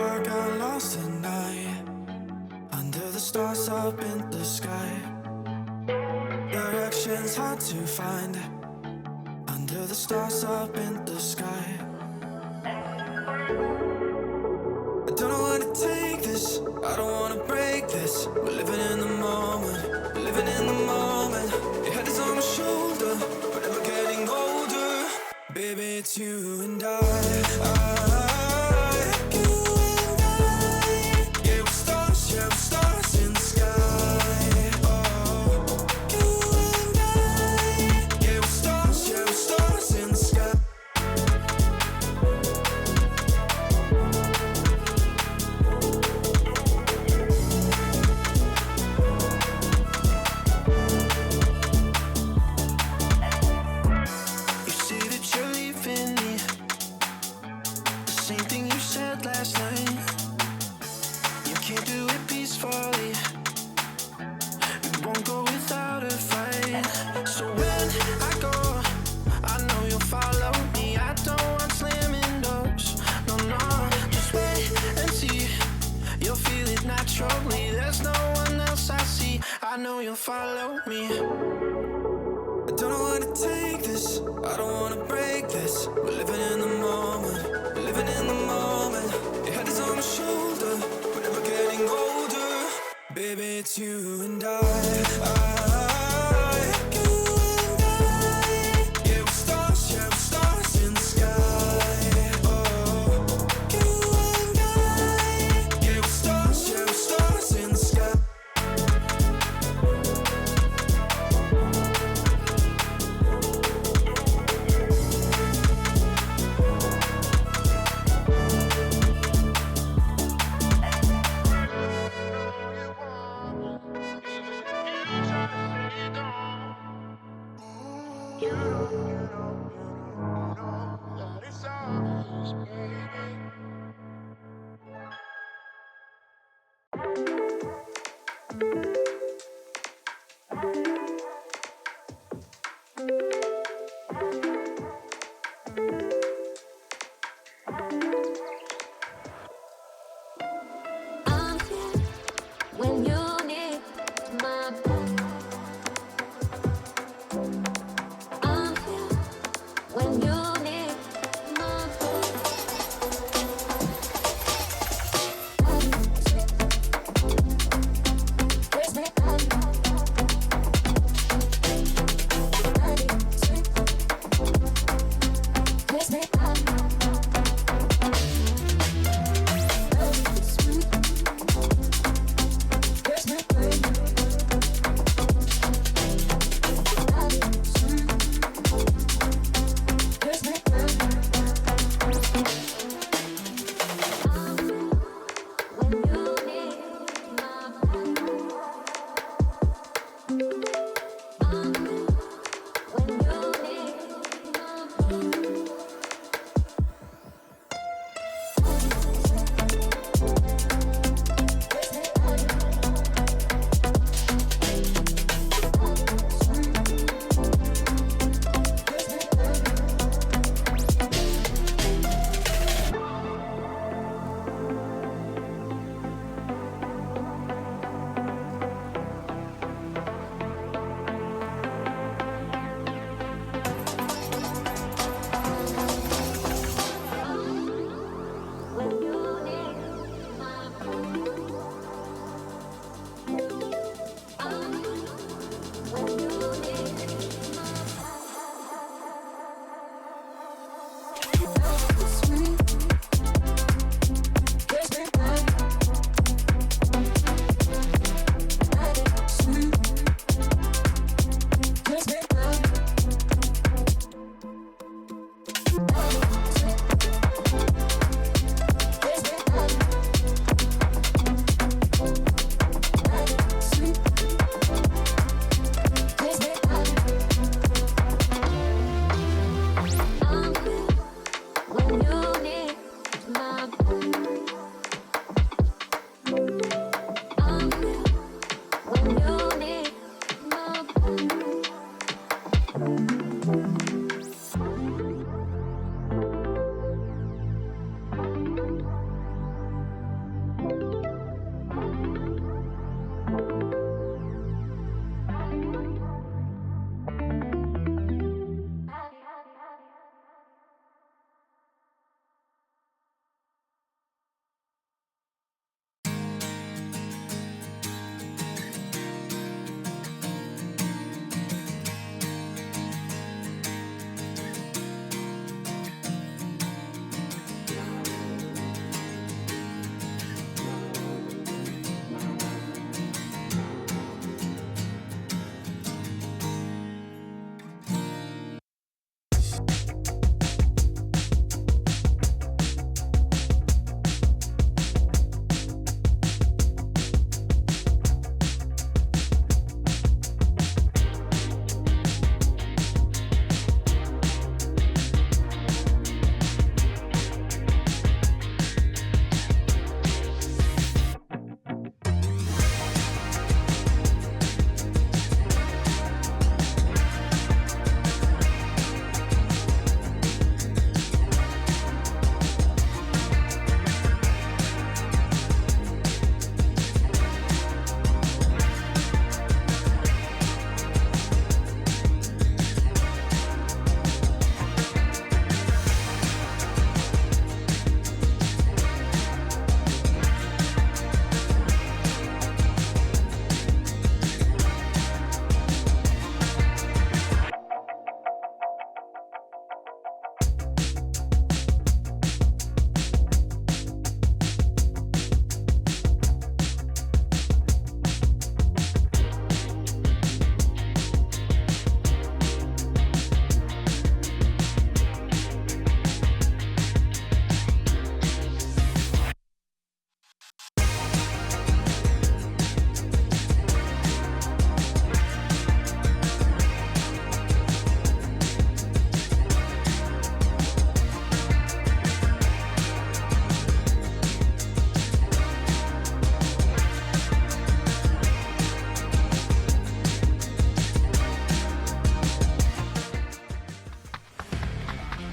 I got lost at night, under the stars up in the sky. Directions hard to find, under the stars up in the sky. I don't know where to take this, I don't wanna break this. We're living in the moment, we're living in the moment. Your head is on my shoulder, but never getting older. Baby, it's you and I. Yeah, we're stars in the sky. Oh, you and I. Yeah, we're stars in the sky. You say that you're leaving me, the same thing you said last night. You can't do it peacefully, you won't go without a fight. So when I go, I know you'll follow me. I don't want slamming doors, no, no. Just wait and see, you'll feel it naturally. There's no one else I see, I know you'll follow me. I don't know where to take this, I don't wanna break this. We're living in the moment, we're living in the moment. Your head is on my shoulder, we're never getting older. Baby, it's you and I. You and I. Yeah, we're stars in the sky. Oh, you and I. Yeah, we're stars in the sky. I'm here when you need my back. I'm here when you need my back. Where's my back? Where's my back?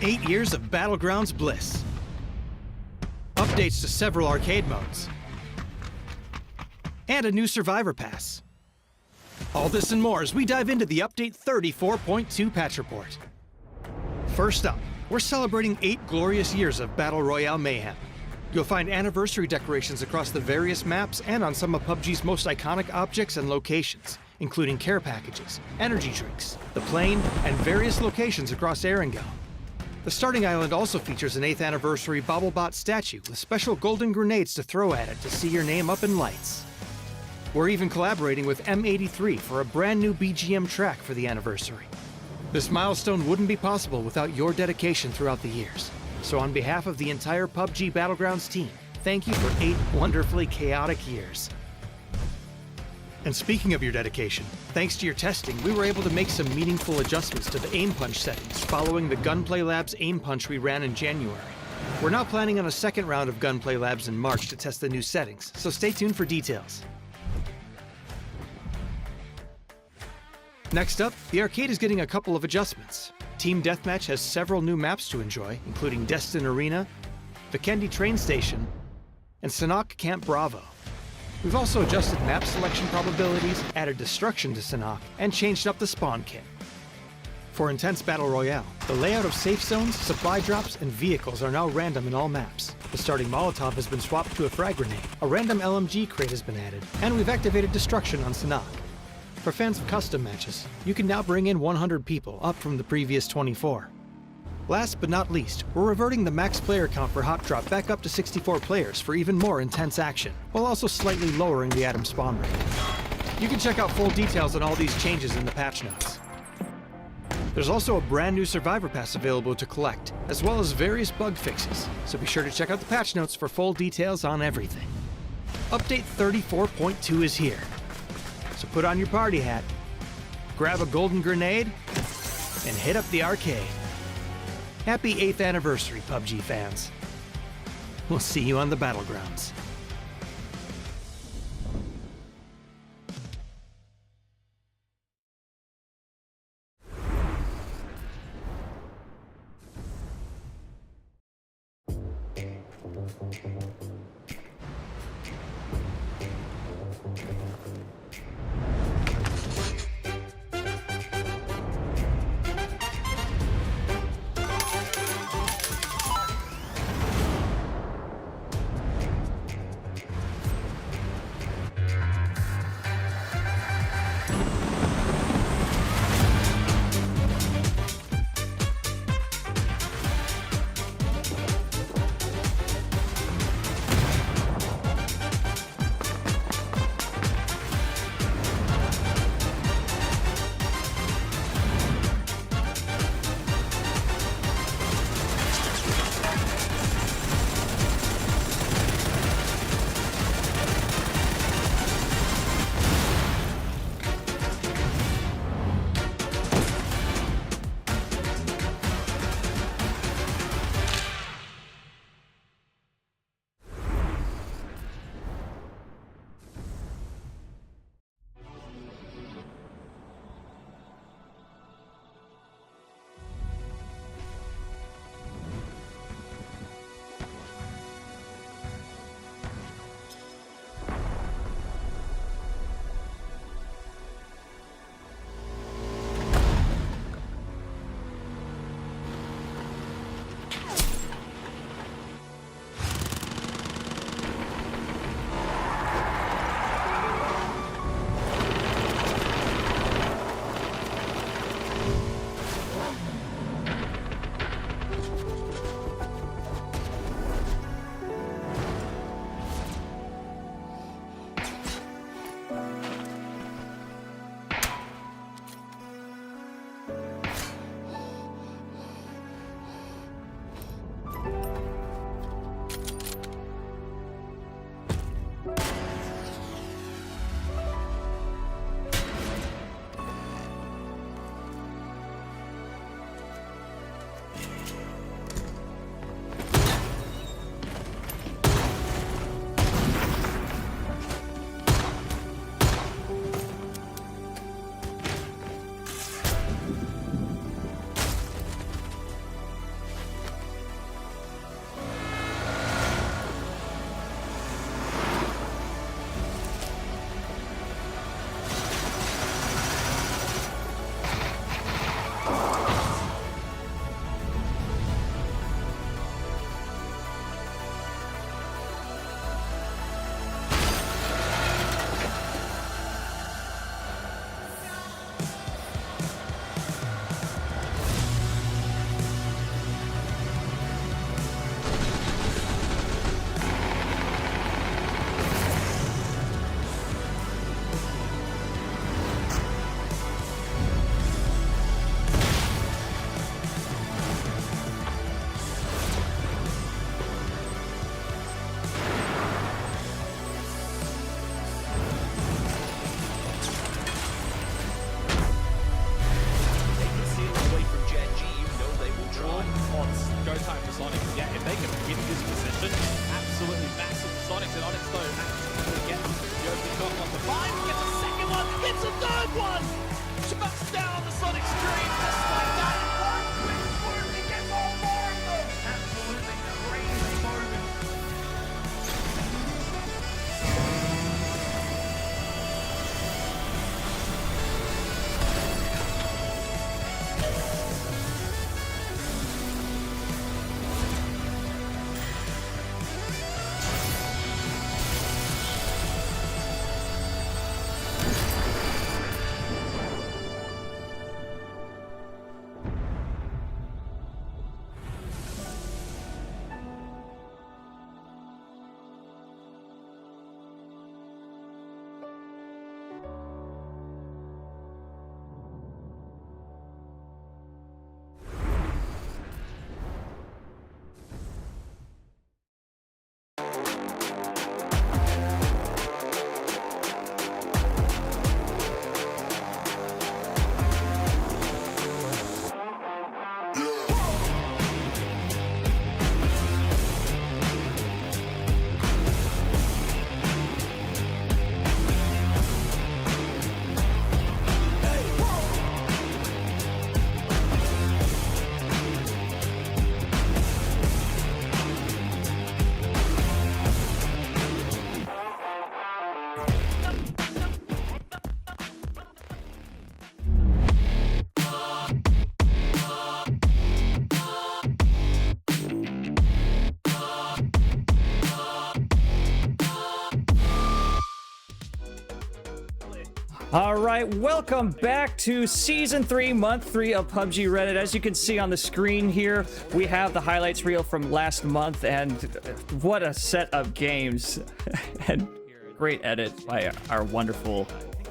8 years of Battlegrounds bliss. Updates to several arcade modes. And a new Survivor Pass. All this and more as we dive into the Update 34.2 patch report. First up, we're celebrating 8 glorious years of Battle Royale mayhem. You'll find anniversary decorations across the various maps and on some of PUBG's most iconic objects and locations, including care packages, energy drinks, the plane, and various locations across Erangel. The starting island also features an 8th anniversary BattleBot statue with special golden grenades to throw at it to see your name up in lights. We're even collaborating with M83 for a brand new BGM track for the anniversary. This milestone wouldn't be possible without your dedication throughout the years. So on behalf of the entire PUBG Battlegrounds team, thank you for 8 wonderfully chaotic years. And speaking of your dedication, thanks to your testing, we were able to make some meaningful adjustments to the aim punch settings following the Gunplay Labs aim punch we ran in January. We're now planning on a second round of Gunplay Labs in March to test the new settings, so stay tuned for details. Next up, the arcade is getting a couple of adjustments. Team Deathmatch has several new maps to enjoy, including Destin Arena, Vikendi Train Station, and Sanhok Camp Bravo. We've also adjusted map selection probabilities, added destruction to Sanhok, and changed up the spawn kit. For Intense Battle Royale, the layout of safe zones, supply drops, and vehicles are now random in all maps. The starting Molotov has been swapped to a frag grenade, a random LMG crate has been added, and we've activated destruction on Sanhok. For fans of custom matches, you can now bring in 100 people, up from the previous 24. Last but not least, we're reverting the max player count for Hot Drop back up to 64 players for even more intense action, while also slightly lowering the atom spawn rate. You can check out full details on all these changes in the patch notes. There's also a brand new Survivor Pass available to collect, as well as various bug fixes, so be sure to check out the patch notes for full details on everything. Update 34.2 is here. So put on your party hat, grab a golden grenade, and hit up the arcade. Happy 8th anniversary, PUBG fans. We'll see you on the Battlegrounds. All right, welcome back to Season 3, Month 3 of PUBG Reddit. As you can see on the screen here, we have the highlights reel from last month, and what a set of games. And great edit by our wonderful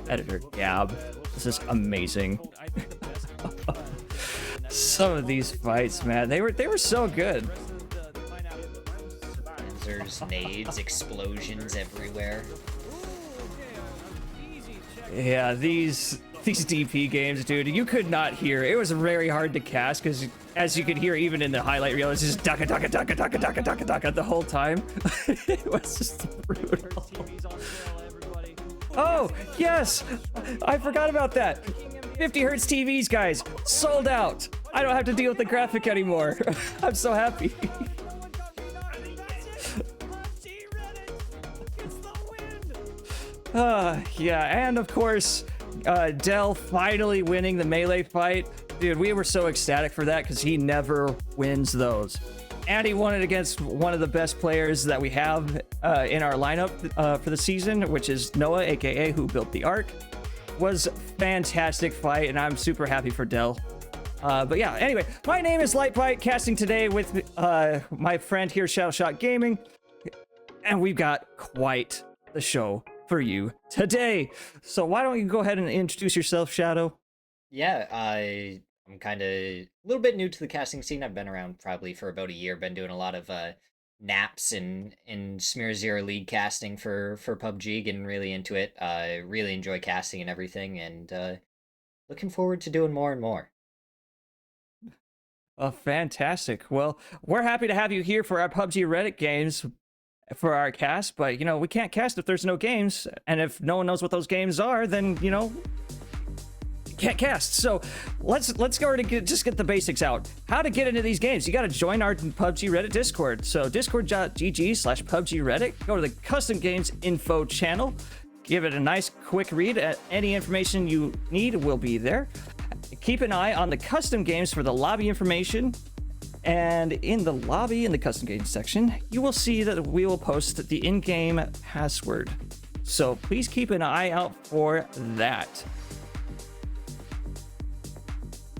editor, Gab. This is amazing. Some of these fights, man, they were so good. There's nades, explosions everywhere. Yeah, these DP games, dude, you could not hear. It was very hard to cast because, as you could hear, even in the highlight reel, it's just daka daka daka daka daka daka daka the whole time. It was just brutal. Oh yes, I forgot about that. 50 hertz TVs, guys, sold out. I don't have to deal with the graphic anymore. I'm so happy. Yeah, and of course, Dell finally winning the melee fight. Dude, we were so ecstatic for that because he never wins those. And he won it against one of the best players that we have in our lineup for the season, which is Noah, aka Who Built the Ark. Was fantastic fight, and I'm super happy for Dell. But yeah, anyway, my name is LyteByte, casting today with my friend here, shadowshotgamin, and we've got quite the show for you today. So why don't you go ahead and introduce yourself, Shadow? Yeah, I'm kind of a little bit new to the casting scene. I've been around probably for about a year. Been doing a lot of naps and Smear Zero League casting for PUBG. Getting really into it. Really enjoy casting and everything, and looking forward to doing more and more. Oh, fantastic. Well, we're happy to have you here for our PUBG Reddit games for our cast, but you know, we can't cast if there's no games, and if no one knows what those games are, then you know, can't cast. So let's go ahead and just get the basics out. How to get into these games? You got to join our PUBG Reddit Discord. So discord.gg/PUBG Reddit. Go to the custom games info channel. Give it a nice quick read. Any information you need will be there. Keep an eye on the custom games for the lobby information. And in the lobby, in the custom games section, you will see that we will post the in-game password. So please keep an eye out for that.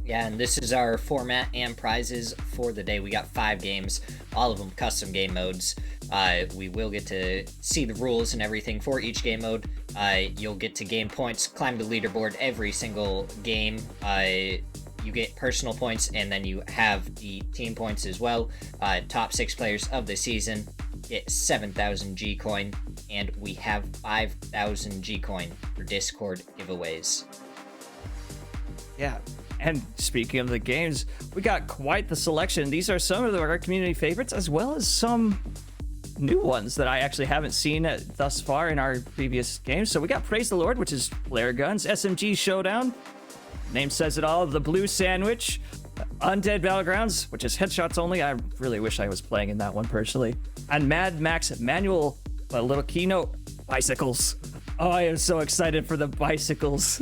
Yeah, and this is our format and prizes for the day. We got 5 games, all of them custom game modes. We will get to see the rules and everything for each game mode. You'll get to gain points, climb the leaderboard every single game. You get personal points, and then you have the team points as well. Top 6 players of the season get 7,000 G-Coin, and we have 5,000 G-Coin for Discord giveaways. Yeah, and speaking of the games, we got quite the selection. These are some of our community favorites, as well as some new ones that I actually haven't seen thus far in our previous games. So we got Praise the Lord, which is Flare Guns, SMG Showdown, name says it all, the Blue Sandwich, Undead Battlegrounds, which is headshots only. I really wish I was playing in that one personally. And Mad Max Manual, a little keynote, bicycles. Oh, I am so excited for the bicycles.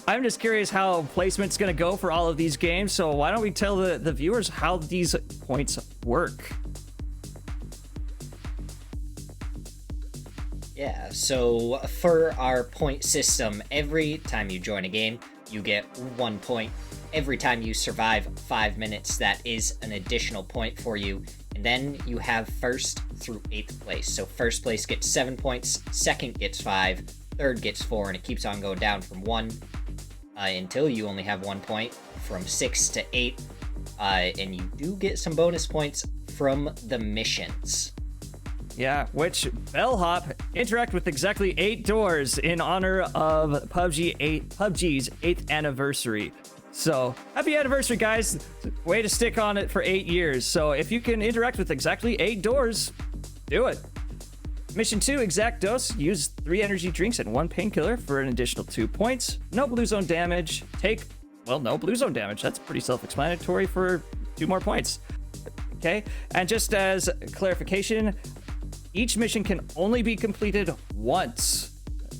I'm just curious how placement's gonna go for all of these games, so why don't we tell the viewers how these points work? Yeah, so for our point system, every time you join a game, you get 1 point. Every time you survive 5 minutes, that is an additional point for you. And then you have 1st through 8th place. So 1st place gets 7 points, 2nd gets 5, 3rd gets 4, and it keeps on going down from 1 until you only have 1 point, from 6 to 8. And you do get some bonus points from the missions. Yeah, which Bellhop interact with exactly 8 doors in honor of PUBG's 8th anniversary. So happy anniversary, guys. Way to stick on it for 8 years. So if you can interact with exactly 8 doors, do it. Mission 2, exact dose. Use 3 energy drinks and 1 painkiller for an additional 2 points. No blue zone damage. No blue zone damage. That's pretty self-explanatory for 2 more points. Okay, and just as clarification, each mission can only be completed once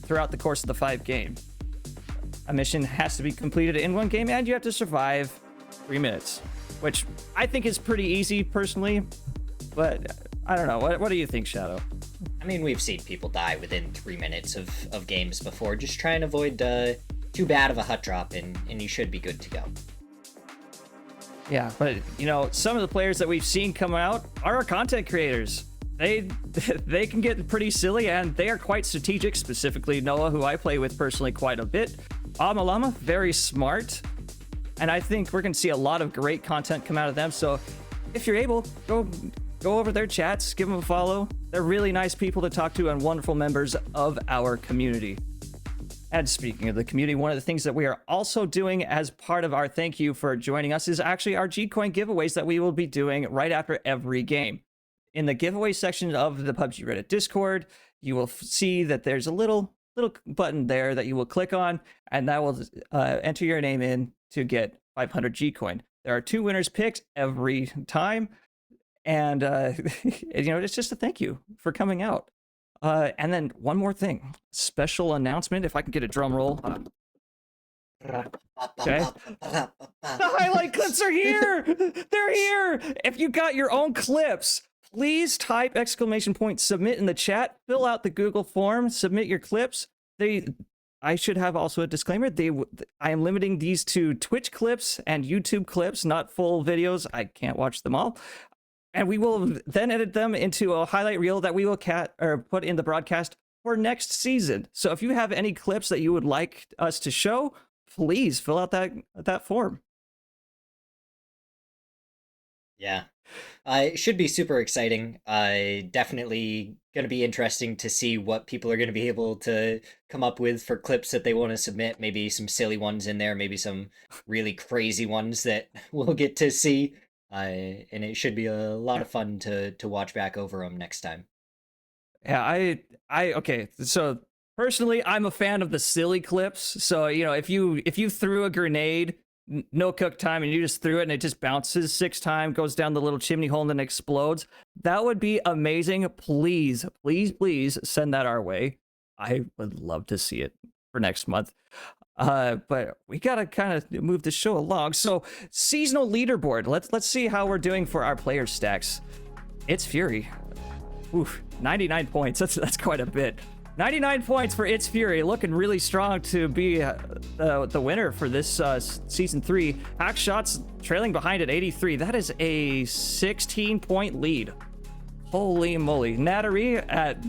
throughout the course of the 5 game. A mission has to be completed in 1 game, and you have to survive 3 minutes, which I think is pretty easy personally, but I don't know. What do you think, Shadow? I mean, we've seen people die within 3 minutes of games before. Just try and avoid too bad of a hut drop, and you should be good to go. Yeah, but you know, some of the players that we've seen come out are our content creators. They can get pretty silly, and they are quite strategic. Specifically, Noah, who I play with personally quite a bit. Amalama, very smart, and I think we're gonna see a lot of great content come out of them. So, if you're able, go over their chats, give them a follow. They're really nice people to talk to and wonderful members of our community. And speaking of the community, one of the things that we are also doing as part of our thank you for joining us is actually our G-Coin giveaways that we will be doing right after every game. In the giveaway section of the PUBG Reddit Discord, you will see that there's a little button there that you will click on, and that will enter your name in to get 500 G-Coin. There are 2 winners picked every time, and you know, it's just a thank you for coming out. And then one more thing, special announcement, if I can get a drum roll. Okay. The highlight clips are here. They're here. If you got your own clips, please type !submit in the chat, fill out the Google form, submit your clips. I should have also a disclaimer. I am limiting these to Twitch clips and YouTube clips, not full videos. I can't watch them all. And we will then edit them into a highlight reel that we will put in the broadcast for next season. So if you have any clips that you would like us to show, please fill out that form. Yeah. It should be super exciting. Definitely going to be interesting to see what people are going to be able to come up with for clips that they want to submit. Maybe some silly ones in there, maybe some really crazy ones that we'll get to see. And it should be a lot of fun to watch back over them next time. Yeah, okay. So personally, I'm a fan of the silly clips. So, you know, if you threw a grenade, no cook time, and you just threw it and it just bounces 6 times, goes down the little chimney hole and then explodes, that would be amazing. Please, please, please send that our way. I would love to see it for next month. But we gotta kind of move the show along. So, seasonal leaderboard. Let's see how we're doing for our player stacks. It's Fury. Oof, 99 points. That's quite a bit. 99 points for It's Fury, looking really strong to be the winner for this season 3. Hack Shots trailing behind at 83. That is a 16-point lead. Holy moly. Nattery at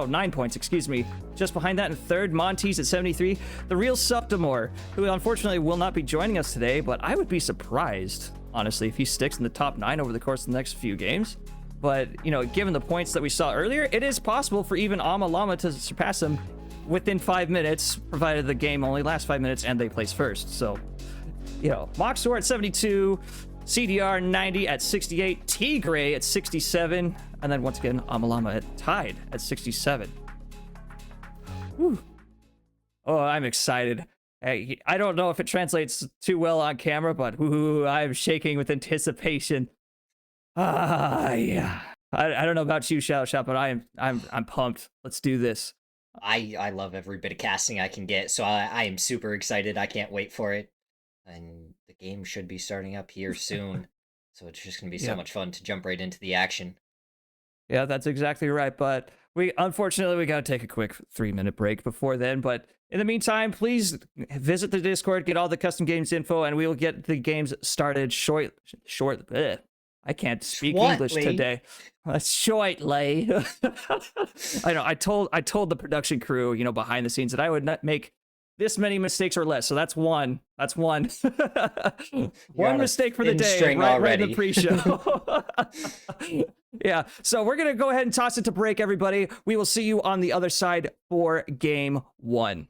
9 points, excuse me. Just behind that in 3rd, Montes at 73. The real Suptamore, who unfortunately will not be joining us today, but I would be surprised, honestly, if he sticks in the top 9 over the course of the next few games. But, you know, given the points that we saw earlier, it is possible for even Amalama to surpass him within 5 minutes, provided the game only lasts 5 minutes and they place first. So, you know, Moxor at 72, CDR 90 at 68, Tigray at 67, and then once again, Amalama tied at 67. Whew. Oh, I'm excited. I don't know if it translates too well on camera, but I'm shaking with anticipation. Yeah. I don't know about you, Shadow Shot, but I'm pumped. Let's do this. I love every bit of casting I can get, so I am super excited. I can't wait for it. And the game should be starting up here soon. So it's just going to be so much fun to jump right into the action. Yeah, that's exactly right. But unfortunately, we got to take a quick 3-minute break before then. But in the meantime, please visit the Discord, get all the custom games info, and we will get the games started shortly. I can't speak English today. Shortly. I know. I told the production crew, you know, behind the scenes that I would not make this many mistakes or less. So that's one. That's one. One mistake for the day. Right in the pre-show. Yeah. So we're gonna go ahead and toss it to break, everybody. We will see you on the other side for game 1.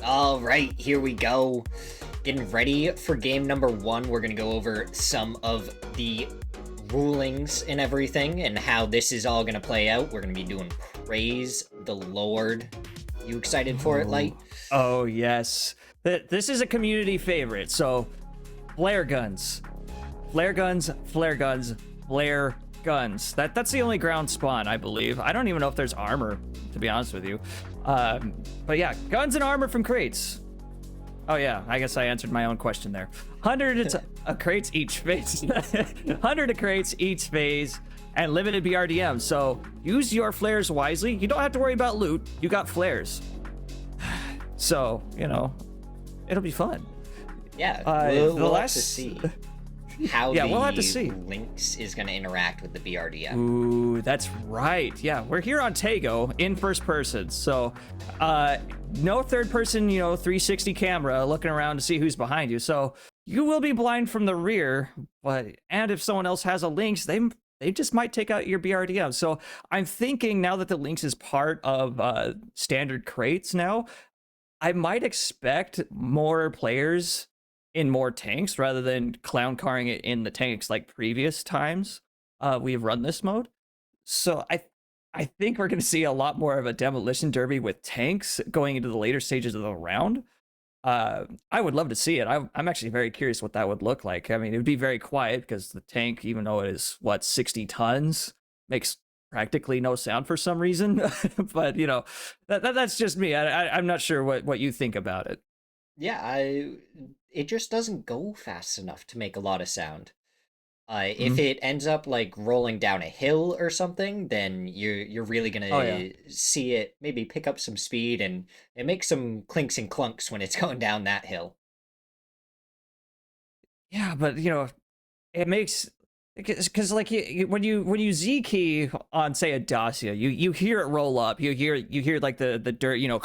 All right, here we go. Getting ready for game number 1. We're going to go over some of the rulings and everything and how this is all going to play out. We're going to be doing Praise the Lord. You excited for it, Light? Oh, yes. This is a community favorite. So, flare guns. Flare guns, flare guns, flare guns. That's the only ground spawn, I believe. I don't even know if there's armor, to be honest with you. But yeah, guns and armor from crates. Oh yeah, I guess I answered my own question there. 100 crates each phase. 100 crates each phase, and limited BRDM. So use your flares wisely. You don't have to worry about loot. You got flares. So, you know, it'll be fun. Yeah, we'll have to see how we'll have to see. Lynx is going to interact with the BRDM. Ooh, that's right. Yeah, we're here on Tago in first person. So, no third person, 360 camera looking around to see who's behind you. So you will be blind from the rear, and if someone else has a Lynx, they just might take out your BRDM. So I'm thinking now that the Lynx is part of standard crates now, I might expect more players in more tanks rather than clown carring it in the tanks like previous times we've run this mode. So I think we're going to see a lot more of a demolition derby with tanks going into the later stages of the round. I would love to see it. I'm actually very curious what that would look like. I mean, it would be very quiet because the tank, even though it is 60 tons, makes practically no sound for some reason. But that's just me. I'm not sure what you think about it. Yeah, it just doesn't go fast enough to make a lot of sound. If it ends up like rolling down a hill or something, then you're really gonna see it maybe pick up some speed and make some clinks and clunks when it's going down that hill. Yeah, but it makes, because like when you Z key on say a Dacia, you hear it roll up, you hear like the dirt, you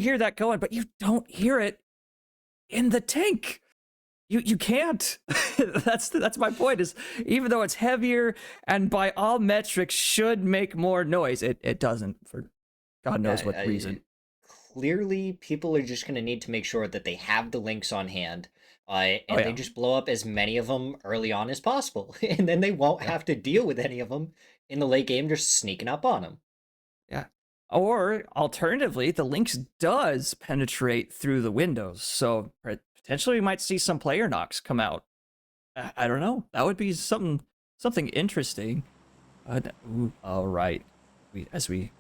hear that going, but you don't hear it in the tank. You can't. That's my point, is even though it's heavier and by all metrics should make more noise, it doesn't, for God knows what reason. Clearly, people are just going to need to make sure that they have the Lynx on hand, they just blow up as many of them early on as possible, and then they won't have to deal with any of them in the late game just sneaking up on them. Yeah. Or alternatively, the Lynx does penetrate through the windows, so potentially we might see some player knocks come out. I don't know. That would be something interesting. All right. As we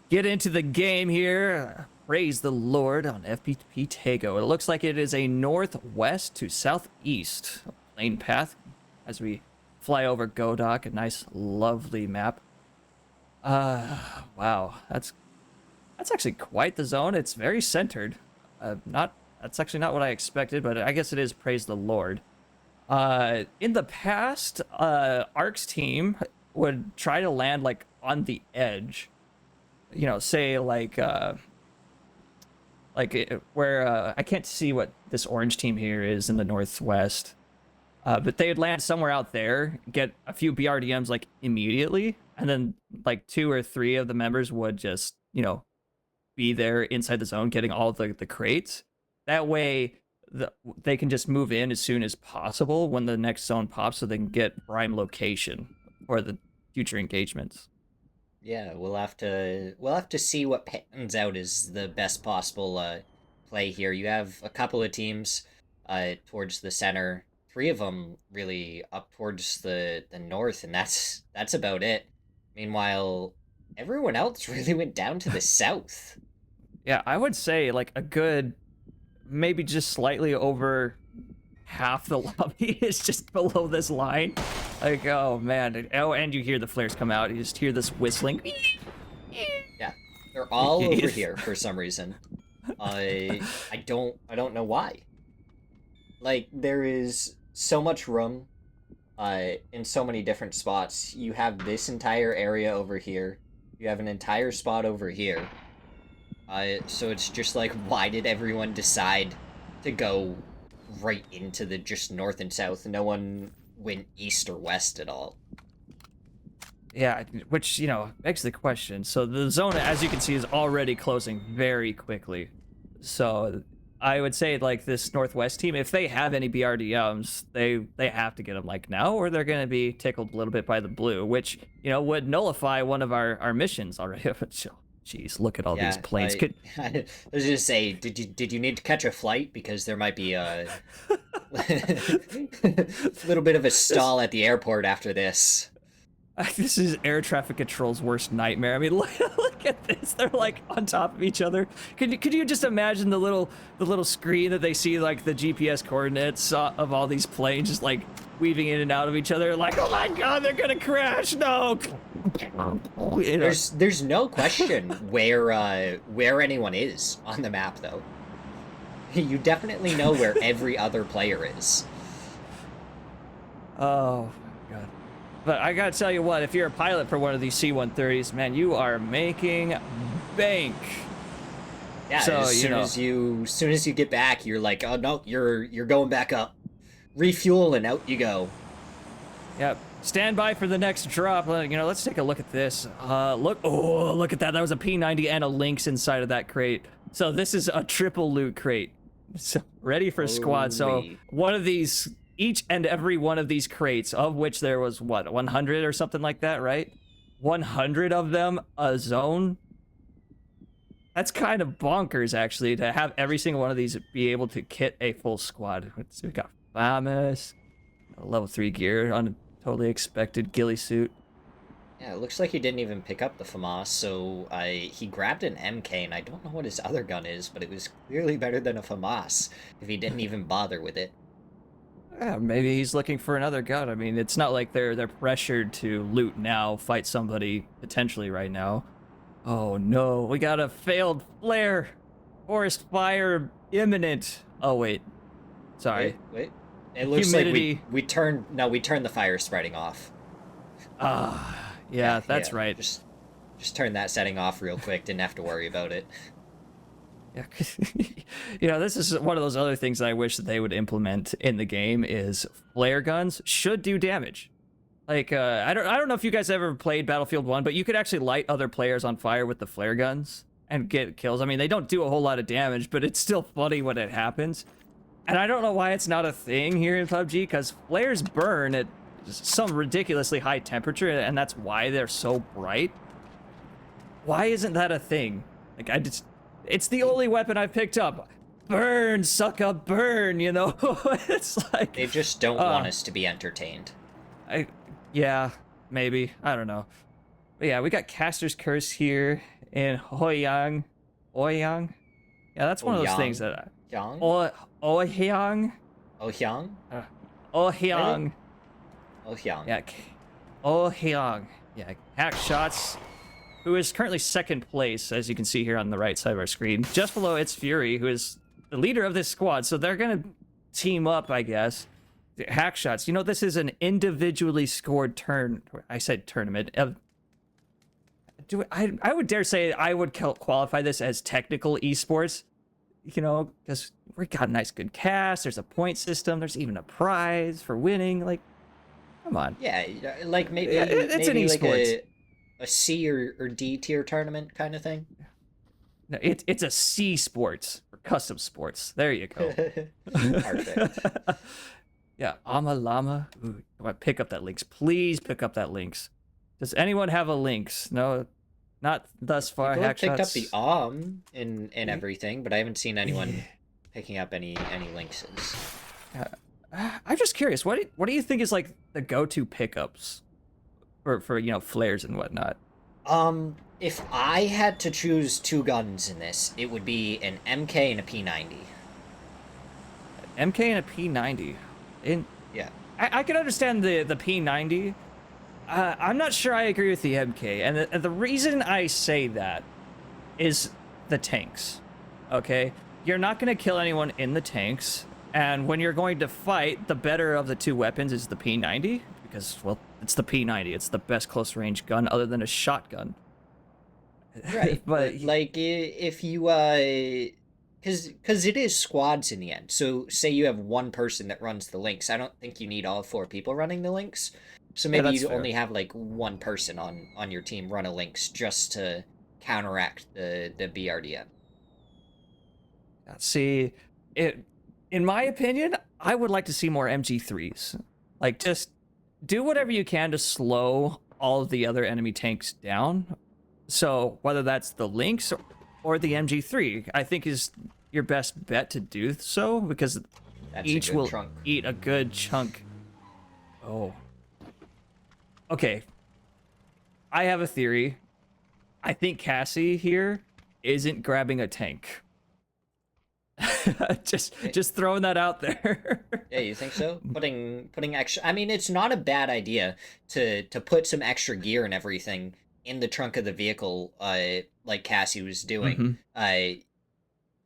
get into the game here, praise the Lord on FPP Tago. It looks like it is a northwest to southeast lane path as we fly over Godok, a nice, lovely map. Wow, that's actually quite the zone. It's very centered. That's actually not what I expected, but I guess it is praise the Lord. In the past, Ark's team would try to land like on the edge. Say like where I can't see what this orange team here is in the northwest. But they would land somewhere out there, get a few BRDMs like immediately, and then like 2 or 3 of the members would just, be there inside the zone getting all the crates. That way they can just move in as soon as possible when the next zone pops, so they can get prime location for the future engagements. Yeah, we'll have to see what pans out as the best possible play here. You have a couple of teams towards the center, 3 of them really up towards the north, and that's about it. Meanwhile, everyone else really went down to the south. Yeah, I would say like a good, maybe just slightly over half the lobby is just below this line. Like, oh man. Oh, and you hear the flares come out. You just hear this whistling. Yeah, they're all over here for some reason. I don't know why. Like, there is so much room in so many different spots. You have this entire area over here. You have an entire spot over here. So it's just like, why did everyone decide to go right into the just north and south? No one went east or west at all. Yeah, which, begs the question. So the zone, as you can see, is already closing very quickly. So I would say like this Northwest team, if they have any BRDMs, they have to get them like now, or they're gonna be tickled a little bit by the blue, which would nullify one of our missions already. Jeez, look at all these planes. I was just say, did you need to catch a flight because there might be a little bit of a stall at the airport after this. This is air traffic control's worst nightmare. I mean, look at this. They're like on top of each other. Could you just imagine the little screen that they see, like the GPS coordinates of all these planes just like weaving in and out of each other? Like, oh my God, they're gonna crash! No. There's no question where anyone is on the map, though. You definitely know where every other player is. Oh my God. But I gotta tell you what, if you're a pilot for one of these C-130s, man, you are making bank. Yeah, so, as soon as you get back, you're like, oh no, you're going back up. Refuel and out you go. Yep. Stand by for the next drop. Let's take a look at this. Look at that. That was a P90 and a Lynx inside of that crate. So this is a triple loot crate. So ready for squad. So one of these, each and every one of these crates, of which there was what, 100 or something like that, right? 100 of them a zone. That's kind of bonkers, actually, to have every single one of these be able to kit a full squad. We got Famous, level 3 gear on a totally expected ghillie suit. Yeah, it looks like he didn't even pick up the FAMAS, so he grabbed an MK, and I don't know what his other gun is, but it was clearly better than a FAMAS if he didn't even bother with it. Yeah, maybe he's looking for another gun. I mean, it's not like they're pressured to loot now, fight somebody potentially right now. Oh no, we got a failed flare. Forest fire imminent. Oh wait, sorry. Wait. It looks Humidity. like we turned the fire spreading off. Yeah, that's right. Just turn that setting off real quick. Didn't have to worry about it. Yeah, this is one of those other things that I wish that they would implement in the game is flare guns should do damage. Like, I don't know if you guys ever played Battlefield 1, but you could actually light other players on fire with the flare guns and get kills. I mean, they don't do a whole lot of damage, but it's still funny when it happens. And I don't know why it's not a thing here in PUBG, because flares burn at some ridiculously high temperature, and that's why they're so bright. Why isn't that a thing? Like, it's the only weapon I've picked up. Burn, sucker, burn, It's like... They just don't want us to be entertained. Yeah, maybe. I don't know. But yeah, we got Caster's Curse here in Hoyang. Yeah, that's one of those things that... Ohyang? Ohyang? Ohyang? Ohyang. Ohyang. Yeah, Ohyang. Yeah, Hack Shots, who is currently second place, as you can see here on the right side of our screen, just below It's Fury, who is the leader of this squad. So they're gonna team up, I guess. Hack Shots. This is an individually scored I said tournament. I would dare say I would qualify this as technical esports. Because we got a nice good cast. There's a point system. There's even a prize for winning. Like, come on. Yeah, like maybe it's an esports. Like a C or D tier tournament kind of thing. No, it's a C sports or custom sports. There you go. Perfect. Yeah, Ama Llama. Ooh, come on, pick up that links. Please pick up that links. Does anyone have a links? No, not thus far. People have picked up the in everything, but I haven't seen anyone picking up any links. I'm just curious. What do you think is like the go-to pickups for flares and whatnot? If I had to choose two guns in this, it would be an MK and a P90. MK and a P90. Yeah. I can understand the P90. I'm not sure I agree with the MK, and the reason I say that is the tanks. Okay, you're not going to kill anyone in the tanks, and when you're going to fight, the better of the two weapons is the P90 because, well, it's the P90. It's the best close range gun other than a shotgun. Right, but like if you because it is squads in the end. So say you have one person that runs the links. I don't think you need all 4 people running the links. So maybe you only have like one person on your team run a links just to counteract the BRDM. See, in my opinion, I would like to see more MG3s. Like, just do whatever you can to slow all of the other enemy tanks down. So whether that's the Lynx or the MG3, I think is your best bet to do so, because That's each a good will trunk. eat a good chunk. Oh. Okay. I have a theory. I think Cassie here isn't grabbing a tank. just throwing that out there. Yeah, you think so? Putting extra. I mean, it's not a bad idea to put some extra gear and everything in the trunk of the vehicle, like Cassie was doing.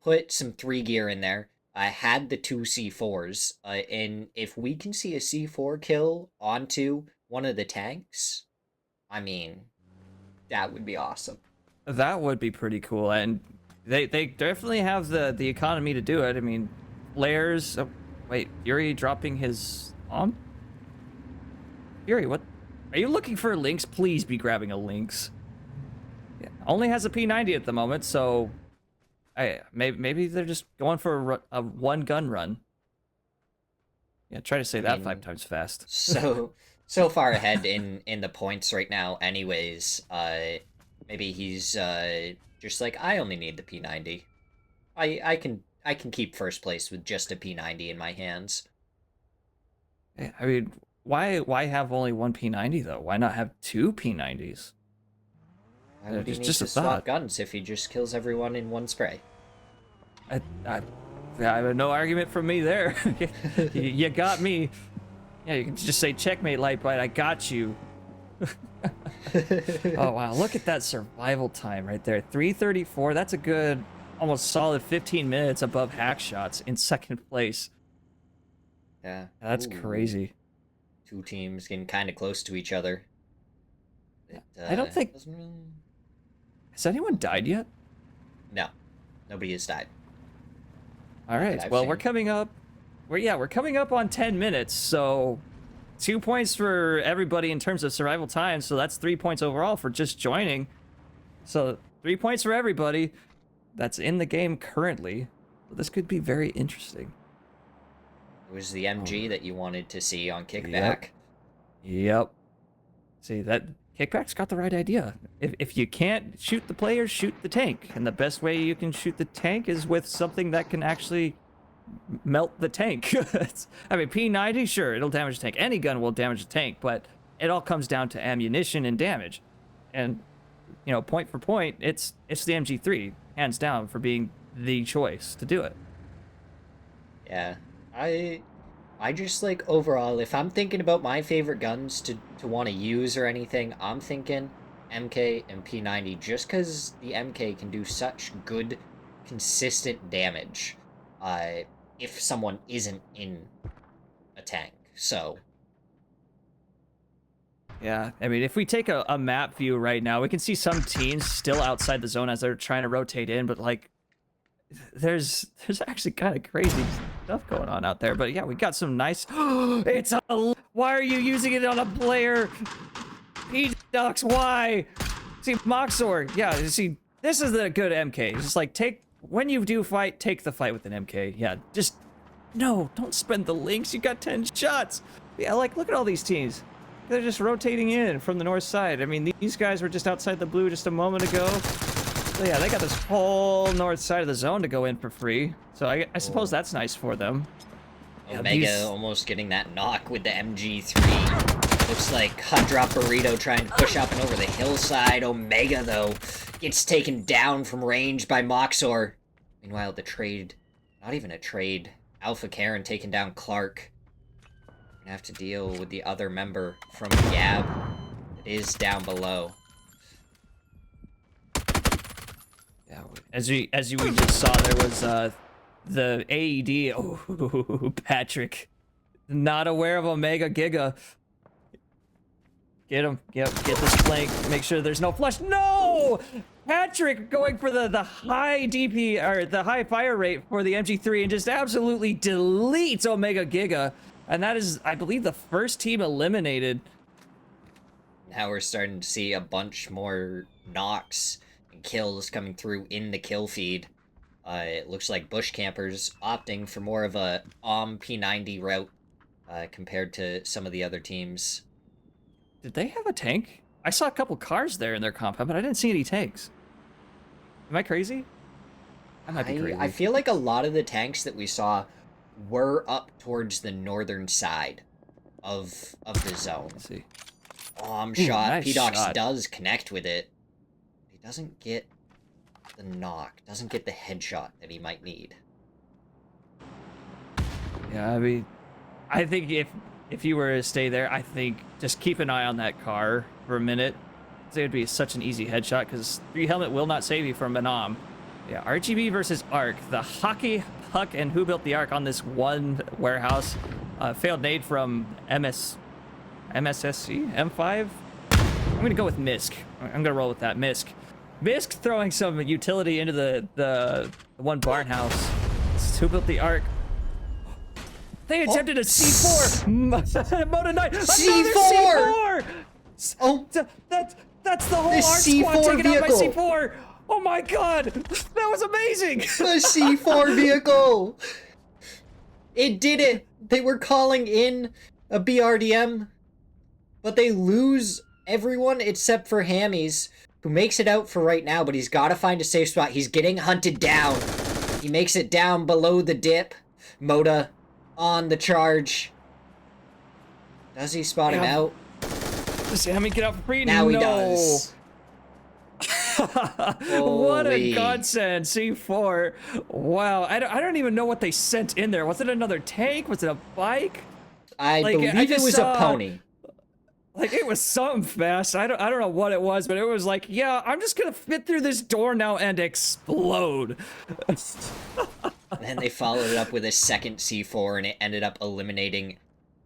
Put some 3 gear in there. I had the 2 C4s, and if we can see a C4 kill onto one of the tanks, I mean, that would be awesome. That would be pretty cool, and they definitely have the economy to do it. I mean, flares. Oh, wait, Fury dropping his bomb? Fury, what? Are you looking for a Lynx? Please be grabbing a Lynx. Yeah, only has a P90 at the moment, so maybe they're just going for a one gun run. Yeah, try to say that 5 times fast. So far ahead in the points right now anyways. Maybe he's just like, I only need the P90. I can keep first place with just a P90 in my hands. I mean, why have only one P90 though? Why not have 2 P90s? Why would he need just to a swap thought. guns if he just kills everyone in one spray? I have no argument from me there. You got me. Yeah, you can just say checkmate, LyteByte. I got you. Oh wow, look at that survival time right there. 334. That's a good, almost solid 15 minutes above hack shots in second place. Yeah. That's Ooh. crazy. 2 teams getting kind of close to each other. I don't think. doesn't really- Has anyone died yet? No, nobody has died. All right. I've Well, seen. we're coming up. We're coming up on 10 minutes. So 2 points for everybody in terms of survival time. So that's 3 points overall for just joining. So 3 points for everybody that's in the game currently. This could be very interesting. It was the MG that you wanted to see on kickback. Yep. See, that kickback's got the right idea. If you can't shoot the player, shoot the tank. And the best way you can shoot the tank is with something that can actually melt the tank. I mean, P90, sure, it'll damage the tank. Any gun will damage the tank, but it all comes down to ammunition and damage. And, you know, point for point, it's the MG3, hands down, for being the choice to do it. Yeah. I just like overall, if I'm thinking about my favorite guns to want to use or anything, I'm thinking MK and P90 just because the MK can do such good, consistent damage if someone isn't in a tank. So, Yeah, I mean, if we take a map view right now, we can see some teams still outside the zone as they're trying to rotate in, but like, there's actually kind of crazy stuff going on out there. But yeah, we got some nice. It's a. Why are you using it on a player? P-Ducks, why? See, Moxor, yeah, see, this is the good MK. It's just like, when you do fight, take the fight with an MK. Yeah, just, no, don't spend the links. You got 10 shots. Yeah, like, look at all these teams. They're just rotating in from the north side. I mean, these guys were just outside the blue just a moment ago. So yeah, they got this whole north side of the zone to go in for free. So I suppose that's nice for them. Yeah, Omega almost getting that knock with the MG3. Looks like Hot Drop Burrito trying to push up and over the hillside. Omega, though, gets taken down from range by Moxor. Meanwhile, the trade, not even a trade, Alpha Karen taking down Clark. Gonna have to deal with the other member from Gab that is down below. Yeah, as we just saw, there was the AED. Oh, Patrick, not aware of Omega Giga. Get him. Get this flank. Make sure there's no flush. No! Patrick going for the high DP, or the high fire rate for the MG3 and just absolutely deletes Omega Giga. And that is, I believe, the first team eliminated. Now we're starting to see a bunch more knocks and kills coming through in the kill feed. It looks like bush campers opting for more of a P90 route compared to some of the other teams. Did they have a tank? I saw a couple cars there in their compound, but I didn't see any tanks. Am I crazy? I might be crazy. I feel like a lot of the tanks that we saw were up towards the northern side of the zone. Let's see. Shot. Nice P-Dox shot. does connect with it. He doesn't get the knock, doesn't get the headshot that he might need. Yeah, I mean, I think if you were to stay there, I think just keep an eye on that car for a minute. It would be such an easy headshot because 3 helmet will not save you from Manam. Yeah, RGB versus Arc. The hockey puck and who built the Arc on this one warehouse. Failed nade from MSSC, M5. I'm gonna go with Misk. I'm gonna roll with that. Misk throwing some utility into the one barn house. Who built the Arc? They attempted a C4. Moto 9. C4! Oh, That's the whole the Arc squad C4 taken out by vehicle. C4. Oh my god, that was amazing. the C4 vehicle! It did it! They were calling in a BRDM, but they lose everyone except for Hammies, who makes it out for right now, but he's got to find a safe spot. He's getting hunted down. He makes it down below the dip. Moda on the charge. Does he spot him out? Does Hammy get out for free? Now no. he does. What a Holy. godsend, C4. Wow, I don't even know what they sent in there. Was it another tank? Was it a bike? I Like, believe I it just was saw- a pony. Like, it was something fast. I don't know what it was, but it was like, yeah, I'm just gonna fit through this door now and explode. And then they followed it up with a second C4, and it ended up eliminating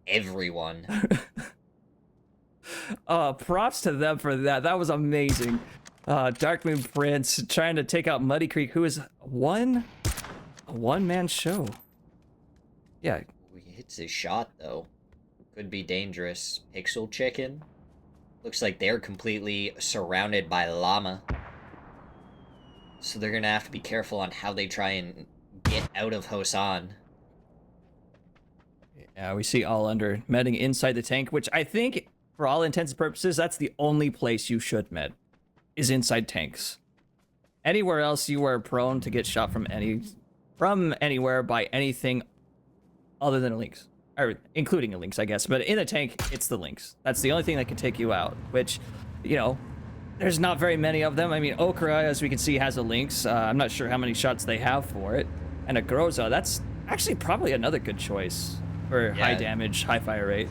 everyone. Props to them for that. That was amazing. Darkmoon Prince trying to take out Muddy Creek, who is a one-man show. Yeah, He hits his shot, though. Could be dangerous. Pixel Chicken. Looks like they're completely surrounded by llama. So they're gonna have to be careful on how they try and get out of Hosan. yeah, we see all under medding inside the tank, which I think, for all intents and purposes, that's the only place you should med, is inside tanks. Anywhere else, you are prone to get shot from anywhere by anything other than a lynx, or including a lynx, I guess. But in a tank, it's the lynx. That's the only thing that can take you out. Which, you know, there's not very many of them. I mean, Okra, as we can see, has a lynx. I'm not sure how many shots they have for it, and a Groza. That's actually probably another good choice for high damage, high fire rate.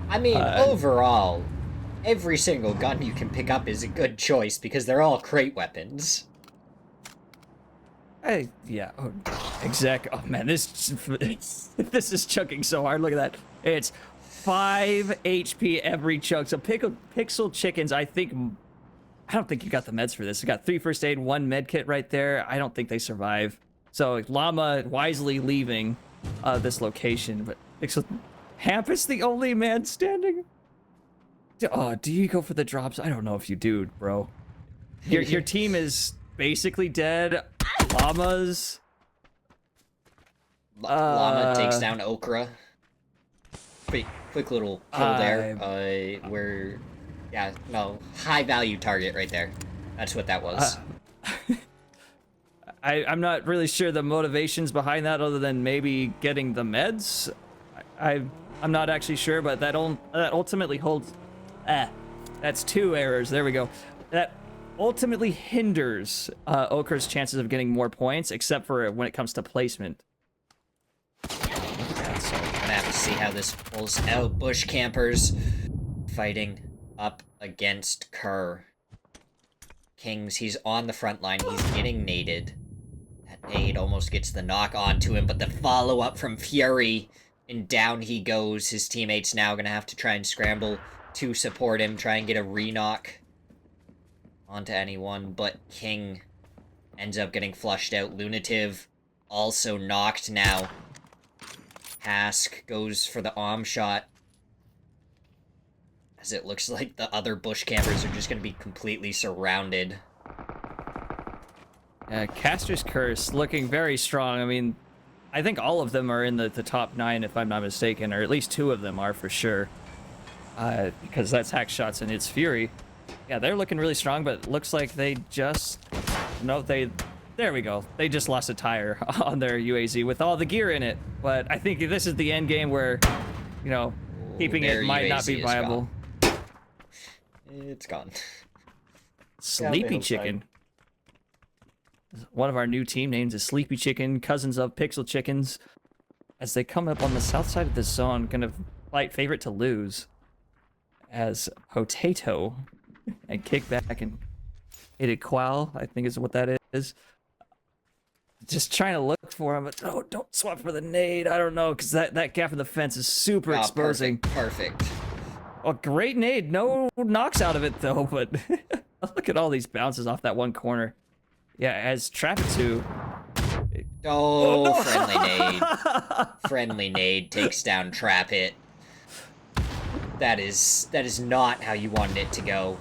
I mean, overall, every single gun you can pick up is a good choice because they're all crate weapons. Yeah, exactly. Oh man, this is chugging so hard. Look at that. It's 5 HP every chug. So Pixel Chickens, I don't think you got the meds for this. You got 3 first aid, 1 med kit right there. I don't think they survive. So Llama wisely leaving this location, but Pixel Hampus the only man standing. Oh, do you go for the drops? I don't know if you do, bro. Your team is basically dead. Llamas. Llama takes down Okra. Quick little kill there. High value target right there. That's what that was. I'm not really sure the motivations behind that, other than maybe getting the meds. I'm not actually sure, but that ultimately holds. That's 2 errors. There we go. That ultimately hinders Okra's chances of getting more points, except for when it comes to placement. So we're gonna have to see how this pulls out. Bush campers fighting up against Kerr. Kings, he's on the front line. He's getting naded. That nade almost gets the knock onto him, but the follow-up from Fury, and down he goes. His teammates now gonna have to try and scramble to support him, try and get a re-knock onto anyone, but King ends up getting flushed out. Lunative also knocked now. Hask goes for the shot, as it looks like the other bush campers are just going to be completely surrounded. Caster's Curse looking very strong. I mean, I think all of them are in the top 9, if I'm not mistaken, or at least 2 of them are for sure. Because that's Hackshots and Its Fury. Yeah, they're looking really strong, but it looks like they just... No, there we go. They just lost a tire on their UAZ with all the gear in it. But I think this is the end game where, you know, keeping it might not be viable. It's gone. Sleepy Chicken. One of our new team names is Sleepy Chicken, cousins of Pixel Chickens. As they come up on the south side of the zone, gonna fight favorite to lose. As Potato and Kickback and Hated Qual, I think is what that is. Just trying to look for him, but oh, don't swap for the nade. I don't know, because that gap in the fence is super exposing. Perfect. Oh, great nade. No knocks out of it, though, but look at all these bounces off that one corner. Yeah, as Trapitu. Oh, no. Friendly nade. Friendly nade takes down Trap It. That is not how you wanted it to go.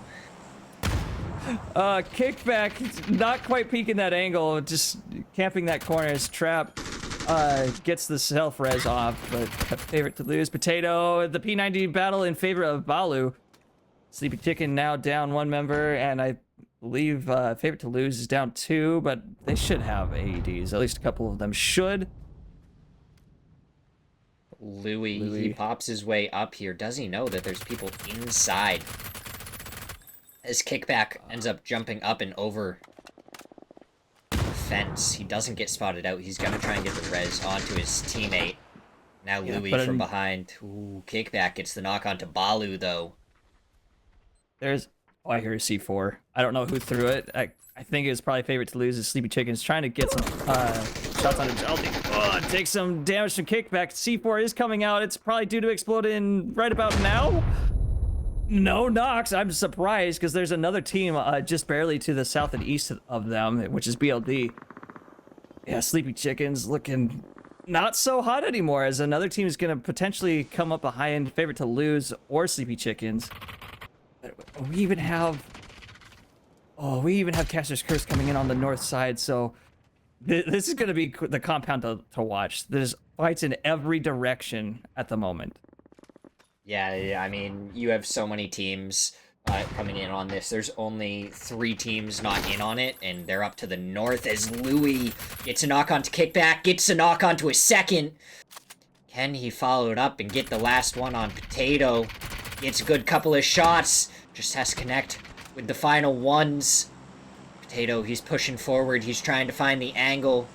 Kickback, not quite peeking that angle, just camping that corner as Trap gets the self-res off, but favorite to lose. Potato, the P90 battle in favor of Balu. Sleepy Chicken now down 1 member, and I believe favorite to lose is down 2, but they should have AEDs. At least a couple of them should. Louis, he pops his way up here. Does he know that there's people inside? As Kickback ends up jumping up and over the fence. He doesn't get spotted out. He's gonna try and get the res onto his teammate. Now Louis from behind. Ooh, Kickback gets the knock onto Balu, though. There's... Oh, I hear a C4. I don't know who threw it. I think it was probably favorite to lose. Is Sleepy Chickens trying to get some shots on a Jelly. Oh, it takes some damage from Kickback. C4 is coming out. It's probably due to explode in right about now. No knocks. I'm surprised because there's another team just barely to the south and east of them, which is BLD. Yeah, Sleepy Chickens looking not so hot anymore, as another team is going to potentially come up a high-end favorite to lose, or Sleepy Chickens. We even have Caster's Curse coming in on the north side, so this is going to be the compound to watch. There's fights in every direction at the moment. Yeah, I mean, you have so many teams coming in on this. There's only 3 teams not in on it, and they're up to the north as Louis gets a knock onto Kickback, gets a knock onto a second. Can he follow it up and get the last one on Potato? Gets a good couple of shots, just has to connect with the final ones. Potato, he's pushing forward, he's trying to find the angle.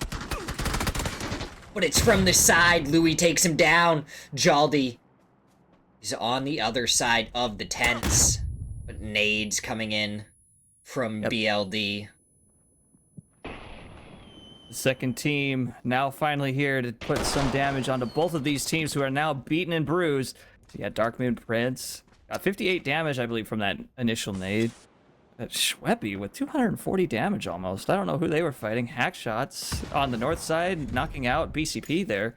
But it's from the side, Louis takes him down. Jaldi, he's on the other side of the tents, but nades coming in from BLD. The second team now finally here to put some damage onto both of these teams who are now beaten and bruised. So yeah, Dark Moon Prince got 58 damage, I believe, from that initial nade. But Schweppy with 240 damage almost. I don't know who they were fighting. Hackshots on the north side, knocking out BCP there.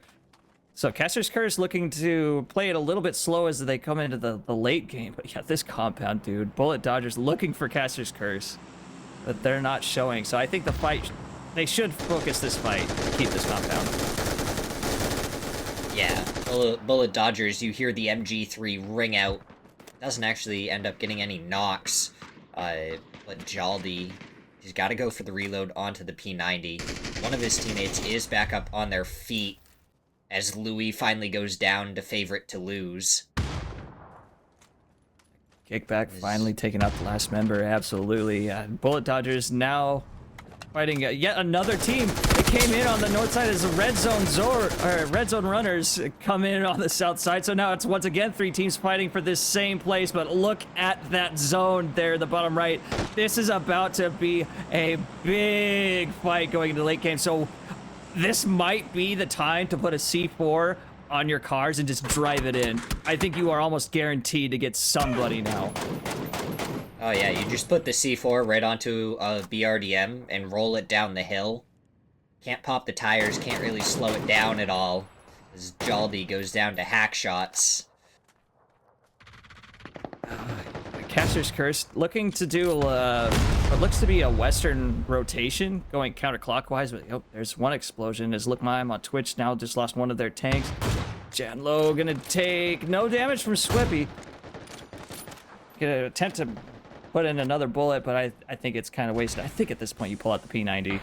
So Caster's Curse looking to play it a little bit slow as they come into the late game. But yeah, this compound, dude. Bullet Dodgers looking for Caster's Curse, but they're not showing. So I think the fight, they should focus this fight to keep this compound. Yeah, Bullet Dodgers, you hear the MG3 ring out. Doesn't actually end up getting any knocks. But Jaldi, he's got to go for the reload onto the P90. One of his teammates is back up on their feet as Louis finally goes down to favorite to lose. Kickback finally taking out the last member, absolutely. Bullet Dodgers now fighting yet another team that came in on the north side as the Red Zone Runners come in on the south side. So now it's once again 3 teams fighting for this same place, but look at that zone there in the bottom right. This is about to be a big fight going into the late game. So this might be the time to put a C4 on your cars and just drive it in. I think you are almost guaranteed to get somebody now. Oh yeah, you just put the C4 right onto a BRDM and roll it down the hill. Can't pop the tires, can't really slow it down at all, as Jaldi goes down to hack shots. Caster's Curse looking to do what looks to be a Western rotation going counterclockwise, but oh, there's one explosion. Is Look Mime on Twitch now just lost one of their tanks. Janlo gonna take no damage from Swippy. Gonna attempt to put in another bullet, but I think it's kind of wasted. I think at this point you pull out the P90.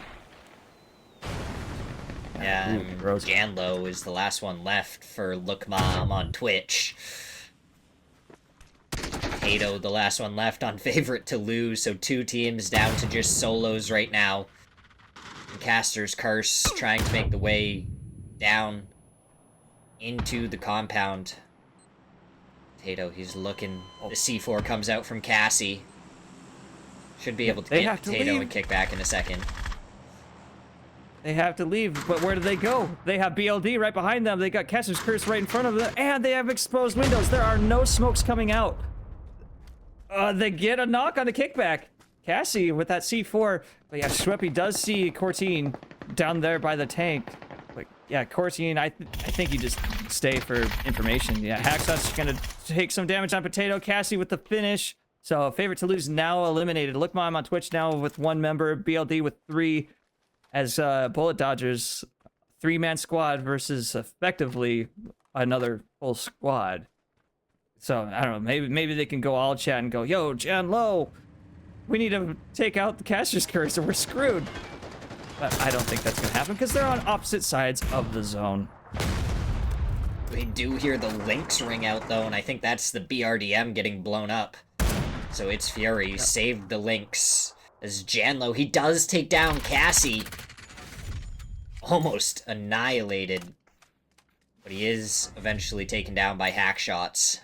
Yeah, Janlo is the last one left for Look Mom on Twitch. Hato, the last one left on Favorite to Lose, so 2 teams down to just solos right now. And Caster's Curse trying to make the way down into the compound. Hato, he's looking. The C4 comes out from Cassie. Should be able to get Hato and kick back in a second. They have to leave, but where do they go? They have BLD right behind them. They got Caster's Curse right in front of them, and they have exposed windows. There are no smokes coming out. They get a knock on a kickback. Cassie with that C4. But yeah, Schweppy does see Cortine down there by the tank. But yeah, Cortine, I think you just stay for information. Yeah, Hackshot's gonna take some damage on Potato. Cassie with the finish. So Favorite to Lose now eliminated. Look Mom on Twitch now with 1 member. BLD with 3. As Bullet Dodgers, 3-man squad versus effectively another full squad. So I don't know, maybe they can go all chat and go, yo, Janlo, we need to take out the Caster's Curse or we're screwed. But I don't think that's gonna happen because they're on opposite sides of the zone. We do hear the Lynx ring out though, and I think that's the BRDM getting blown up. So it's Fury saved the Lynx. As Janlo, he does take down Cassie. Almost annihilated. But he is eventually taken down by Hackshots.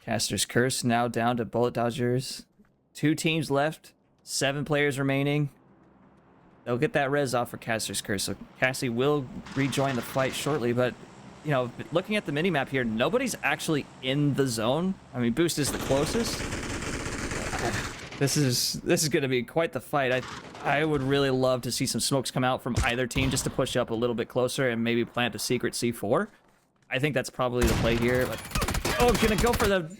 Caster's Curse now down to Bullet Dodgers. 2 teams left. 7 players remaining. They'll get that res off for Caster's Curse. So Cassie will rejoin the fight shortly, but you know, looking at the minimap here, nobody's actually in the zone. I mean, Boost is the closest. This is going to be quite the fight. I would really love to see some smokes come out from either team just to push up a little bit closer and maybe plant a secret C4. I think that's probably the play here. But, oh, gonna go for the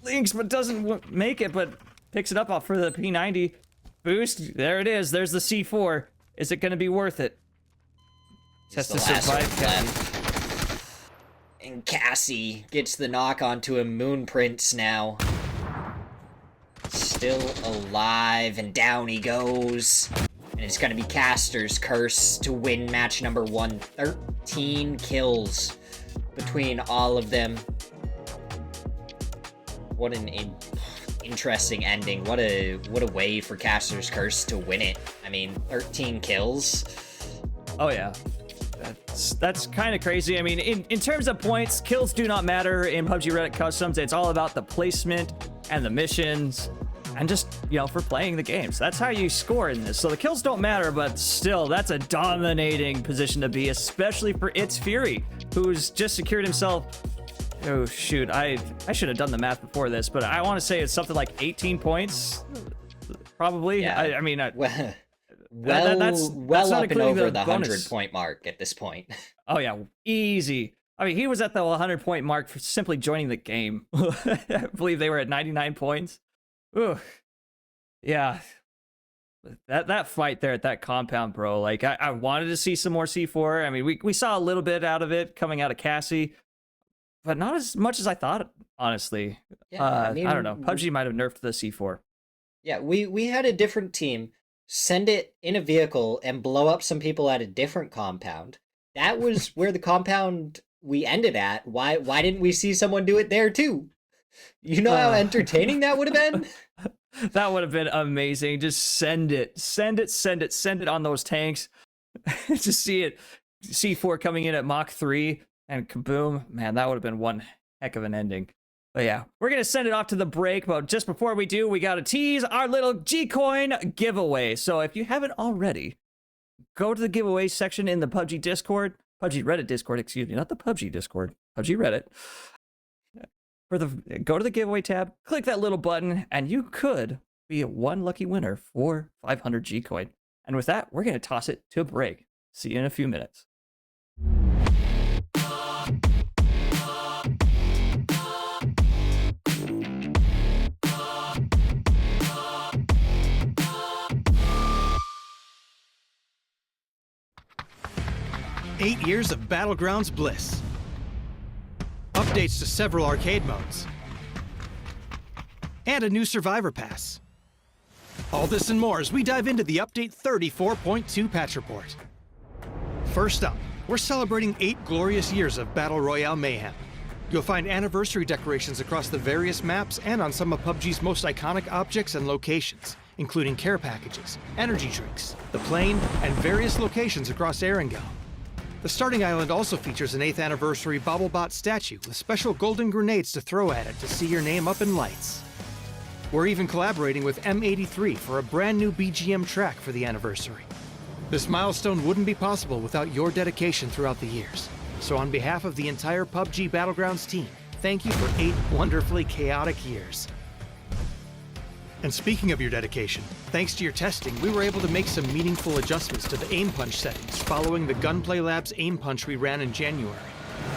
Lynx, but doesn't make it, but picks it up off for the P90. Boost, there it is. There's the C4. Is it gonna be worth it? Has to survive, Cassie. And Cassie gets the knock onto a Moon Prince now. Still alive, and down he goes. And it's gonna be Caster's Curse to win match number 1. 13 kills between all of them. What an interesting ending. What a way for Caster's Curse to win it. I mean, 13 kills. Oh yeah. That's kind of crazy. I mean, in terms of points, kills do not matter in PUBG Reddit Customs. It's all about the placement and the missions and just, you know, for playing the games. That's how you score in this. So the kills don't matter, but still, that's a dominating position to be, especially for It's Fury, who's just secured himself. Oh, shoot. I should have done the math before this, but I want to say it's something like 18 points, probably. Yeah. I mean, Well, that's not up and over the bonus. 100-point mark at this point. Oh, yeah. Easy. I mean, he was at the 100-point mark for simply joining the game. I believe they were at 99 points. Ooh. Yeah. That fight there at that compound, bro. Like, I wanted to see some more C4. I mean, we saw a little bit out of it coming out of Cassie, but not as much as I thought, honestly. Yeah, I mean, I don't know. PUBG might have nerfed the C4. Yeah, we had a different team send it in a vehicle and blow up some people at a different compound. That was where the compound we ended at. Why didn't we see someone do it there too? You know how entertaining that would have been? That would have been amazing. Just send it on those tanks. Just see it, C4 coming in at Mach 3 and kaboom. Man, that would have been one heck of an ending. But yeah, we're going to send it off to the break. But just before we do, we got to tease our little G-Coin giveaway. So if you haven't already, go to the giveaway section in the PUBG Discord. PUBG Reddit Discord, excuse me. Not the PUBG Discord. PUBG Reddit. Go to the giveaway tab, click that little button, and you could be one lucky winner for 500 G-Coin. And with that, we're going to toss it to a break. See you in a few minutes. 8 years of Battlegrounds bliss. Updates to several arcade modes. And a new Survivor Pass. All this and more as we dive into the Update 34.2 patch report. First up, we're celebrating 8 glorious years of Battle Royale mayhem. You'll find anniversary decorations across the various maps and on some of PUBG's most iconic objects and locations, including care packages, energy drinks, the plane, and various locations across Erangel. The starting island also features an 8th anniversary BattleBot statue with special golden grenades to throw at it to see your name up in lights. We're even collaborating with M83 for a brand new BGM track for the anniversary. This milestone wouldn't be possible without your dedication throughout the years. So on behalf of the entire PUBG Battlegrounds team, thank you for 8 wonderfully chaotic years. And speaking of your dedication, thanks to your testing, we were able to make some meaningful adjustments to the aim punch settings following the Gunplay Labs aim punch we ran in January.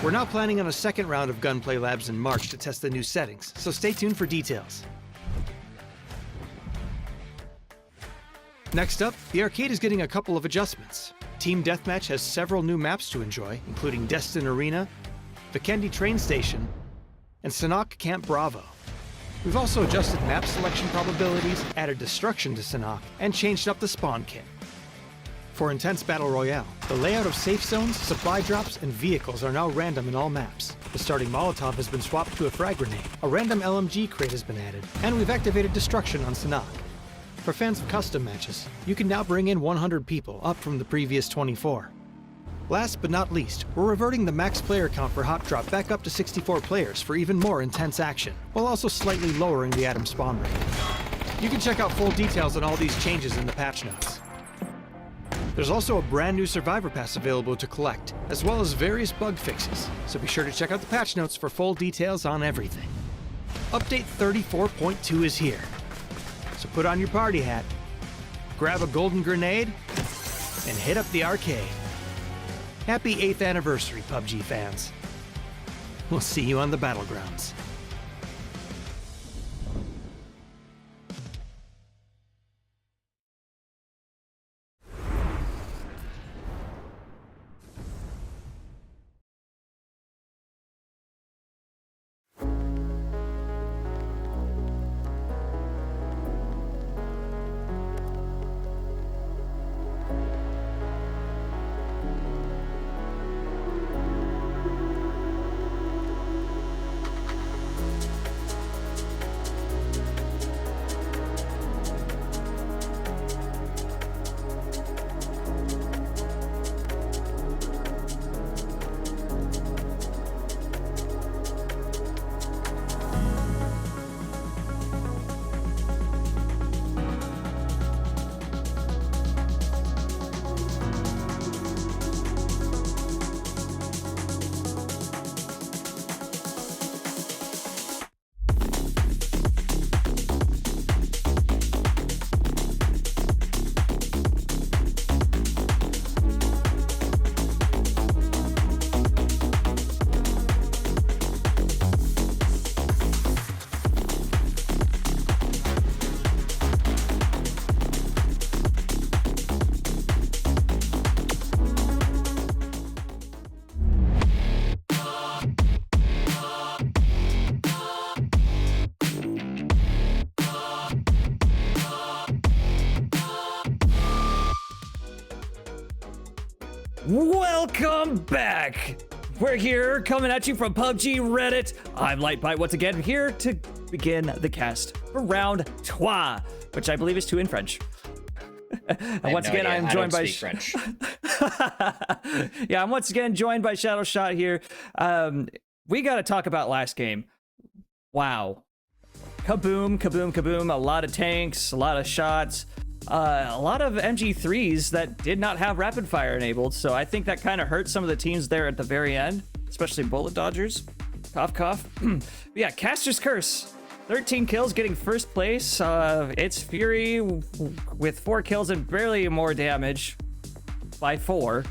We're now planning on a second round of Gunplay Labs in March to test the new settings, so stay tuned for details. Next up, the arcade is getting a couple of adjustments. Team Deathmatch has several new maps to enjoy, including Destin Arena, Vikendi Train Station, and Sanhok Camp Bravo. We've also adjusted map selection probabilities, added destruction to Sanhok, and changed up the spawn kit. For Intense Battle Royale, the layout of safe zones, supply drops, and vehicles are now random in all maps. The starting Molotov has been swapped to a frag grenade, a random LMG crate has been added, and we've activated destruction on Sanhok. For fans of custom matches, you can now bring in 100 people, up from the previous 24. Last but not least, we're reverting the max player count for Hot Drop back up to 64 players for even more intense action, while also slightly lowering the atom spawn rate. You can check out full details on all these changes in the patch notes. There's also a brand new Survivor Pass available to collect, as well as various bug fixes, so be sure to check out the patch notes for full details on everything. Update 34.2 is here. So put on your party hat, grab a golden grenade, and hit up the arcade. Happy 8th anniversary, PUBG fans. We'll see you on the Battlegrounds. Welcome back! We're here coming at you from PUBG Reddit. I'm LyteByte once again here to begin the cast for round 2, which I believe is 2 in French. And once again, I'm joined by French. Yeah, I'm once again joined by Shadowshot here. We got to talk about last game. Wow. Kaboom, kaboom, kaboom. A lot of tanks, a lot of shots. A lot of MG3s that did not have rapid fire enabled, so I think that kind of hurt some of the teams there at the very end, especially bullet dodgers. Cough, cough. Yeah, Caster's Curse. 13 kills, getting first place. It's Fury with 4 kills and barely more damage by 4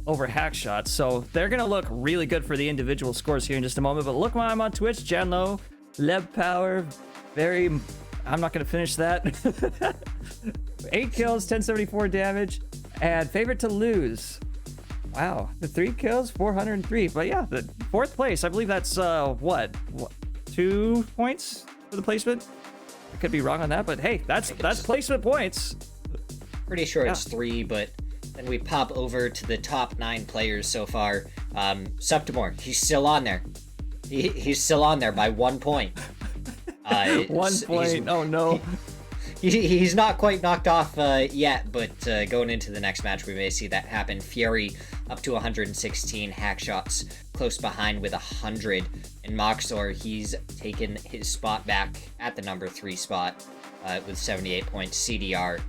over Hackshot. So they're going to look really good for the individual scores here in just a moment. But look, while I'm on Twitch, Janlo, Leb Power, very... I'm not going to finish that. 8 kills, 1074 damage, and favorite to lose. Wow, the 3 kills, 403. But yeah, the 4th place. I believe that's what 2 points for the placement. I could be wrong on that, but hey, that's placement points. Pretty sure it's 3, but then we pop over to the top 9 players so far. Subtimore, he's still on there. He's still on there by 1 point. 1 point. Oh no. He's not quite knocked off yet, but going into the next match, we may see that happen. Fury up to 116, Hackshots close behind with 100, and Moxor, he's taken his spot back at the number 3 spot with 78 points. CDR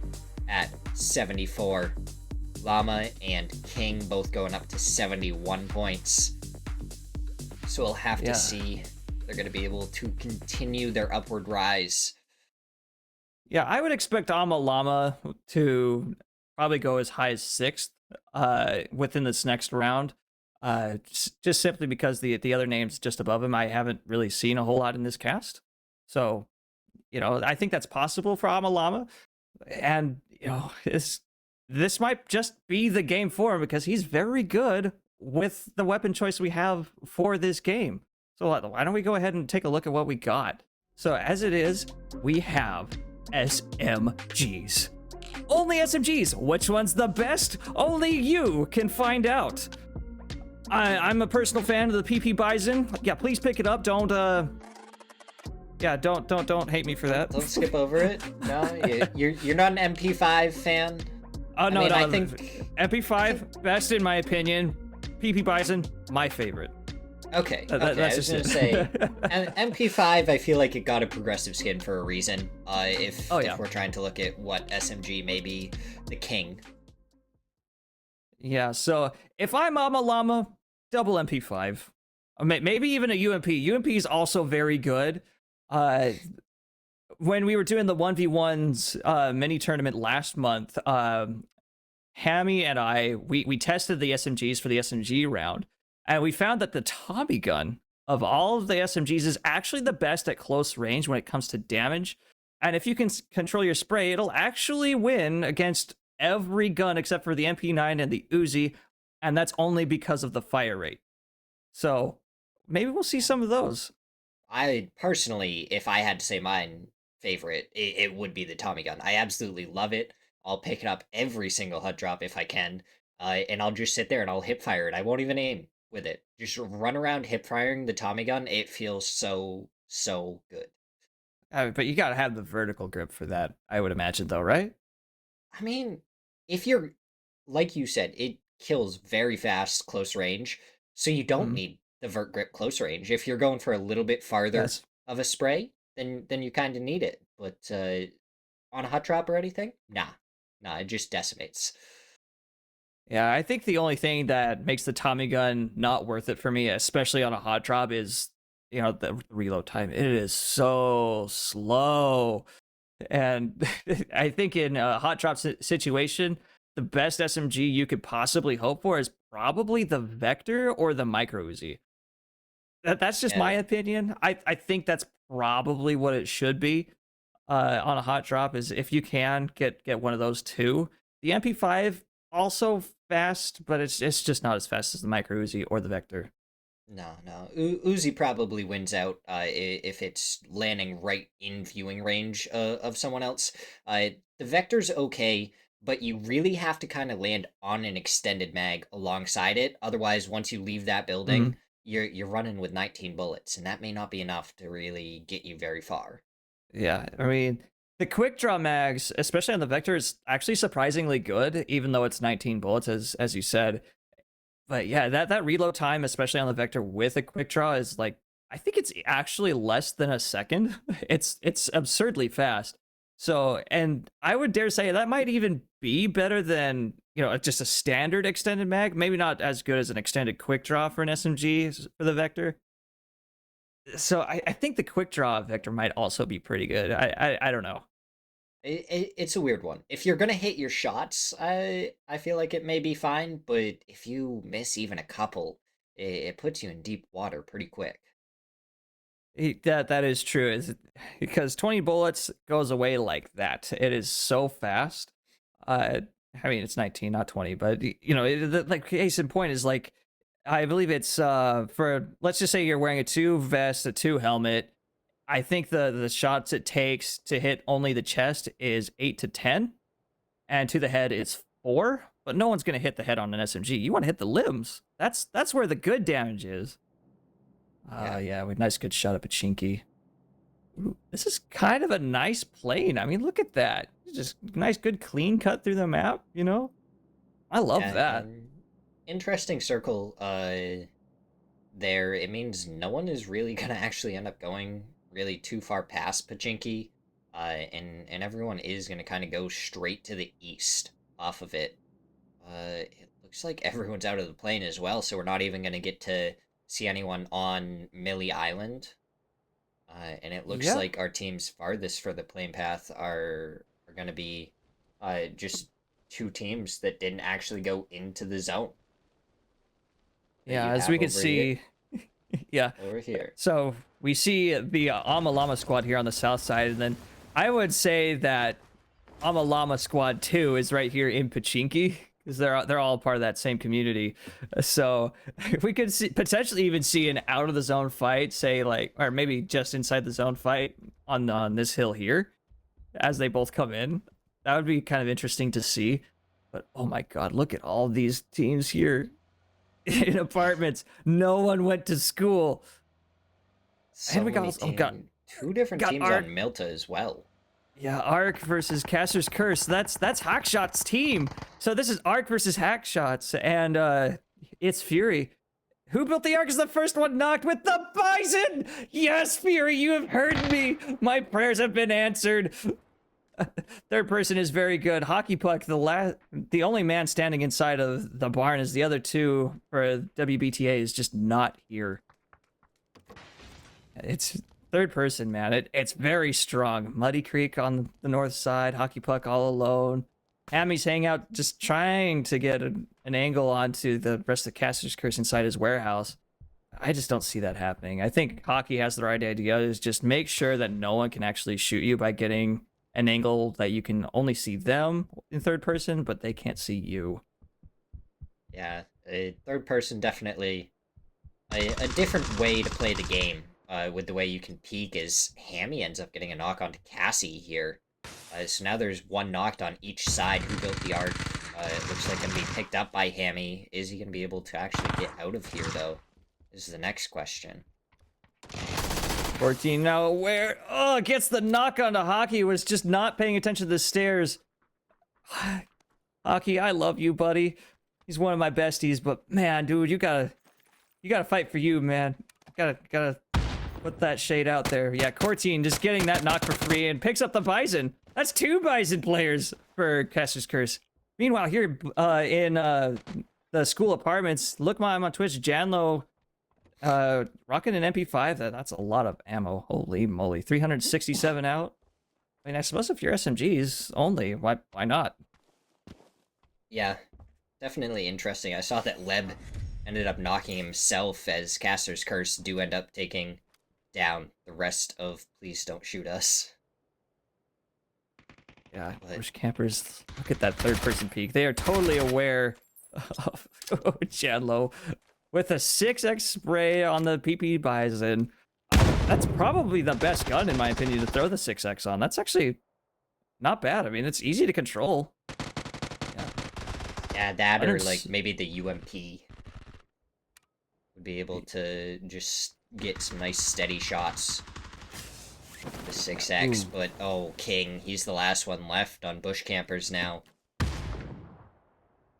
at 74. Llama and King both going up to 71 points. So we'll have to see if they're going to be able to continue their upward rise. Yeah, I would expect Ama Llama to probably go as high as 6th within this next round. Just simply because the other names just above him, I haven't really seen a whole lot in this cast. So, I think that's possible for Ama Llama. And, this might just be the game for him because he's very good with the weapon choice we have for this game. So why don't we go ahead and take a look at what we got? So as it is, we have SMGs. Only SMGs. Which one's the best? Only you can find out. I'm a personal fan of the PP Bison. Yeah, please pick it up. Don't hate me for that. Don't skip over it. No, you're not an MP5 fan. Oh no, I think MP5 best in my opinion. PP Bison my favorite. Okay. That's I was gonna say, MP5. I feel like it got a progressive skin for a reason. If we're trying to look at what SMG may be the king. Yeah. So if I'm Ama Llama, double MP5, maybe even a UMP. UMP is also very good. When we were doing the 1v1s mini tournament last month, Hammy and I we tested the SMGs for the SMG round. And we found that the Tommy gun of all of the SMGs is actually the best at close range when it comes to damage. And if you can control your spray, it'll actually win against every gun except for the MP9 and the Uzi. And that's only because of the fire rate. So maybe we'll see some of those. I personally, if I had to say mine favorite, it would be the Tommy gun. I absolutely love it. I'll pick it up every single HUD drop if I can. And I'll just sit there and I'll hip fire it. I won't even aim with it. Just run around hip firing the Tommy gun. It feels so good. But you gotta have the vertical grip for that, I would imagine, though, right? I mean, if you're, like you said, it kills very fast close range, so you don't need the vert grip close range. If you're going for a little bit farther of a spray, then you kind of need it. But on a hot drop or anything, nah, it just decimates. Yeah, I think the only thing that makes the Tommy gun not worth it for me, especially on a hot drop, is the reload time. It is so slow, and I think in a hot drop situation, the best SMG you could possibly hope for is probably the Vector or the Micro Uzi. That's just my opinion. I think that's probably what it should be on a hot drop. Is if you can get one of those two. The MP5 also fast, but it's just not as fast as the Micro Uzi or the Vector. No. Uzi probably wins out if it's landing right in viewing range of someone else. The Vector's okay, but you really have to kind of land on an extended mag alongside it. Otherwise, once you leave that building, you're running with 19 bullets, and that may not be enough to really get you very far. Yeah, I mean, the quick draw mags, especially on the Vector, is actually surprisingly good, even though it's 19 bullets, as you said. But yeah, that reload time, especially on the Vector with a quick draw, is like, I think it's actually less than a second. It's absurdly fast. So, and I would dare say that might even be better than, just a standard extended mag. Maybe not as good as an extended quick draw for an SMG for the Vector. So I think the quick draw Vector might also be pretty good. I don't know. It's a weird one. If you're gonna hit your shots, I feel like it may be fine, but if you miss even a couple, it puts you in deep water pretty quick. That is true, is because 20 bullets goes away like that. It is so fast. I mean, it's 19, not 20, but you know, like case in point is like, I believe it's for, let's just say you're wearing a 2 vest, a 2 helmet. I think the shots it takes to hit only the chest is 8 to 10, and to the head is 4. But no one's gonna hit the head on an SMG. You want to hit the limbs. That's where the good damage is. Yeah, with nice good shot up at Chinky. Ooh, this is kind of a nice plane. I mean, look at that. Just nice, good, clean cut through the map. You know, I love that. Interesting circle. There, it means no one is really gonna actually end up going really too far past Pachinki, and everyone is gonna kind of go straight to the east off of it. It looks like everyone's out of the plane as well, so we're not even gonna get to see anyone on Millie Island. And it looks like our teams farthest for the plane path are gonna be just 2 teams that didn't actually go into the zone. Yeah, as we can see, yeah. Over here. So we see the Amalama squad here on the south side, and then I would say that Amalama squad 2 is right here in Pachinki, because they're all part of that same community. So we could potentially even see an out of the zone fight, say like, or maybe just inside the zone fight on this hill here, as they both come in. That would be kind of interesting to see. But oh my god, look at all these teams here in apartments. No one went to school. So and we got many oh god, 2 different teams on Milta as well. Yeah, Arc versus Caster's Curse. That's Hackshot's team. So this is Arc versus Hackshots, and it's Fury. Who built the Arc is the first one knocked with the Bison. Yes, Fury, you have heard me. My prayers have been answered. Third person is very good. Hockey Puck, the only man standing inside of the barn, is the other 2 for WBTA is just not here. It's third person, man. It's very strong. Muddy Creek on the north side. Hockey Puck all alone. Hammy's hanging out, just trying to get an angle onto the rest of Caster's Curse inside his warehouse. I just don't see that happening. I think Hockey has the right idea, is just make sure that no one can actually shoot you by getting an angle that you can only see them in third person, but they can't see you. Yeah, a third person definitely a different way to play the game. With the way you can peek, is Hammy ends up getting a knock onto Cassie here. So now there's 1 knocked on each side. Who built the Arc? It looks like gonna be picked up by Hammy. Is he gonna be able to actually get out of here though? This is the next question. 14 now where? Oh, gets the knock onto Hockey, was just not paying attention to the stairs. Hockey, I love you, buddy. He's one of my besties, but man, dude, you gotta fight for you, man. Gotta put that shade out there. Yeah, Cortine just getting that knock for free and picks up the Bison. That's 2 Bison players for Caster's Curse. Meanwhile, here in the school apartments, look, I'm on Twitch, Janlo rocking an MP5. That's a lot of ammo. Holy moly. 367 out. I mean, I suppose if you're SMGs only, why not? Yeah, definitely interesting. I saw that Leb ended up knocking himself, as Caster's Curse do end up taking down the rest of Please Don't Shoot Us. Yeah, Bush campers, look at that third person peek. They are totally aware of Janlo with a 6x spray on the PP Bison. That's probably the best gun, in my opinion, to throw the 6x on. That's actually not bad. I mean, it's easy to control. Yeah, that or like maybe the UMP would be able to just get some nice steady shots. The 6x, but oh, King, he's the last one left on Bush Campers now.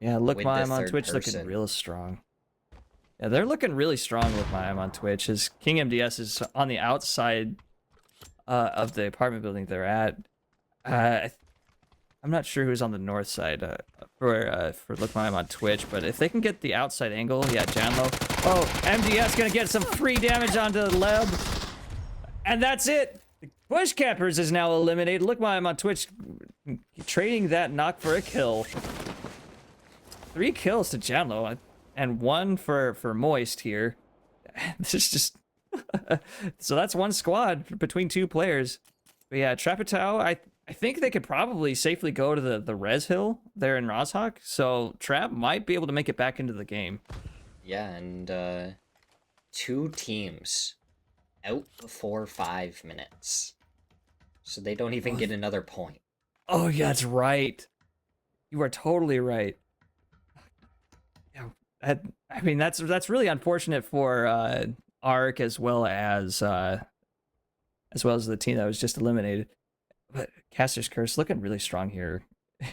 Yeah, look, I'm on Twitch looking real strong. Yeah, they're looking really strong with I'm on Twitch. His King MDS is on the outside of the apartment building they're at. I'm not sure who's on the north side for Look, I'm on Twitch, but if they can get the outside angle, yeah, Janlo. Oh, MDS gonna get some free damage onto Leb, and that's it. Bush Campers is now eliminated. Look, I'm on Twitch, trading that knock for a kill. 3 kills to Janlo, and 1 for Moist here. This is just so that's 1 squad between 2 players. But yeah, Trapatow, I think they could probably safely go to the res hill there in Rozhok, so Trap might be able to make it back into the game. Yeah, and 2 teams out before 5 minutes. So they don't even get another point. Oh, yeah, that's right. You are totally right. Yeah, I mean, that's really unfortunate for Ark as well as the team that was just eliminated. But Caster's Curse looking really strong here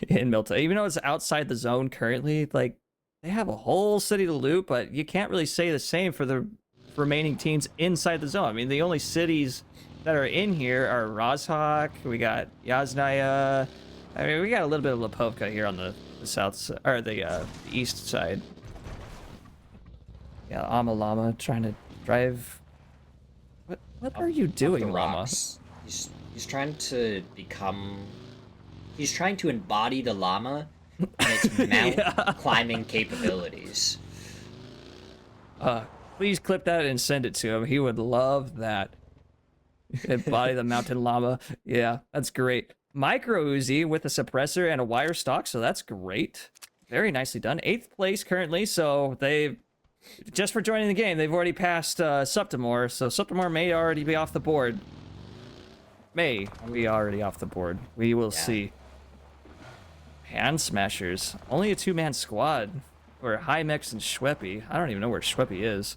in Milta. Even though it's outside the zone currently, like, they have a whole city to loot, but you can't really say the same for the remaining teams inside the zone. I mean, the only cities that are in here are Rozhok, we got Yasnaya, I mean, we got a little bit of Lipovka here on the south, or the east side. Yeah, Amalama trying to drive. What are you doing, Llama? He's trying to become. He's trying to embody the llama and its mount climbing capabilities. Please clip that and send it to him. He would love that. Embody the mountain llama. Yeah, that's great. Micro Uzi with a suppressor and a wire stock, so that's great. Very nicely done. 8th place currently, so they just for joining the game, they've already passed Septimore, so Septimore may already be off the board. May be already off the board. We will see. Hand Smashers. Only a 2-man squad for Hymex and Schweppy. I don't even know where Schweppy is.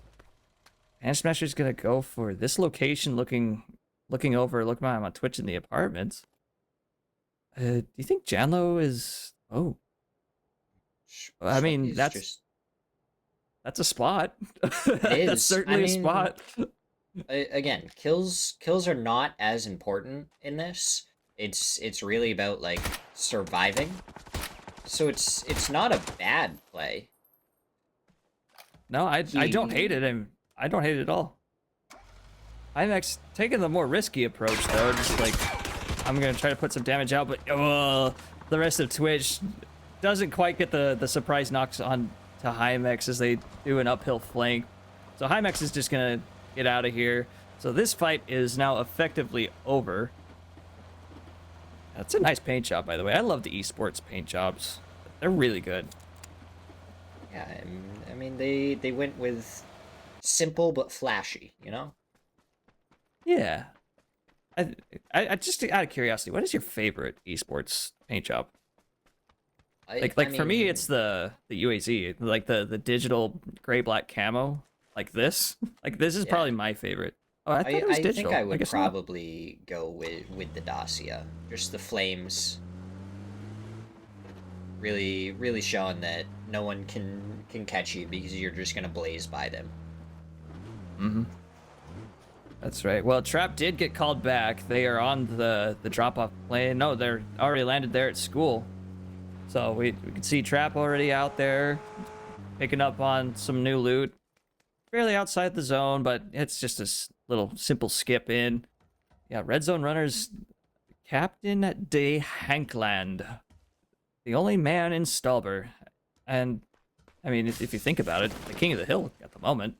Hand Smashers gonna go for this location, looking over. Look, I'm on Twitch in the apartments. Do you think Janlo is? Oh, I mean that's a spot. That's certainly a spot. Again, kills are not as important in this. It's really about like surviving. So it's not a bad play. No, I don't hate it. I don't hate it at all. IMAX taking the more risky approach though, just like I'm gonna try to put some damage out, but the rest of Twitch doesn't quite get the surprise knocks on to Hymex as they do an uphill flank. So Hymex is just gonna get out of here. So this fight is now effectively over. That's a nice paint job, by the way. I love the esports paint jobs. They're really good. Yeah, I mean they went with simple but flashy, you know? Yeah. I just out of curiosity, what is your favorite esports paint job? For me, it's the UAZ, like the digital gray black camo, like this. Like this is probably my favorite. Oh, I thought it was digital. I think I would probably go with the Dacia. Just the flames. Really showing that no one can catch you because you're just gonna blaze by them. Mm-hmm. That's right. Well, Trap did get called back. They are on the drop-off plane. No, they're already landed there at school. So we can see Trap already out there picking up on some new loot. Fairly outside the zone, but it's just a little simple skip in. Yeah, red zone runners. Captain de Hankland. The only man in Stalber. And, I mean, if you think about it, the king of the hill at the moment.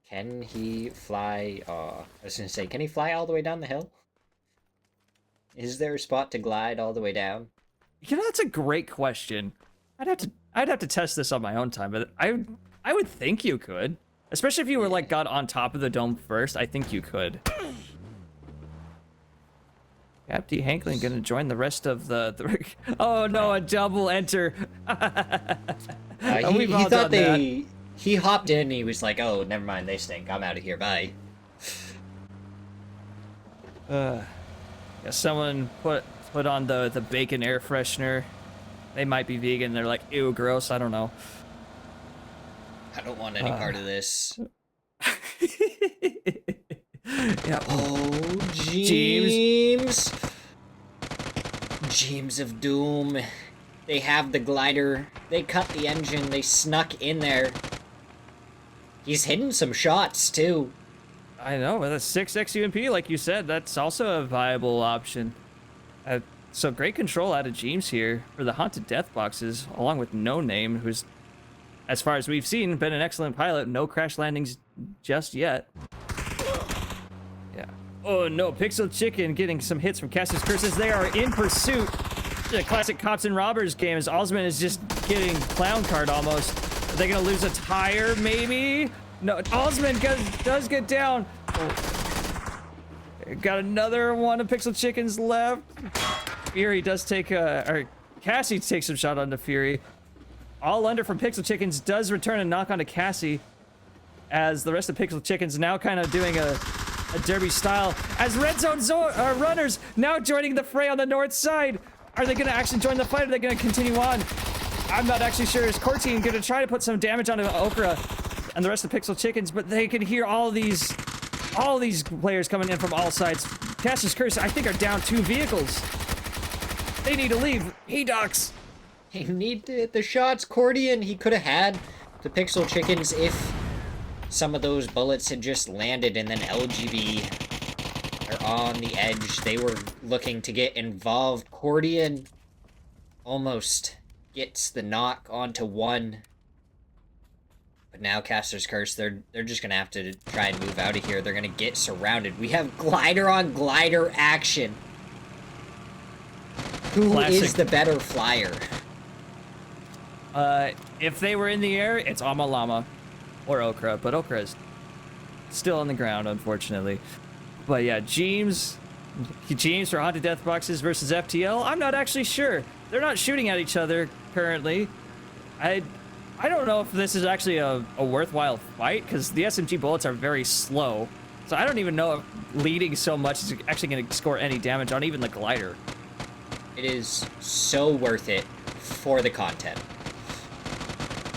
Can he fly? I was gonna say, can he fly all the way down the hill? Is there a spot to glide all the way down? You know, that's a great question. I'd have to test this on my own time, but I would think you could, especially if you were like got on top of the dome first. I think you could. Captain Hankling gonna join the rest of the oh no, a double enter. He thought he hopped in and he was like, oh, never mind, they stink. I'm out of here, bye. Yeah, someone put on the bacon air freshener. They might be vegan. They're like, ew, gross. I don't know. I don't want any part of this. Yeah. Oh, James. James of Doom. They have the glider. They cut the engine. They snuck in there. He's hitting some shots, too. I know, with a 6x UMP, like you said, that's also a viable option. So great control out of James here for the Haunted Death boxes, along with No Name, who's, as far as we've seen, been an excellent pilot. No crash landings just yet. Yeah. Oh no, Pixel Chicken getting some hits from Caster's Curses. They are in pursuit. The classic cops and robbers game as Osman is just getting clown card almost. Are they gonna lose a tire maybe? No, Osman does get down. Oh. Got another one of Pixel Chickens left. Fury does take or Cassie takes some shot onto Fury. All under from Pixel Chickens does return a knock onto Cassie as the rest of Pixel Chickens now kind of doing a derby style as Red Zone runners now joining the fray on the north side. Are they going to actually join the fight? Or are they going to continue on? I'm not actually sure. Is Core Team going to try to put some damage onto Okra and the rest of Pixel Chickens? But they can hear all these players coming in from all sides. Caster's Curse, I think, are down 2 vehicles. They need to leave. He ducks. He need the shots. Cordian, he could have had the Pixel Chickens if some of those bullets had just landed, and then LGB are on the edge. They were looking to get involved. Cordian almost gets the knock onto one. But now Caster's Curse, they're just gonna have to try and move out of here. They're gonna get surrounded. We have glider on glider action. Who is the better flyer? If they were in the air, it's Ama Llama or Okra, but Okra is still on the ground, unfortunately. But yeah, James for Haunted Death Boxes versus FTL. I'm not actually sure. They're not shooting at each other currently. I don't know if this is actually a worthwhile fight because the SMG bullets are very slow. So I don't even know if leading so much is actually going to score any damage on even the glider. It is so worth it for the content.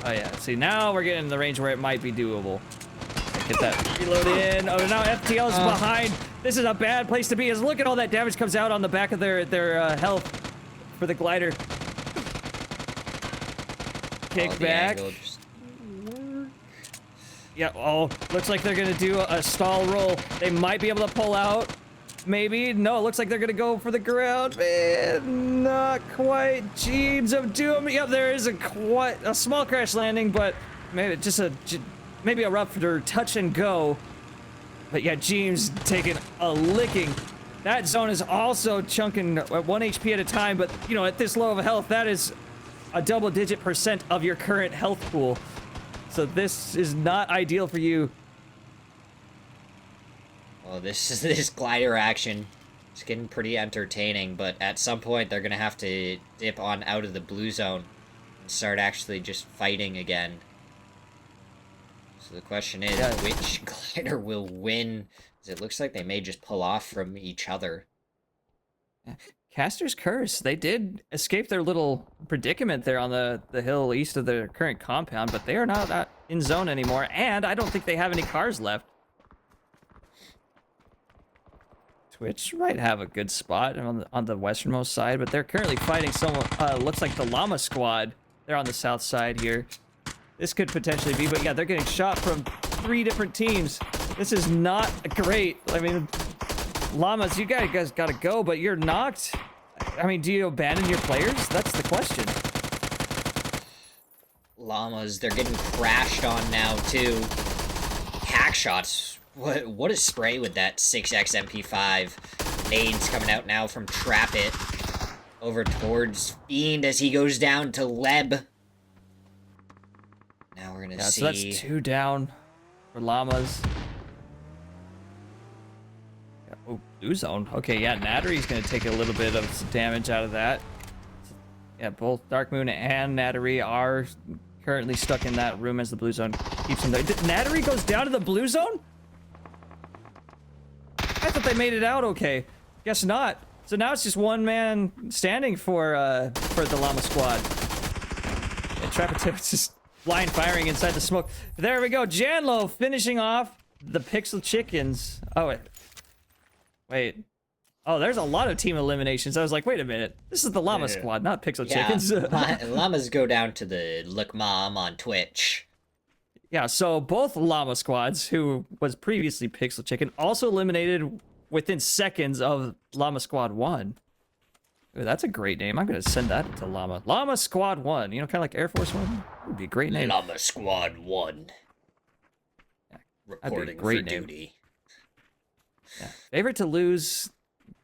Oh yeah, see now we're getting in the range where it might be doable. Get that reload in. Oh, now FTL is behind. This is a bad place to be as look at all that damage comes out on the back of their health for the glider. Kick back. Yeah, oh, looks like they're gonna do a stall roll. They might be able to pull out. Maybe. No, it looks like they're gonna go for the ground. Man, not quite. Jeeves of Doom. Yep, there is a small crash landing, but maybe just maybe a rougher touch and go. But yeah, Jeeves taking a licking. That zone is also chunking at 1 HP at a time, but you know, at this low of a health, that is a double-digit % of your current health pool. So this is not ideal for you. Well, this glider action is getting pretty entertaining, but at some point they're gonna have to dip on out of the blue zone and start actually just fighting again. So the question is, which glider will win? Because it looks like they may just pull off from each other. Caster's Curse, they did escape their little predicament there on the hill east of their current compound, but they are not in zone anymore, and I don't think they have any cars left. Twitch might have a good spot on the westernmost side, but they're currently fighting someone, looks like the Llama Squad. They're on the south side here. This could potentially be, but yeah, they're getting shot from 3 different teams. This is not great. I mean, Llamas, you guys gotta go, but you're knocked. I mean, do you abandon your players? That's the question. Llamas, they're getting crashed on now, too. Hack shots. What a spray with that 6x MP5. Nades coming out now from Trap It. Over towards Fiend as he goes down to Leb. Now we're gonna see. So that's 2 down for Llamas. Oh, blue zone. Okay, yeah, Nattery's gonna take a little bit of damage out of that. Yeah, both Dark Moon and Nattery are currently stuck in that room as the blue zone keeps him there. Nattery goes down to the blue zone? I thought they made it out okay. Guess not. So now it's just one man standing for the Llama Squad. And Trapatip is just blind firing inside the smoke. There we go. Janlo finishing off the Pixel Chickens. Oh, wait. Oh, there's a lot of team eliminations. I was like, wait a minute. This is the Llama Squad, not Pixel Chickens. Llamas go down to the Look Mom on Twitch. Yeah, so both Llama Squads, who was previously Pixel Chicken, also eliminated within seconds of Llama Squad 1. Ooh, that's a great name. I'm going to send that to Llama. Llama Squad 1. You know, kind of like Air Force 1? Would be a great name. Llama Squad 1. Yeah, reporting great for name. duty. Favorite to lose,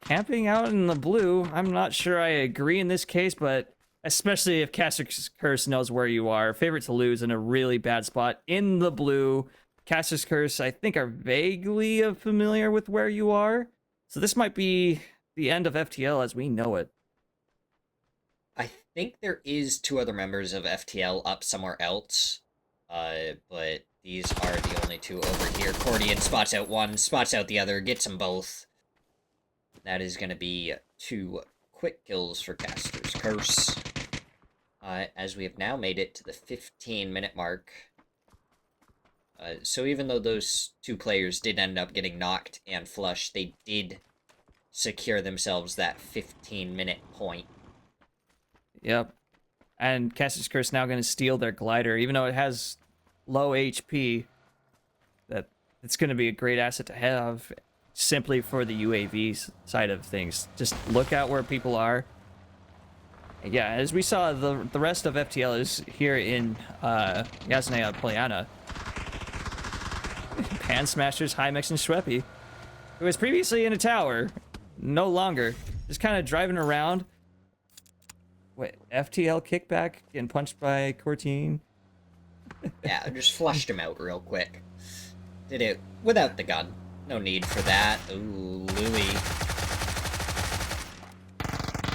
camping out in the blue. I'm not sure I agree in this case, but especially if Caster's Curse knows where you are. Favorite to lose in a really bad spot in the blue. Caster's Curse, I think, are vaguely familiar with where you are. So this might be the end of FTL as we know it. I think there is 2 other members of FTL up somewhere else. But these are the only 2 over here. Cordian spots out one, spots out the other, gets them both. That is going to be 2 quick kills for Caster's Curse. As we have now made it to the 15-minute mark. So even though those 2 players did end up getting knocked and flushed, they did secure themselves that 15-minute point. Yep. And Caster's Curse now going to steal their glider, even though it has low HP. That it's going to be a great asset to have, simply for the UAV side of things. Just look out where people are. Yeah, as we saw, the rest of FTL is here in Yasnaya Polyana. Pan Smashers, Hymex, and Schweppy, who was previously in a tower, no longer. Just kind of driving around. Wait, FTL kickback, getting punched by Cortine. Yeah, I just flushed him out real quick. Did it without the gun. No need for that. Ooh, Louis.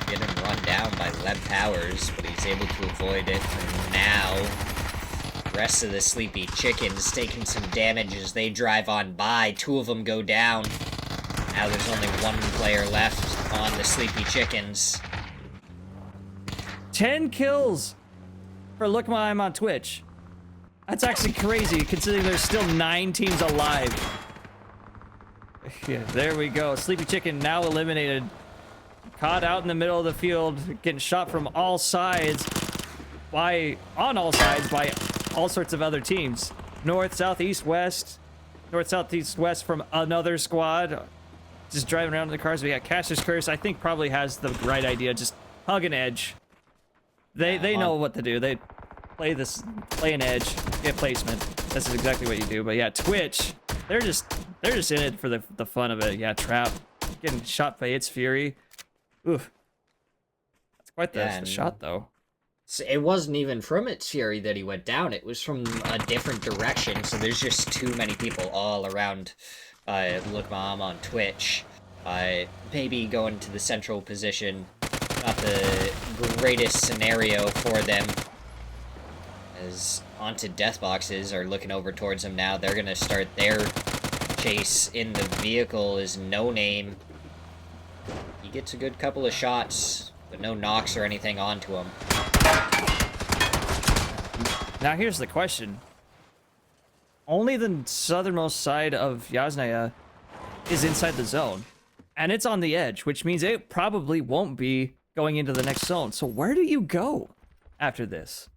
Getting run down by Lev Powers, but he's able to avoid it for now. Rest of the Sleepy Chickens taking some damage as they drive on by. 2 of them go down. Now there's only 1 player left on the Sleepy Chickens. 10 kills for Look My I'm on Twitch. That's actually crazy, considering there's still 9 teams alive. Yeah, there we go. Sleepy Chicken now eliminated. Caught out in the middle of the field, getting shot from all sides by all sorts of other teams. North, south, east, west. North, south, east, west from another squad. Just driving around in the cars. We got Caster's Curse. I think probably has the right idea. Just hug an edge. They know what to do. They play an edge, get placement. This is exactly what you do. But yeah, Twitch, they're just in it for the fun of it. Yeah, Trap getting shot by its Fury. Oof. That's quite the shot though. It wasn't even from its Fury that he went down. It was from a different direction. So there's just too many people all around. Look Mom on Twitch. Maybe going to the central position. Not the greatest scenario for them. As Haunted Death Boxes are looking over towards them now. They're going to start their chase in the vehicle is No Name. He gets a good couple of shots, but no knocks or anything onto him. Now here's the question. Only the southernmost side of Yasnaya is inside the zone. And it's on the edge, which means it probably won't be going into the next zone. So where do you go after this?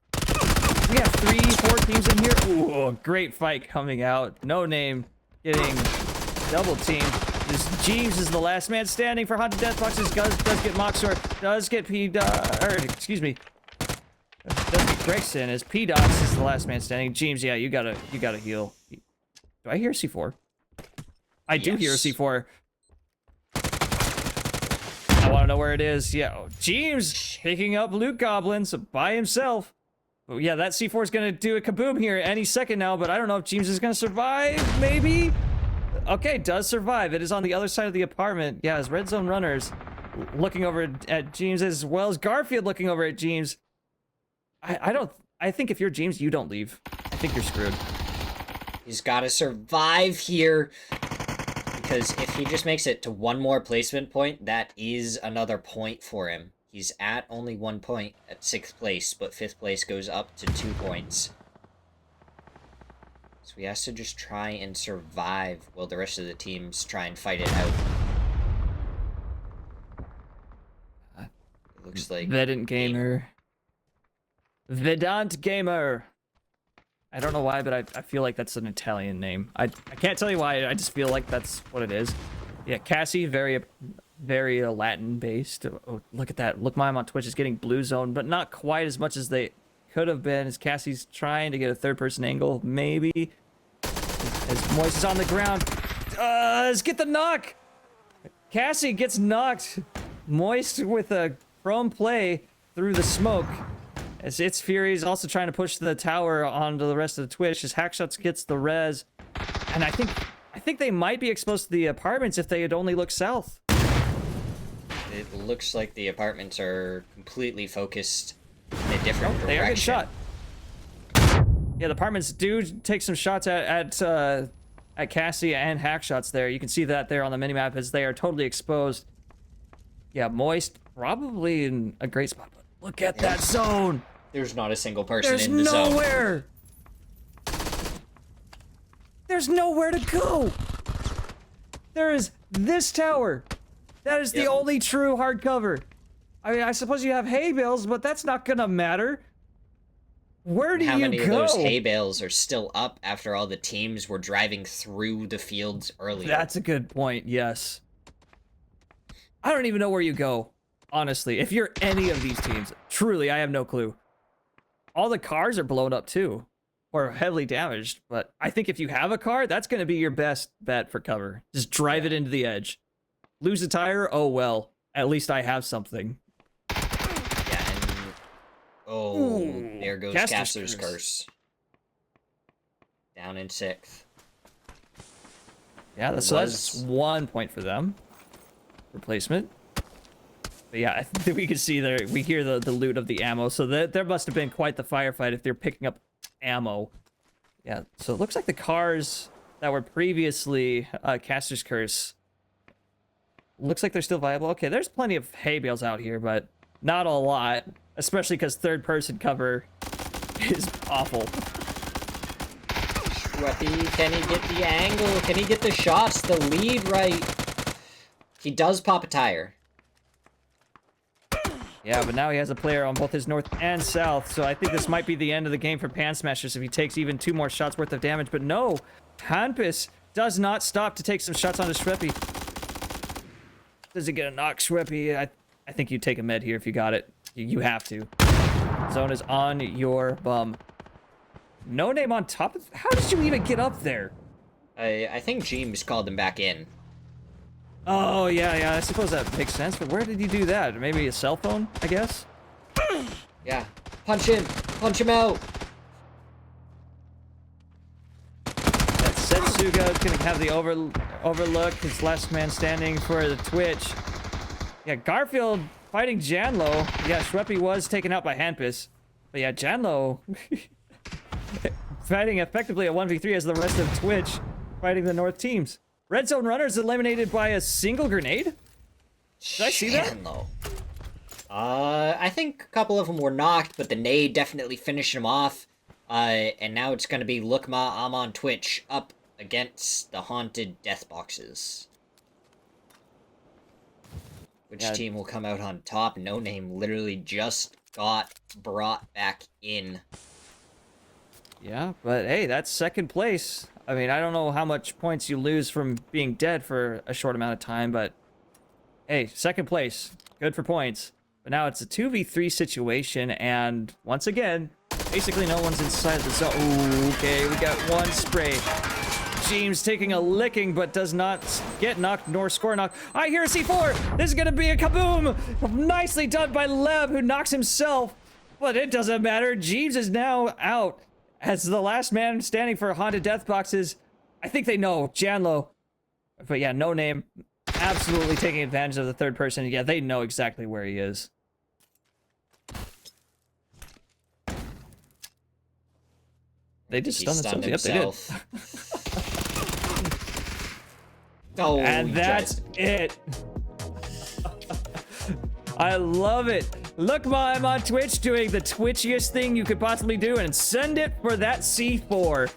We have 3-4 teams in here. Ooh, great fight coming out. No Name getting double teamed. This Jeeves is the last man standing for Haunted Death Boxes. Does get Moxor. Does get excuse me. Does get Gregson as P-Dox is the last man standing. Jeeves, yeah, you gotta heal. Do I hear C4? I do hear a C4. I want to know where it is. Yeah, Jeeves picking up loot goblins by himself. Oh, yeah, that C4 is going to do a kaboom here any second now, but I don't know if Jeeves is going to survive, maybe? Okay, does survive. It is on the other side of the apartment. Yeah, as Red Zone runners looking over at Jeeves as well as Garfield looking over at Jeeves. I think if you're Jeeves, you don't leave. I think you're screwed. He's got to survive here. Because if he just makes it to 1 more placement point, that is another point for him. He's at only 1 point at 6th place, but 5th place goes up to 2 points. So he has to just try and survive while the rest of the teams try and fight it out. It looks like... Vedant Gamer. Vedant Gamer. I don't know why, but I feel like that's an Italian name. I can't tell you why, I just feel like that's what it is. Yeah, Cassie, very Latin-based. Oh, look at that. Look, Mime on Twitch is getting blue zone, but not quite as much as they could have been, as Cassie's trying to get a third-person angle, maybe. As Moist is on the ground. Let's get the knock. Cassie gets knocked. Moist with a chrome play through the smoke. As It's Fury is also trying to push the tower onto the rest of the Twitch. As Hackshots gets the res. And I think they might be exposed to the apartments if they had only looked south. It looks like the apartments are completely focused in a different direction. They are getting shot. Yeah, the apartments do take some shots at Cassie and Hackshots there. You can see that there on the minimap as they are totally exposed. Yeah, Moist probably in a great spot. But look at that zone. There's not a single person There's in the zone. nowhere. There's nowhere to go. There is this tower. That is the only true hard cover. I mean, I suppose you have hay bales, but that's not gonna matter. Where do you go? How many of those hay bales are still up after all the teams were driving through the fields earlier? That's a good point, yes. I don't even know where you go, honestly. If you're any of these teams, truly, I have no clue. All the cars are blown up too, or heavily damaged, but I think if you have a car, that's going to be your best bet for cover. Just drive it into the edge. Lose a tire? Oh well, at least I have something. Yeah, and... there goes Caster's Curse. Down in 6th. Yeah, that's 1 point for them. Replacement. But yeah, I think we can see there, we hear the loot of the ammo, so there must have been quite the firefight if they're picking up ammo. Yeah, so it looks like the cars that were previously Caster's Curse, looks like they're still viable. Okay, there's plenty of hay bales out here, but not a lot, especially because third-person cover is awful. Shweppy, can he get the angle? Can he get the shots? The lead right? He does pop a tire. Yeah, but now he has a player on both his north and south, so I think this might be the end of the game for Pan Smashers if he takes even 2 more shots worth of damage. But no, Hanpus does not stop to take some shots onto Shweppy. Does he get a knock, Shweppy? I think you take a med here if you got it. You have to. Zone is on your bum. No name on top of... How did you even get up there? I think James called him back in. Oh, yeah, I suppose that makes sense, but where did he do that? Maybe a cell phone, I guess? Yeah. Punch him! Punch him out! That Setsuga is gonna have the overlook, his last man standing for the Twitch. Yeah, Garfield fighting Janlo. Yeah, Shweppy was taken out by Hanpus. But yeah, Janlo fighting effectively a 1v3 as the rest of Twitch fighting the North teams. Red Zone Runners eliminated by a single grenade? Did I see that? I think a couple of them were knocked, but the nade definitely finished them off. And now it's gonna be Lookma, I'm on Twitch, up against the haunted death boxes. Which team will come out on top? No Name literally just got brought back in. Yeah, but hey, that's second place. I mean, I don't know how much points you lose from being dead for a short amount of time, but hey, second place. Good for points. But now it's a 2v3 situation, and once again, basically no one's inside the zone. Ooh, okay, we got one spray. James taking a licking, but does not get knocked nor score knocked. I hear a C4! This is gonna be a kaboom! Nicely done by Leb, who knocks himself. But it doesn't matter. Jeeves is now out as the last man standing for haunted death boxes. I think they know. Janlo. But yeah, No Name absolutely taking advantage of the third person. Yeah, they know exactly where he is. They just stunned themselves. Yep, they did. Oh, and that's it. I love it. Look, I'm on Twitch doing the twitchiest thing you could possibly do and send it for that C4.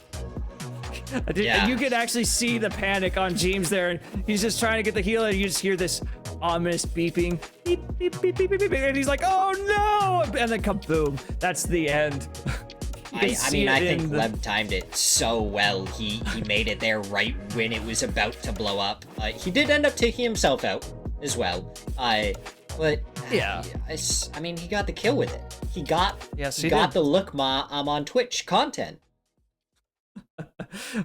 Yeah. You can actually see the panic on James there, and he's just trying to get the heal, and you just hear this ominous beeping. Beep, beep, beep, beep, beep, beep, and he's like, oh no! And then kaboom. That's the end. I think Leb timed it so well. He made it there right when it was about to blow up. He did end up taking himself out as well. But yeah, I mean, he got the kill with it. He got the Look Ma, I'm on Twitch content.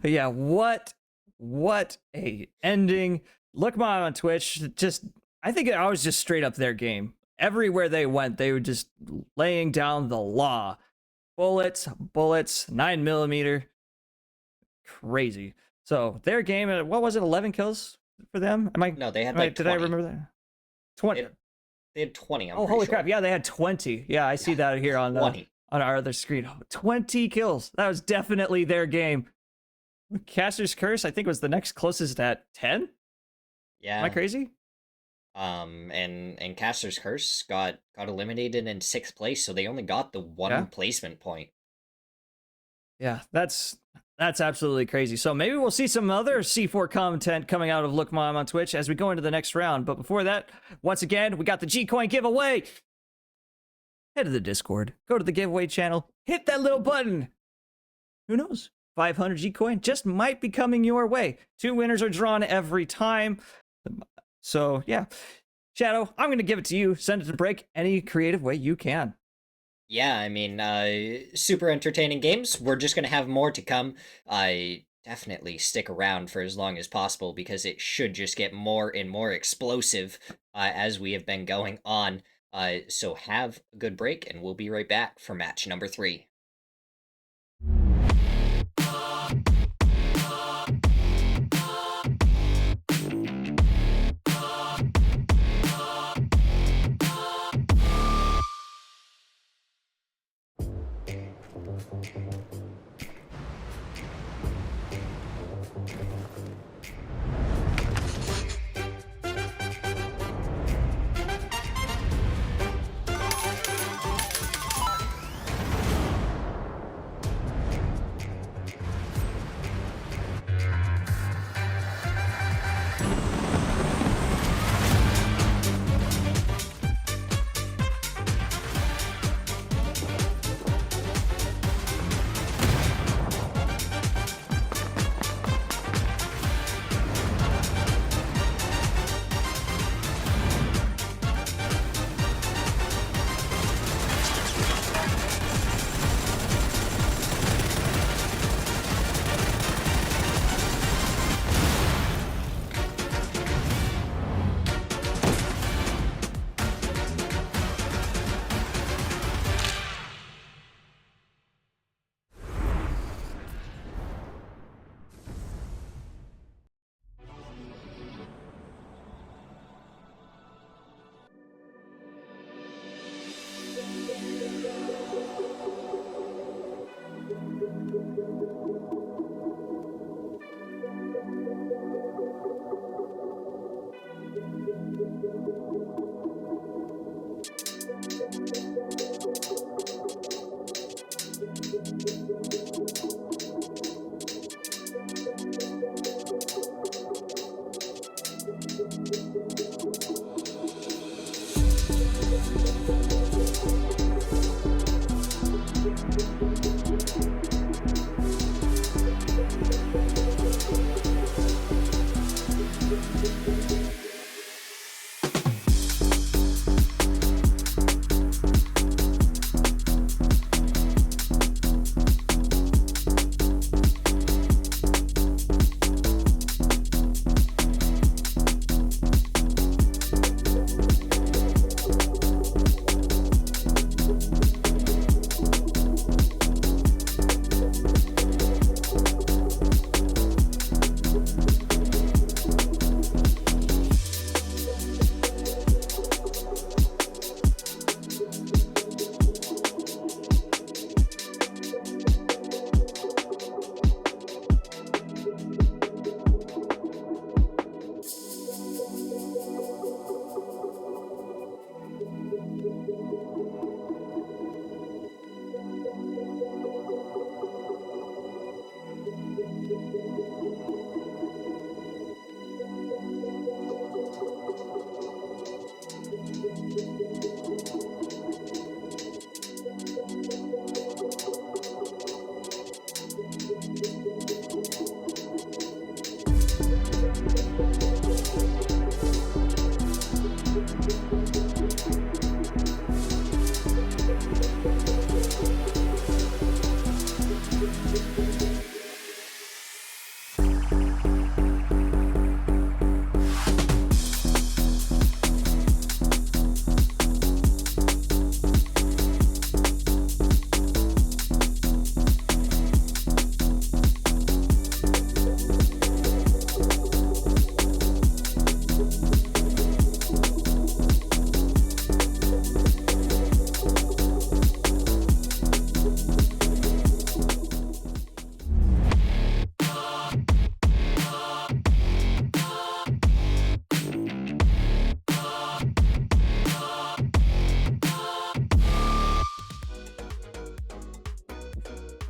Yeah, what What a ending. Look Mom on Twitch, just I think I was just straight up their game. Everywhere they went, they were just laying down the law. Bullets, 9mm. Crazy. So their game, what was it, 11 kills for them? No, they had like 20. Did I remember that? 20. They had 20. Oh, holy crap. Yeah, they had 20. Yeah, I see that here on our other screen. 20 kills. That was definitely their game. Caster's Curse, I think, was the next closest at 10. Yeah. Am I crazy? And Caster's Curse got eliminated in 6th place, so they only got the one placement point. Yeah, that's absolutely crazy. So maybe we'll see some other C4 content coming out of Look Mom on Twitch as we go into the next round. But before that, once again, we got the G-Coin giveaway. Head to the Discord, go to the giveaway channel, hit that little button. Who knows? 500 G-Coin just might be coming your way. 2 winners are drawn every time. So, yeah. Shadow, I'm going to give it to you. Send it to break any creative way you can. Yeah, I mean, super entertaining games. We're just going to have more to come. Definitely stick around for as long as possible because it should just get more and more explosive as we have been going on. So have a good break, and we'll be right back for match number 3.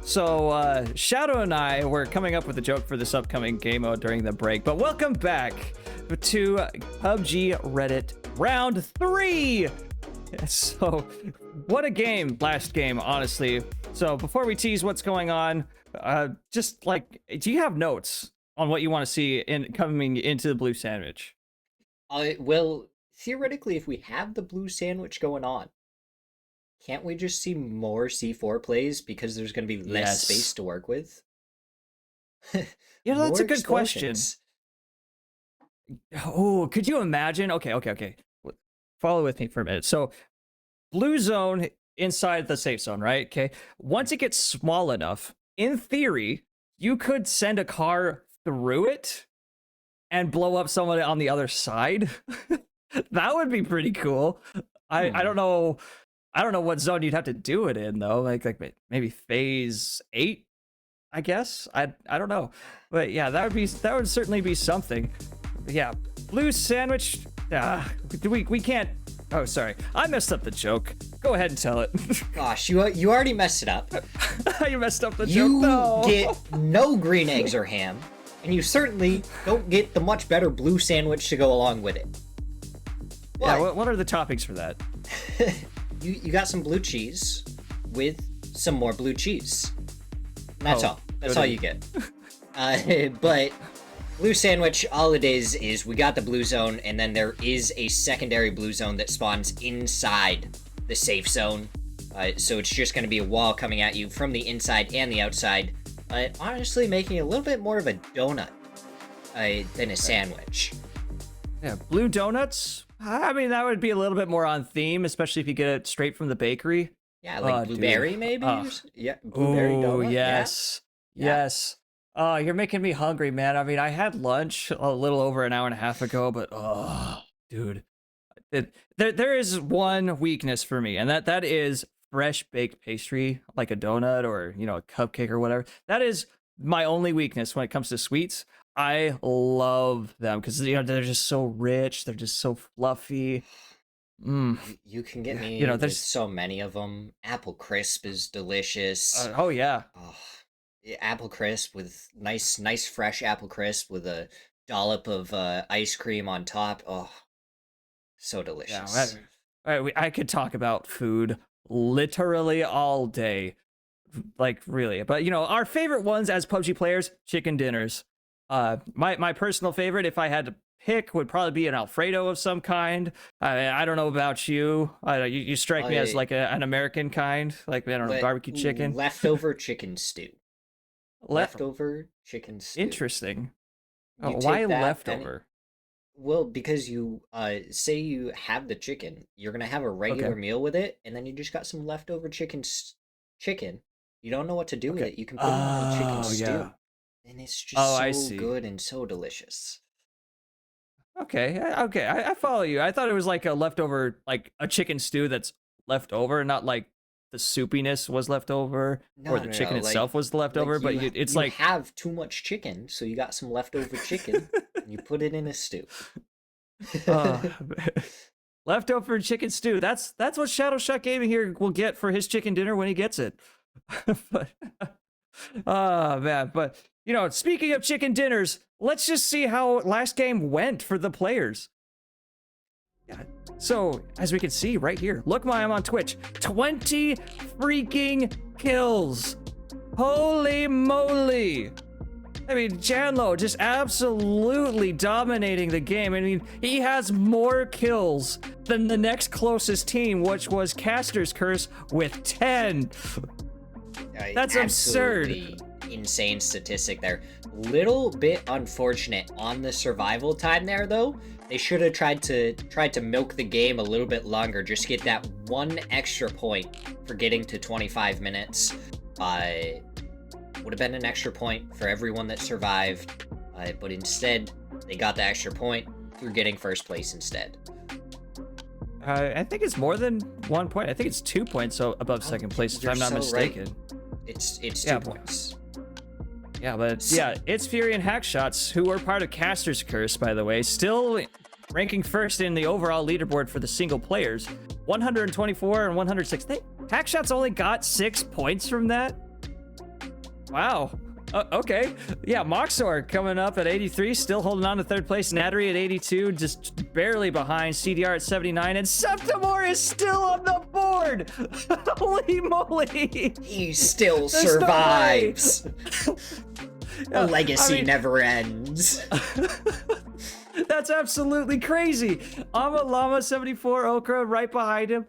So Shadow and I were coming up with a joke for this upcoming game mode during the break, but welcome back to PUBG Reddit round 3. So what a game last game, honestly. So before we tease what's going on, just like, do you have notes on what you want to see in coming into the blue sandwich? Well, theoretically, if we have the blue sandwich going on, can't we just see more C4 plays because there's going to be less space to work with? Yeah, that's a More good question. explosions. Oh, could you imagine? Okay. Follow with me for a minute. So, blue zone inside the safe zone, right? Okay. Once it gets small enough, in theory, you could send a car through it and blow up someone on the other side. That would be pretty cool. I don't know. I don't know what zone you'd have to do it in though. Like maybe phase 8, I guess. I don't know. But yeah, that would certainly be something. But yeah, blue sandwich. We can't. Oh, sorry. I messed up the joke. Go ahead and tell it. Gosh, you already messed it up. You messed up the joke. You No. get no green eggs or ham, and you certainly don't get the much better blue sandwich to go along with it. Yeah, But what are the toppings for that? you got some blue cheese with some more blue cheese. And that's Oh, all. That's good. all you get. But blue sandwich, all it is we got the blue zone, and then there is a secondary blue zone that spawns inside the safe zone. So it's just going to be a wall coming at you from the inside and the outside. Honestly, making it a little bit more of a donut than a sandwich. Yeah, blue donuts. I mean, that would be a little bit more on theme, especially if you get it straight from the bakery. Yeah, like Dude. blueberry maybe? Yeah, blueberry Oh, donut. yes. Yeah. Yes. Oh, you're making me hungry, man. I mean, I had lunch a little over an hour and a half ago, but dude. There is one weakness for me, and that is fresh baked pastry, like a donut or, a cupcake or whatever. That is my only weakness when it comes to sweets. I love them because they're just so rich. They're just so fluffy. You can get me There's with so many of them. Apple crisp is delicious. oh yeah. Oh, yeah, apple crisp with nice fresh apple crisp with a dollop of ice cream on top. Oh, so delicious. I could talk about food literally all day, like really. But our favorite ones as PUBG players, chicken dinners. My personal favorite, if I had to pick, would probably be an Alfredo of some kind. I don't know about you. You strike me as like an American kind, like I don't know, barbecue chicken, Leftover chicken stew. Leftover chicken stew. Interesting. You Why take that leftover? Well, because you say you have the chicken, you're gonna have a regular meal with it, and then you just got some leftover chicken. You don't know what to do with it. You can put it on the chicken stew, Yeah. and it's just I so see. good and so delicious. Okay, I follow you. I thought it was like a leftover, like a chicken stew that's left over, not like the soupiness was left over or the chicken itself was left over. But it's like you have too much chicken, so you got some leftover chicken, and you put it in a stew. leftover chicken stew. That's what shadowshotgamin here will get for his chicken dinner when he gets it. But, oh man, but speaking of chicken dinners, let's just see how last game went for the players. Yeah. So as we can see right here, look, I'm on Twitch. 20 freaking kills. Holy moly. I mean, Janlo just absolutely dominating the game. I mean, he has more kills than the next closest team, which was Caster's Curse with 10. That's absurd. Absolutely insane statistic there. Little bit unfortunate on the survival time there, though. They should have tried to milk the game a little bit longer, just get that one extra point for getting to 25 minutes. Would have been an extra point for everyone that survived, but instead they got the extra point through getting first place instead. I think it's more than 1 point. I think it's 2 points above second place, if I'm not mistaken. Right. It's 2 points. Yeah, but yeah, it's Fury and Hackshots, who were part of Caster's Curse, by the way, still ranking first in the overall leaderboard for the single players. 124 and 106. Hackshots only got 6 points from that. Wow. Okay. Yeah, Moxor coming up at 83, still holding on to third place. Nattery at 82, just barely behind. CDR at 79, and Septimore is still on the board. Holy moly! He still There's no way. survives. The legacy never ends. That's absolutely crazy. Ama Llama 74 Okra right behind him.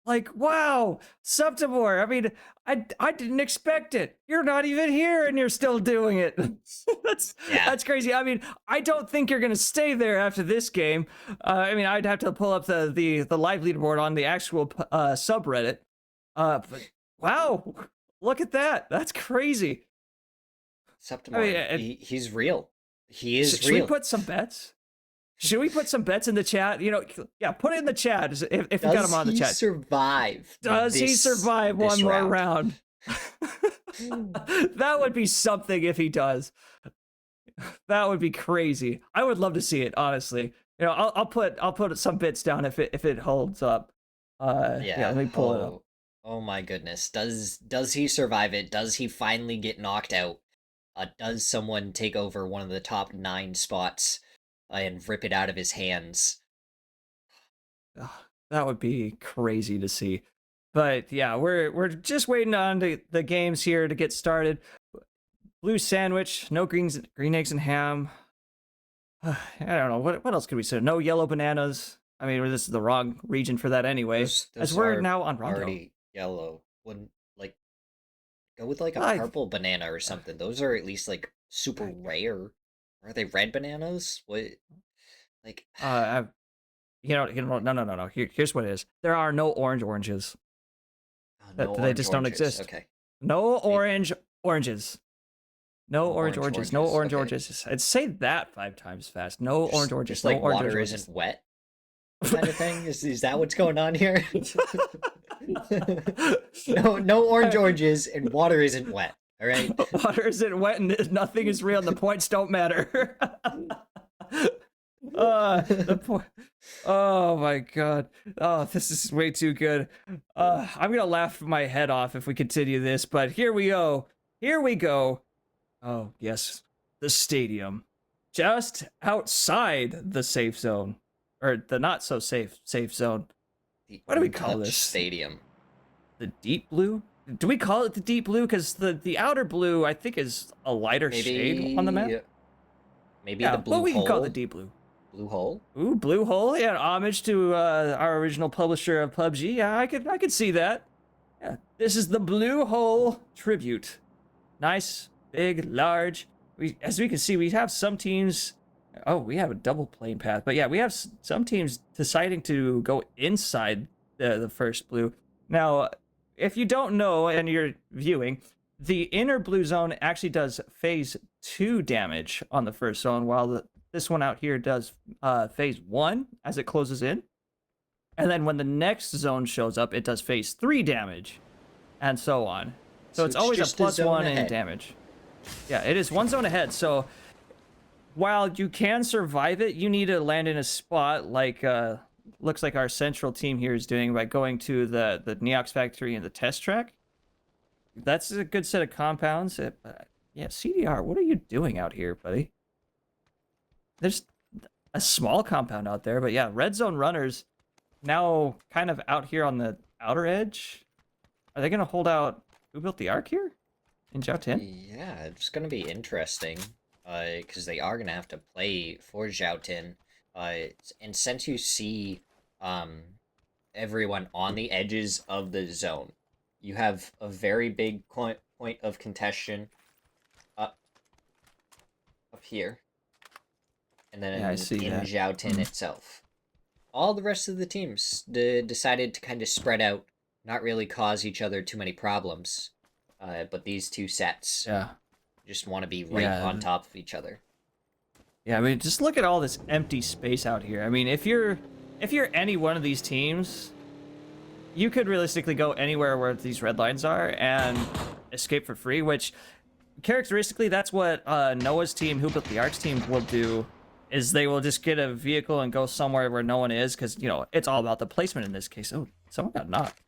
Like, wow, Septimore. I mean, I didn't expect it. You're not even here and you're still doing it. That's crazy. I mean, I don't think you're gonna stay there after this game. I mean, I'd have to pull up the live leaderboard on the actual subreddit. But wow, look at that. That's crazy. Septimore, I mean, he's real. He is should real. we put some bets? Should we put some bets in the chat? You know, yeah, put it in the chat if you got him on the chat. Does he survive? Does he survive one more round? That would be something if he does. That would be crazy. I would love to see it, honestly. You know, I'll put some bits down if it holds up. Yeah, let me pull it up. Oh my goodness. Does he survive it? Does he finally get knocked out? Does someone take over one of the top 9 spots and rip it out of his hands? That would be crazy to see. But yeah, we're just waiting on the games here to get started. Blue sandwich, no green eggs and ham. I don't know what else could we say. No yellow bananas. I mean, this is the wrong region for that anyway. Those as we're are now on Rondo. already yellow. Wouldn't like go with like a purple banana or something. Those are at least like super rare. Are they red bananas? What? Like no. Here's what it is. There are no oranges. no They just don't oranges. exist. Okay. No oranges. No oranges. No orange okay. oranges. I'd say that 5 times fast. No orange oranges. Just like no orange water oranges. isn't wet kind of thing. Is that what's going on here? no oranges and water isn't wet. All right. Water isn't wet and nothing is real and the points don't matter. Oh my god. Oh, this is way too good. I'm gonna laugh my head off if we continue this, but here we go. Oh yes, the stadium, just outside the safe zone, or the not so safe zone. What do we call this? Stadium. The deep blue? Do we call it the deep blue? Because the outer blue, I think, is a lighter shade on the map. Maybe Yeah, the blue hole. we can call it the deep blue. Blue hole. Ooh, blue hole. Yeah, homage to our original publisher of PUBG. Yeah, I could see that. Yeah, this is the blue hole tribute. Nice, big, large. As we can see, we have some teams. Oh, we have a double plane path. But yeah, we have some teams deciding to go inside the first blue. Now, if you don't know and you're viewing, the inner blue zone actually does phase 2 damage on the first zone, while this one out here does phase 1 as it closes in. And then when the next zone shows up, it does phase 3 damage, and so on. So it's always a +1 in damage. Yeah, it is one zone ahead. So while you can survive it, you need to land in a spot like looks like our central team here is doing by going to the Neox factory and the test track. That's a good set of compounds. Yeah, CDR, what are you doing out here, buddy? There's a small compound out there, but yeah, red zone runners now kind of out here on the outer edge. Are they going to hold out Who Built the Ark here in Zhao Tin? Yeah, it's going to be interesting because they are going to have to play for Zhao Tin. And since you see everyone on the edges of the zone, you have a very big point of contention up here. And then yeah, I see in that. Zhao Tin itself. All the rest of the teams decided to kind of spread out, not really cause each other too many problems. But these two sets just want to be right on top of each other. Yeah, I mean, just look at all this empty space out here. I mean, if you're any one of these teams, you could realistically go anywhere where these red lines are and escape for free, which characteristically, that's what Noah's team, Who Built the Ark's team will do, is they will just get a vehicle and go somewhere where no one is, because, you know, it's all about the placement in this case. Oh, someone got knocked.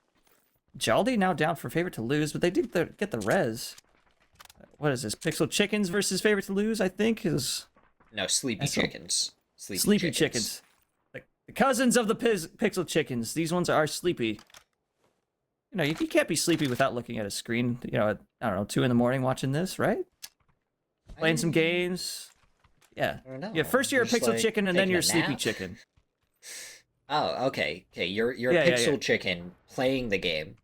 Jaldi now down for favorite to lose, but they did get the res. what is this? Pixel Chickens versus Favorite to Lose, I think is No, Sleepy SL. Chickens. Sleepy Chickens. The cousins of the Pixel Chickens. These ones are sleepy. You know, you can't be sleepy without looking at a screen. You know, at, I don't know, 2 in the morning watching this, right? Playing some games. Yeah. I don't know. Yeah, first you're a Just, Pixel like, Chicken and then taking you're a a Sleepy nap? Chicken. Oh, okay. Okay, you're Yeah, a yeah, Pixel yeah. Chicken playing the game.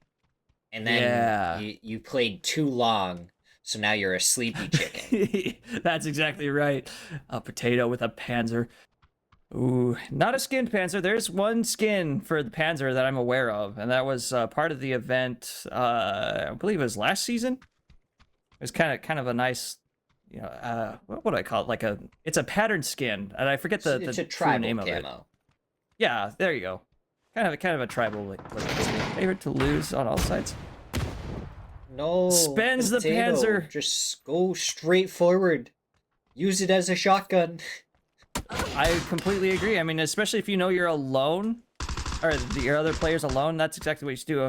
And then Yeah. you played too long, so now you're a Sleepy Chicken. That's exactly right. A potato with a Panzer. Ooh, not a skinned Panzer. There's one skin for the Panzer that I'm aware of, and that was part of the event. I believe it was last season. It was kind of a nice, you know, what do I call it? It's a patterned skin, and I forget the It's a true tribal name of it. camo. Yeah, there you go. Kind of a tribal like favorite to lose on all sides. No. Spends the potato. Panzer. Just go straight forward. Use it as a shotgun. I completely agree. I mean, especially if you know you're alone, or your other player's alone, that's exactly what you should do.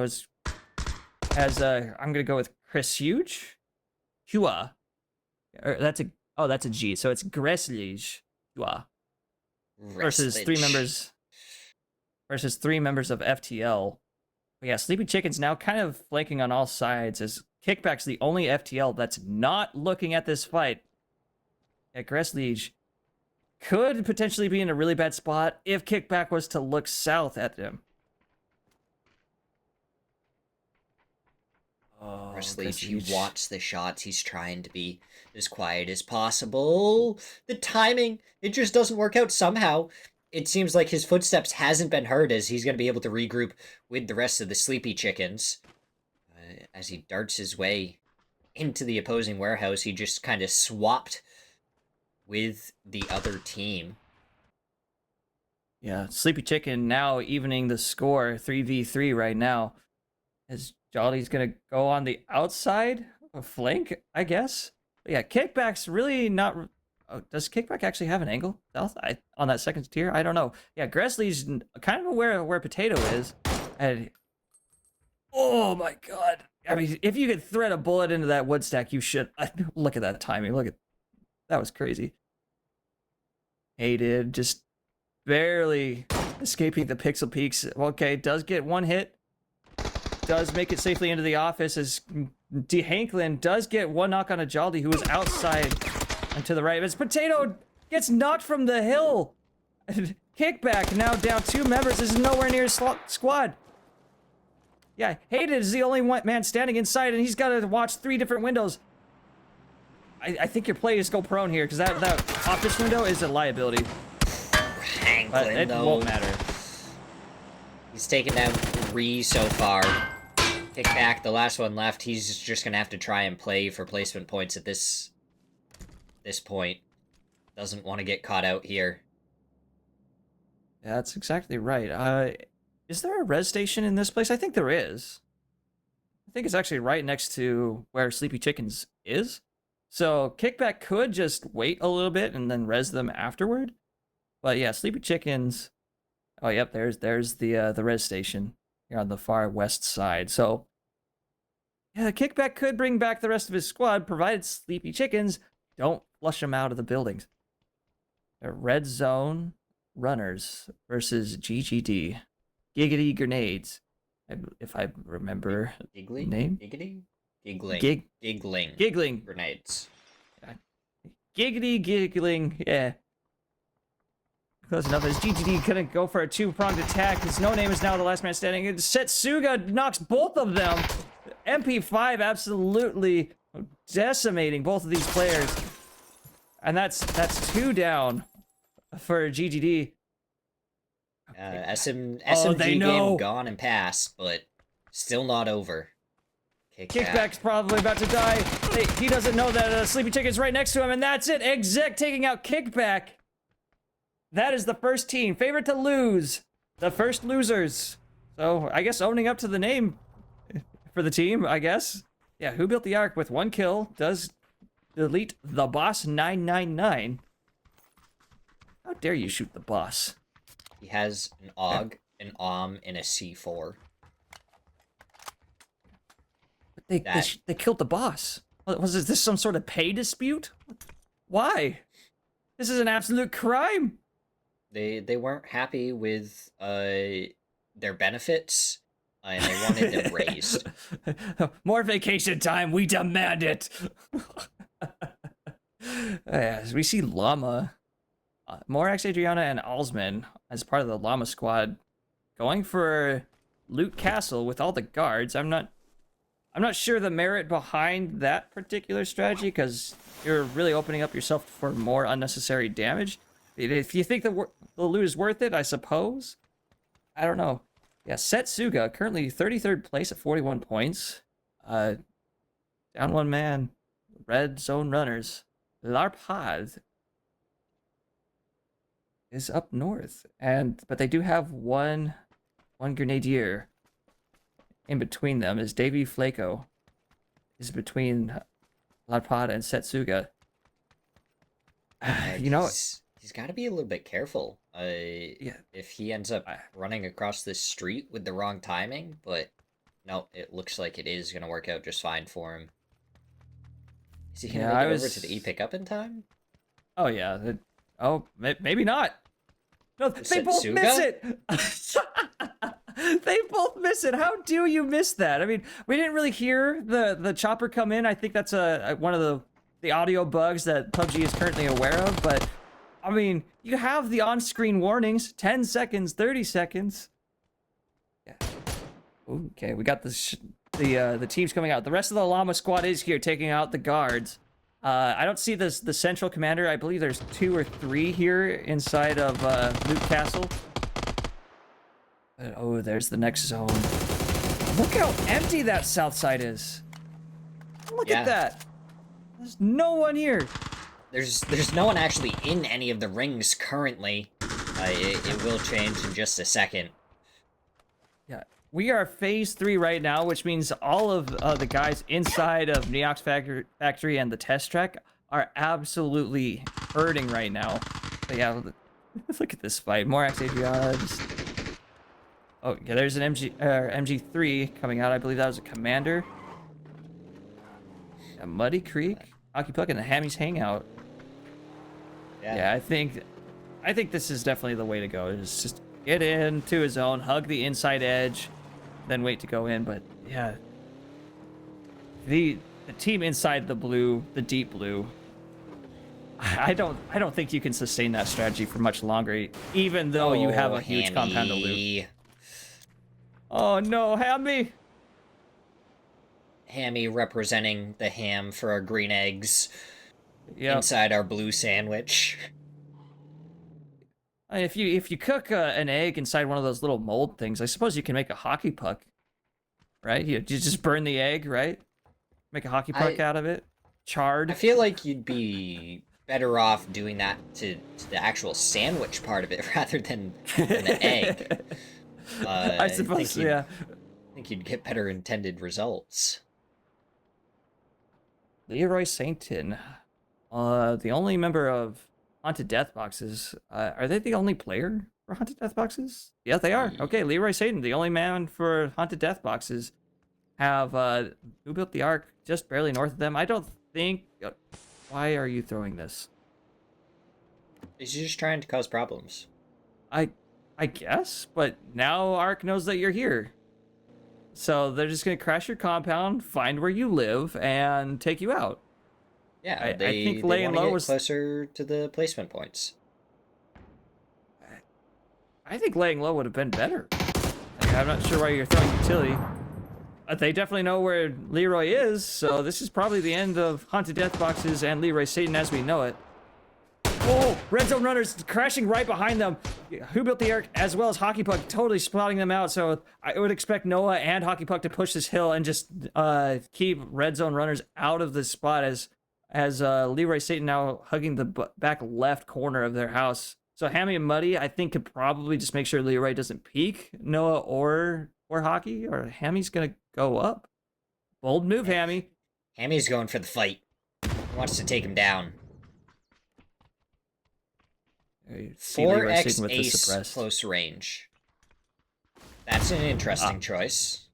I'm gonna go with Chris Hua. Or that's a G. So it's Greslige Hua versus Wrestlage. three members of FTL. But yeah, Sleepy Chicken's now kind of flanking on all sides as Kickback's the only FTL that's not looking at this fight. Yeah, Greslige could potentially be in a really bad spot if Kickback was to look south at him. Oh, Wrestlage, he Greslige. wants the shots. He's trying to be as quiet as possible. The timing, it just doesn't work out somehow. It seems like his footsteps hasn't been heard as he's going to be able to regroup with the rest of the Sleepy Chickens. As he darts his way into the opposing warehouse, he just kind of swapped with the other team. Yeah, Sleepy Chicken now evening the score 3v3 right now. As Jolly's gonna go on the outside of flank, I guess. But yeah, Kickback's really not. Oh, does Kickback actually have an angle south on that second tier? I don't know. Yeah, Gressley's kind of aware of where Potato is, and oh my god! I mean, if you could thread a bullet into that wood stack, you should. Look at that timing. Look at that was crazy. Hated, just barely escaping the pixel peaks. Okay, does get one hit. Does make it safely into the office as D. Hanklin does get one knock on a Jaldi who is outside and to the right. As Potato gets knocked from the hill. Kickback now down 2 members. This is nowhere near his squad. Yeah, Hated is the only one man standing inside and he's got to watch 3 different windows. I think your play is go prone here because that office window is a liability. Hanklin, But it though. won't matter. He's taken down 3 so far. Kick back, the last one left. He's just gonna have to try and play for placement points at this point. Doesn't want to get caught out here. Yeah, that's exactly right. Is there a res station in this place? I think there is. I think it's actually right next to where Sleepy Chickens is. So Kickback could just wait a little bit and then res them afterward. But yeah, Sleepy Chickens. Oh, yep. There's the res station here on the far west side. So yeah, Kickback could bring back the rest of his squad, provided Sleepy Chickens don't flush them out of the buildings. Red Zone Runners versus GGD. Giggity Grenades, if I remember Giggling? the name. Giggity? Giggling. Giggling. Giggling. Grenades. Giggity giggling, yeah. Close enough as GGD couldn't go for a 2-pronged attack. His no name is now the last man standing. Setsuga knocks both of them. MP5 absolutely decimating both of these players. And that's 2 down for GGD. SMG they know. game gone and past, but still not over. Kickback's probably about to die. He doesn't know that Sleepy Chicken's right next to him, and that's it. Exec taking out Kickback. That is the first team. Favorite to lose. The first losers. So, I guess owning up to the name for the team, I guess. Yeah, who built the Ark with 1 kill does delete the boss 999. How dare you shoot the boss? He has an AUG, an OM, and a C4. But they killed the boss. Was this some sort of pay dispute? Why? This is an absolute crime. They weren't happy with their benefits, and they wanted them raised. More vacation time. We demand it. As we see Llama, Morax, Adriana, and Alsman as part of the Llama squad going for Loot Castle with all the guards. I'm not sure the merit behind that particular strategy, because you're really opening up yourself for more unnecessary damage. If you think the loot is worth it, I suppose. I don't know. Yeah, Setsuga, currently 33rd place at 41 points. Down one man. Red Zone Runners. Larpad is up north, but they do have one grenadier in between them. Is Davy Flaco is between Larpad and Setsuga. You know, he's got to be a little bit careful. Yeah. If he ends up running across this street with the wrong timing, but no, it looks like it is going to work out just fine for him. Is he going to make it over to the E-pickup in time? Oh, yeah. Maybe not. No, they both Setsuga? miss it. They both miss it. How do you miss that? I mean, we didn't really hear the chopper come in. I think that's one of the audio bugs that PUBG is currently aware of, but I mean, you have the on-screen warnings, 10 seconds, 30 seconds. Yeah. Okay, we got the teams coming out. The rest of the Llama squad is here taking out the guards. I don't see the central commander. I believe there's 2 or 3 here inside of Loot Castle. Oh, there's the next zone. Look how empty that south side is. Look at that. There's no one here. There's no one actually in any of the rings currently. It will change in just a second. Yeah, we are phase 3 right now, which means all of the guys inside of Neox Factory and the test track are absolutely hurting right now. But yeah, look at this fight. More Adriana's. Oh, yeah, there's an MG3 coming out. I believe that was a commander. Yeah, Muddy Creek, Hockey Puck, and the Hammy's Hangout. Yeah, I think this is definitely the way to go. Is just get into his zone, hug the inside edge, then wait to go in. But yeah, the team inside the blue, the deep blue, I don't think you can sustain that strategy for much longer, even though you have a huge compound to loot. Oh no, Hammy! Hammy representing the ham for our green eggs. Yep. Inside our blue sandwich. If you cook an egg inside one of those little mold things, I suppose you can make a hockey puck, right? You just burn the egg, right? Make a hockey puck out of it, charred. I feel like you'd be better off doing that to the actual sandwich part of it rather than the egg. I suppose, yeah. I think you'd get better intended results. Leroy Sainton, the only member of Haunted Death Boxes. Are they the only player for Haunted Death Boxes? Yeah, they are. Okay, Leroy Sainton, the only man for Haunted Death Boxes. Have Who Built the Ark just barely north of them. I don't think. Why are you throwing this? He's just trying to cause problems. I guess, but now Ark knows that you're here. So they're just going to crash your compound, find where you live, and take you out. Yeah, I think they laying low was closer to the placement points. I think laying low would have been better. I'm not sure why you're throwing utility. They definitely know where Leroy is, so this is probably the end of Haunted Death Boxes and Leroy Satan as we know it. Oh, Red Zone Runners crashing right behind them. Who Built the Ark, as well as Hockey Puck, totally spotting them out. So I would expect Noah and Hockey Puck to push this hill and just keep Red Zone Runners out of the spot as Leroy Satan now hugging the back left corner of their house. So Hammy and Muddy, I think, could probably just make sure Leroy doesn't peek Noah or Hockey, or Hammy's gonna go up. Bold move, Hammy. Hammy's going for the fight. He wants to take him down. 4x ace close range. That's an interesting choice.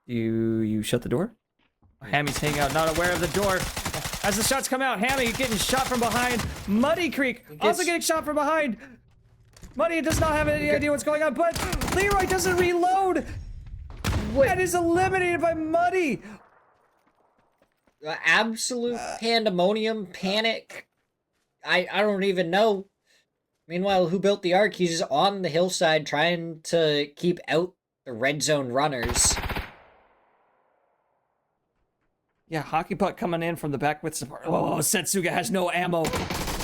You shut the door? Hammy's hanging out, not aware of the door. As the shots come out, Hammy getting shot from behind. Muddy Creek also getting shot from behind. Muddy does not have any idea what's going on, but Leroy doesn't reload. That is eliminated by Muddy. Absolute pandemonium, panic. I don't even know. Meanwhile, who built the Ark? He's on the hillside trying to keep out the red zone runners. Yeah, Hockey Puck coming in from the back with support. Oh, Setsuga has no ammo.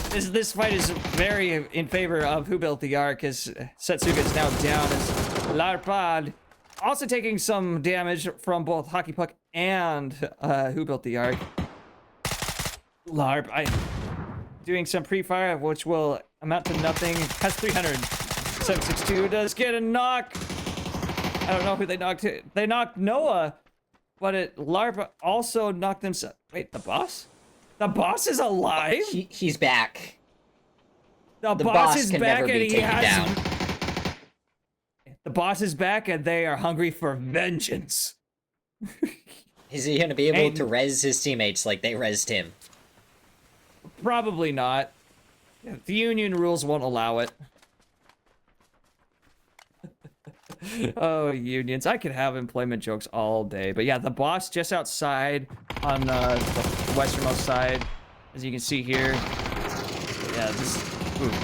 This fight is very in favor of who built the Ark, as Setsuga is now down as LyteByteTV also taking some damage from both Hockey Puck and who built the Ark. LyteByte doing some pre-fire, which will amount to nothing. Has 300. 762 does get a knock. I don't know who they knocked. They knocked Noah, but LyteByte also knocked himself. Wait, the boss? The boss is alive? He's back. The boss is can back never and be he taken has... down. The boss is back and they are hungry for vengeance. Is he gonna be able to res his teammates like they resed him? Probably not. The union rules won't allow it. Oh, unions. I could have employment jokes all day. But yeah, the boss just outside on the westernmost side, as you can see here. Yeah,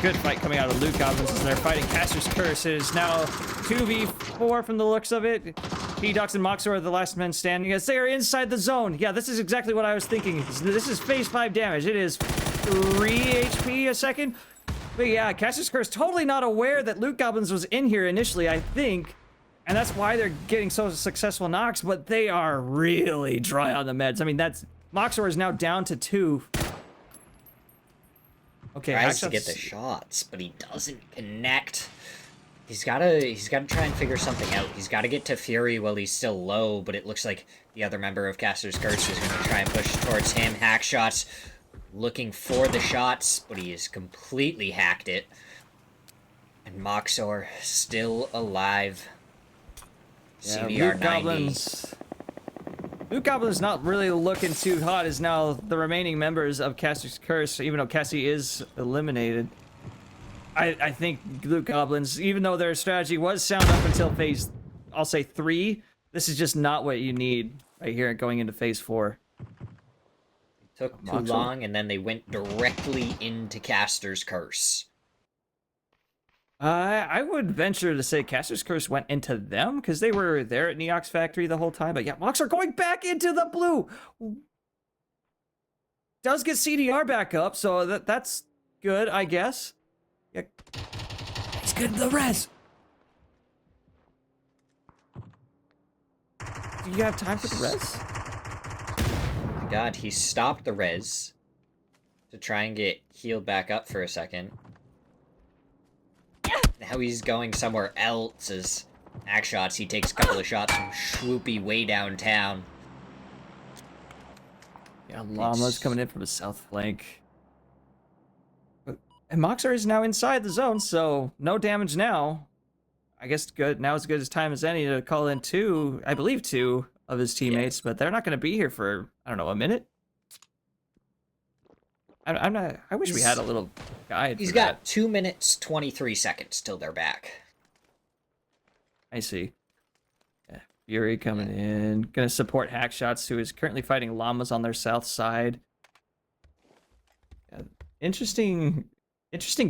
good fight coming out of Loot Goblins as they're fighting Caster's Curse. It is now 2v4 from the looks of it. P-Dox and Moxor are the last men standing as they are inside the zone. Yeah, this is exactly what I was thinking. This is phase 5 damage. It is 3 HP a second. But yeah, Caster's Curse totally not aware that Loot Goblins was in here initially, I think. And that's why they're getting so successful knocks, but they are really dry on the meds. I mean, Moxor is now down to 2. Okay, tries to get the shots, but he doesn't connect. He's gotta try and figure something out. He's gotta get to Fury while he's still low, but it looks like the other member of Caster's Curse is gonna try and push towards him. Hack shots, looking for the shots, but he has completely hacked it. And Moxor still alive. Yeah, CBR 90. Loot Goblin's not really looking too hot as now the remaining members of Caster's Curse, even though Cassie is eliminated. I think Loot Goblins, even though their strategy was sound up until phase, I'll say 3, this is just not what you need right here going into phase 4. Took too long, and then they went directly into Caster's Curse. I would venture to say Caster's Curse went into them, because they were there at Neox Factory the whole time. But yeah, Mox are going back into the blue. Does get CDR back up, so that's good, I guess. Yeah, he's good in the res. Do you have time for the res? God, he stopped the res to try and get healed back up for a second. Now he's going somewhere else as axe shots. He takes a couple of shots from Swoopy way downtown. Yeah, Llama's coming in from the south flank. And Moxar is now inside the zone, so no damage now. I guess good. Now as good as time as any to call in 2, I believe 2 of his teammates, but they're not going to be here for, I don't know, a minute? I'm not. I wish we had a little guide. He's got 2 minutes, 23 seconds till they're back. I see. Yeah, Fury coming in. Gonna support Hackshots, who is currently fighting Llamas on their south side. Yeah, interesting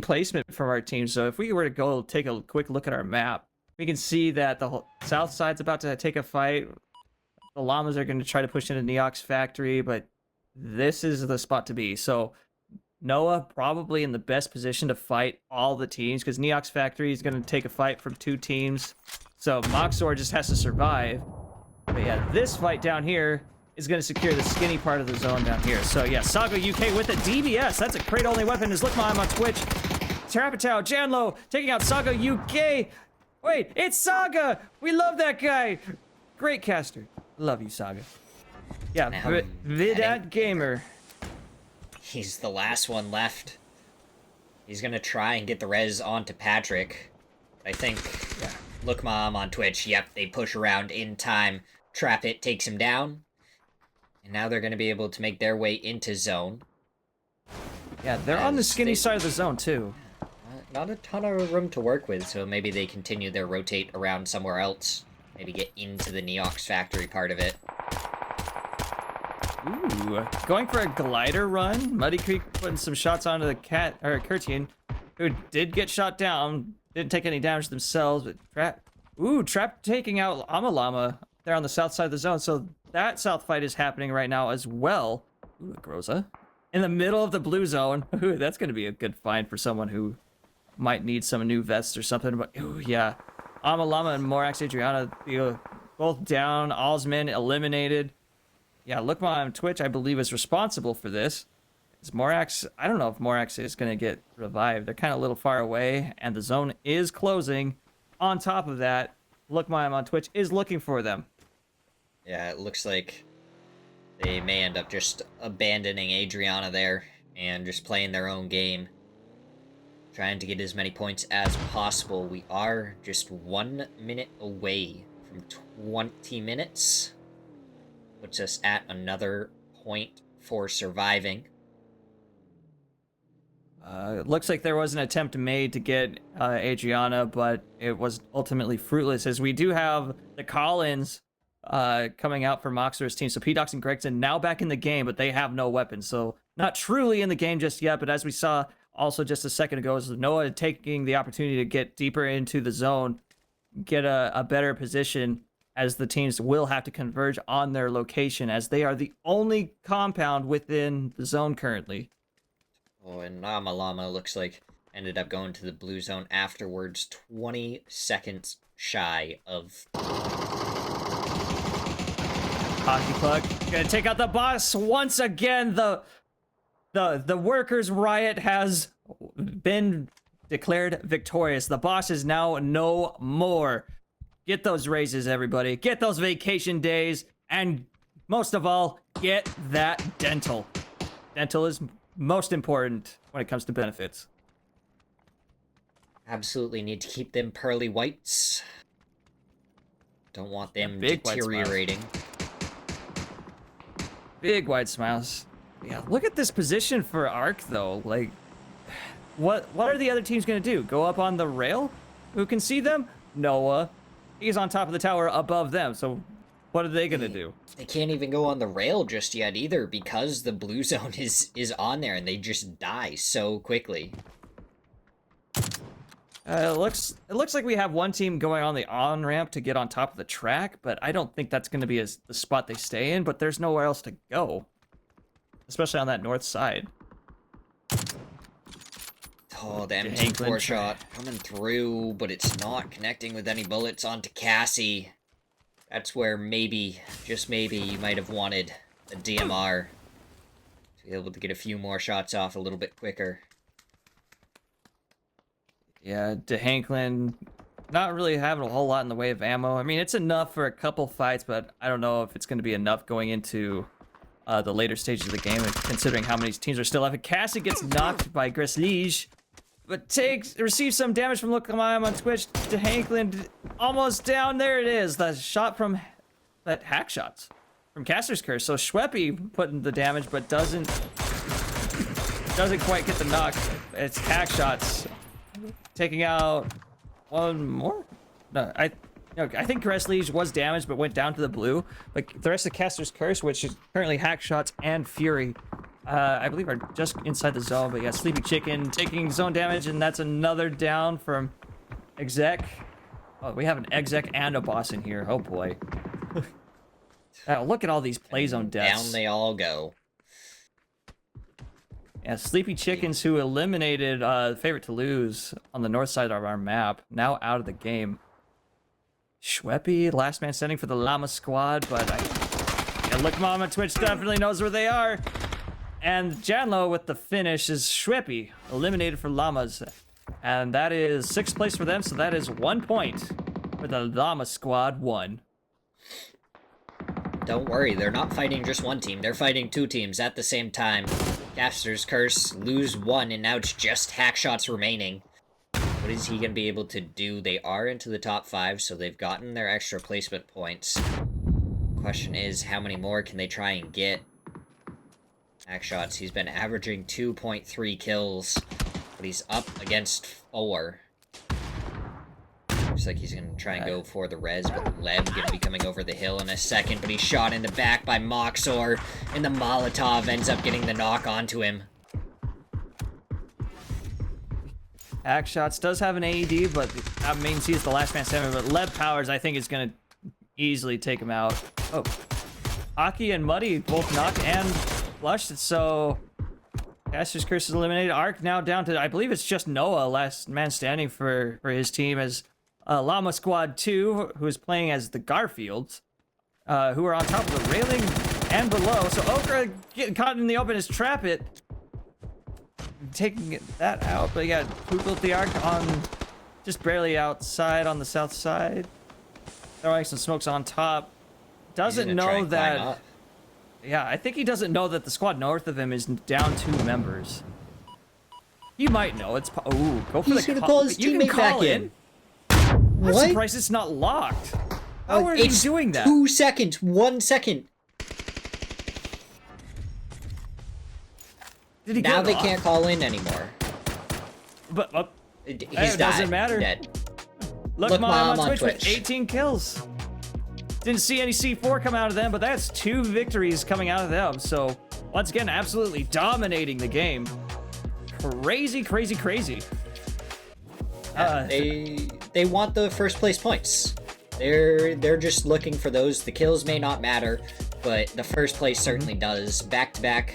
placement from our team. So if we were to go take a quick look at our map, we can see that the whole south side's about to take a fight. The Llamas are going to try to push into Neox Factory, but this is the spot to be. So Noah probably in the best position to fight all the teams, because Neox Factory is going to take a fight from 2 teams. So Moxor just has to survive. But yeah, this fight down here is going to secure the skinny part of the zone down here. So yeah, Saga UK with a DBS. That's a crate-only weapon. Is Lickmime on Twitch. Terapatow, Janlo taking out Saga UK. Wait, it's Saga! We love that guy! Great caster. Love you, Saga. Yeah, Vidat Gamer. He's the last one left. He's gonna try and get the res onto Patrick. I think, Look Mom on Twitch, yep, they push around in time. Trap It takes him down. And now they're going to be able to make their way into zone. Yeah, they're on the As skinny they- side of the zone, too. Not a ton of room to work with, so maybe they continue their rotate around somewhere else. Maybe get into the Neox factory part of it. Ooh, going for a glider run. Muddy Creek putting some shots onto the Curtian, who did get shot down. Didn't take any damage themselves, but Trap taking out Amalama there on the south side of the zone. So that south fight is happening right now as well. Ooh, Groza. In the middle of the blue zone. Ooh, that's going to be a good find for someone who might need some new vests or something. But ooh, yeah. Amalama and Morax Adriana, both down. Osman eliminated. Yeah, Lookma on Twitch, I believe, is responsible for this. Is Morax, I don't know if Morax is going to get revived. They're kind of a little far away, and the zone is closing. On top of that, Lookma on Twitch is looking for them. Yeah, it looks like they may end up just abandoning Adriana there and just playing their own game. Trying to get as many points as possible. We are just 1 minute away from 20 minutes. Puts us at another point for surviving. It looks like there was an attempt made to get Adriana, but it was ultimately fruitless, as we do have the Collins coming out for Moxer's team. So P-Dox and Gregson now back in the game, but they have no weapons. So not truly in the game just yet, but as we saw also just a second ago, is Noah taking the opportunity to get deeper into the zone, get a better position, as the teams will have to converge on their location, as they are the only compound within the zone currently. Oh, and Amalama looks like ended up going to the blue zone afterwards, 20 seconds shy of... Hockey puck gonna take out the boss once again. The workers' riot has been declared victorious. The boss is now no more. Get those raises, everybody. Get those vacation days, and most of all, get that dental. Dental is most important when it comes to benefits. Absolutely need to keep them pearly whites. Don't want them Big white smiles. deteriorating. Big wide smiles. Yeah, look at this position for Arc, though. Like, what are the other teams gonna do? Go up on the rail? Who can see them? Noah. He's on top of the tower above them, so what are they gonna do? They can't even go on the rail just yet either, because the blue zone is on there and they just die so quickly. It looks like we have one team going on the on-ramp to get on top of the track, but I don't think that's gonna be the spot they stay in, but there's nowhere else to go. Especially on that north side. Oh, the Hanklin M24 shot coming through, but it's not connecting with any bullets onto Cassie. That's where maybe, just maybe, you might have wanted a DMR to be able to get a few more shots off a little bit quicker. Yeah, DeHanklin not really having a whole lot in the way of ammo. I mean, it's enough for a couple fights, but I don't know if it's going to be enough going into the later stages of the game, considering how many teams are still left. Cassie gets knocked by Grislige, but receives some damage from Lookamaya on Twitch. DeHanklin almost down. There it is. The shot from that hack shots from Caster's Curse. So Schweppy putting the damage, but doesn't quite get the knock. It's hack shots. Taking out one more? No, I think Grislige was damaged, but went down to the blue. But the rest of Caster's Curse, which is currently hack shots and Fury, I believe are just inside the zone. But yeah, Sleepy Chicken taking zone damage, and that's another down from Exec. Oh, we have an Exec and a boss in here. Oh boy. Oh, look at all these play zone deaths. Down they all go. Yeah, Sleepy Chickens, who eliminated Favorite to Lose on the north side of our map, now out of the game. Schweppy, last man standing for the Llama squad, but Look Mom on Twitch definitely knows where they are. And Janlo with the finish is Schweppy, eliminated for Llamas. And that is 6th place for them, so that is 1 point for the Llama squad 1. Don't worry, they're not fighting just one team. They're fighting two teams at the same time. Caster's Curse lose one, and now it's just hack shots remaining. What is he going to be able to do? They are into the top 5, so they've gotten their extra placement points. question is, how many more can they try and get? Shots. He's been averaging 2.3 kills, but he's up against 4. Looks like he's gonna try and go for the res, but Leb gonna be coming over the hill in a second, but he's shot in the back by Moxor, and the Molotov ends up getting the knock onto him. Shots does have an AED, but that means he's the last man standing. But Leb Powers, I think, is gonna easily take him out. Oh, Aki and Muddy both knocked and flushed, so Caster's Curse is eliminated. Arc now down to, I believe it's just Noah, last man standing for his team, as Llama Squad 2, who is playing as the Garfields, who are on top of the railing and below. So Okra getting caught in the open is Trap It, taking that out, but you got who built the Arc on just barely outside on the south side. Throwing some smokes on top. Doesn't know that. Yeah, I think he doesn't know that the squad north of him is down 2 members. He might know. It's oh, go for He's the gonna call his you can teammate call back in. I'm What? surprised it's not locked. How are you It's doing that? 2 seconds. 1 second. Did he Now get they locked? can't call in anymore. But He's it doesn't died. matter. Dead. Look Mom on Twitch with 18 kills. Didn't see any C4 come out of them, but that's 2 victories coming out of them. So once again, absolutely dominating the game. Crazy, crazy, crazy. They want the first place points. They're just looking for those. The kills may not matter, but the first place certainly does. Back to back,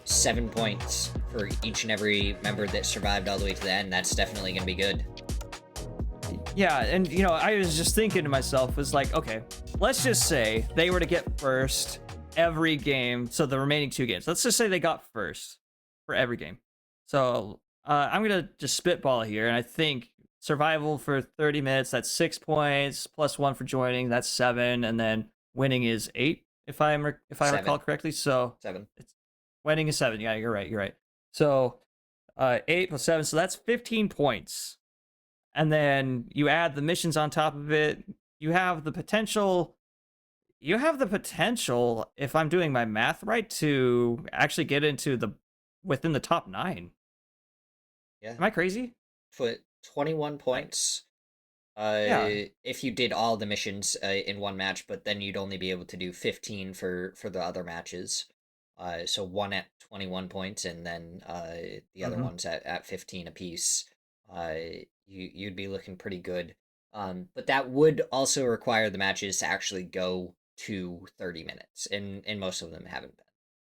7 points for each and every member that survived all the way to the end. That's definitely gonna be good. Yeah, and you know, I was just thinking to myself, was like, okay, let's just say they were to get first every game, so the remaining 2 games. Let's just say they got first for every game. So I'm gonna just spitball here, and I think survival for 30 minutes, that's 6 points, plus 1 for joining, that's 7, and then winning is 8, if I recall correctly. So 7. winning is 7. Yeah, you're right. So 8 plus 7, so that's 15 points. And then you add the missions on top of it. You have the potential, if I'm doing my math right, to actually get into within the top 9. Yeah. Am I crazy? Put 21 points. If you did all the missions in one match, but then you'd only be able to do 15 for the other matches. So 1 at 21 points, and then the other ones at 15 apiece. You'd be looking pretty good. But that would also require the matches to actually go to 30 minutes, and most of them haven't been.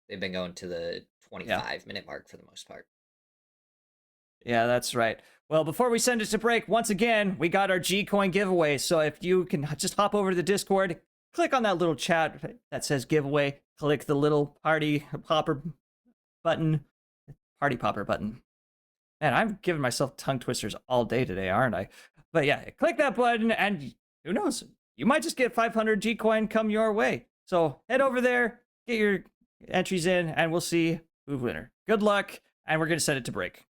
They've been going to the 25-minute mark for the most part. Yeah, that's right. Well, before we send it to break, once again, we got our G-Coin giveaway. So if you can just hop over to the Discord, click on that little chat that says giveaway, click the little party popper button. Man, I'm giving myself tongue twisters all day today, aren't I? But yeah, click that button, and who knows? You might just get 500 G-Coin come your way. So head over there, get your entries in, and we'll see who's winner. Good luck, and we're going to send it to break.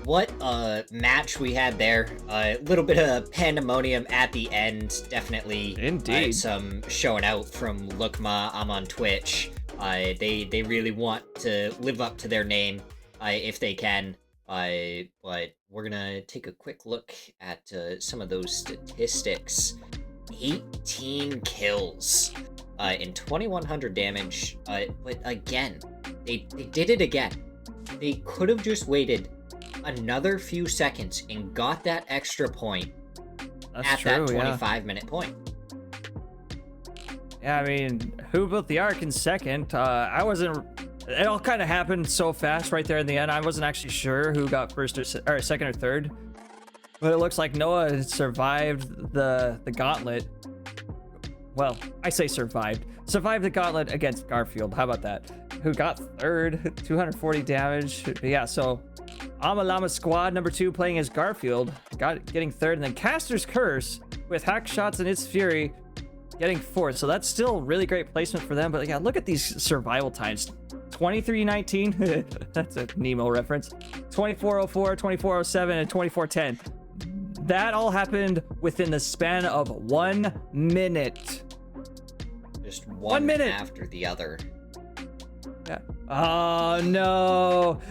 what a match we had there. A little bit of pandemonium at the end. Definitely Indeed. some showing out from Lookma. I'm on Twitch. They really want to live up to their name if they can. But we're gonna take a quick look at some of those statistics. 18 kills in 2100 damage. But again, they did it again. They could have just waited another few seconds and got that extra point at that 25-minute point. Yeah, I mean, who built the arc in second? I wasn't. It all kind of happened so fast right there in the end. I wasn't actually sure who got first or second or third, but it looks like Noah survived the gauntlet. Well, I say survived the gauntlet against Garfield. How about that? Who got third? 240 damage. Yeah, so Amalama Squad number 2 playing as Garfield, getting third, and then Caster's Curse with Hack Shots and Its Fury getting fourth. So that's still really great placement for them. But yeah, look at these survival times. 2319, that's a Nemo reference. 2404, 2407, and 2410. That all happened within the span of 1 minute. Just 1 minute after the other. Yeah. Oh no.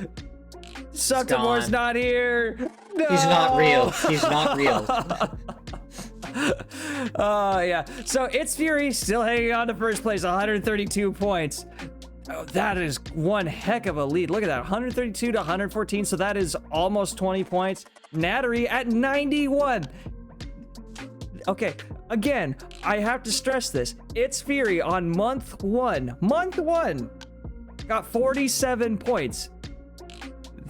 Subtimore's not here. No! He's not real. He's not real. Oh yeah. So It's Fury still hanging on to first place, 132 points. Oh, that is one heck of a lead. Look at that, 132 to 114. So that is almost 20 points. Nattery at 91. Okay, again, I have to stress this. It's Fury on month one, got 47 points.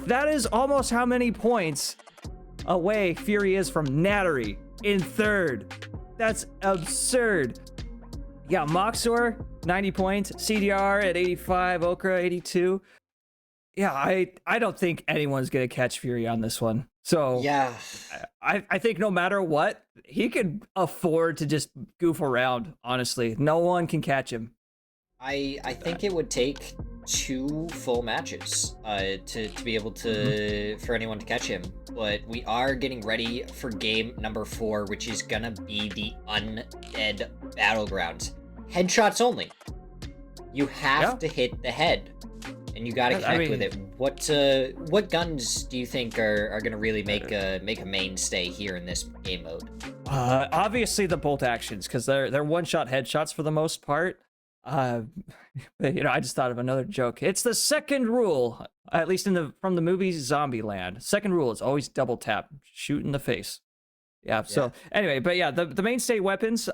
That is almost how many points away Fury is from Nattery in third. That's absurd. Yeah, Moxor, 90 points. CDR at 85. Okra, 82. Yeah, I don't think anyone's going to catch Fury on this one. So yeah, I think no matter what, he could afford to just goof around, honestly. No one can catch him. I think it would take 2 full matches to be able to for anyone to catch him. But we are getting ready for game number 4, which is gonna be the Undead Battlegrounds. Headshots only. You have to hit the head, and you gotta connect with it. What guns do you think are gonna really make a mainstay here in this game mode? Obviously the bolt actions, because they're one-shot headshots for the most part. I just thought of another joke. It's the second rule, at least from the movie Zombieland. Second rule is always double tap, shoot in the face. Yeah. So anyway, but yeah, the mainstay weapons.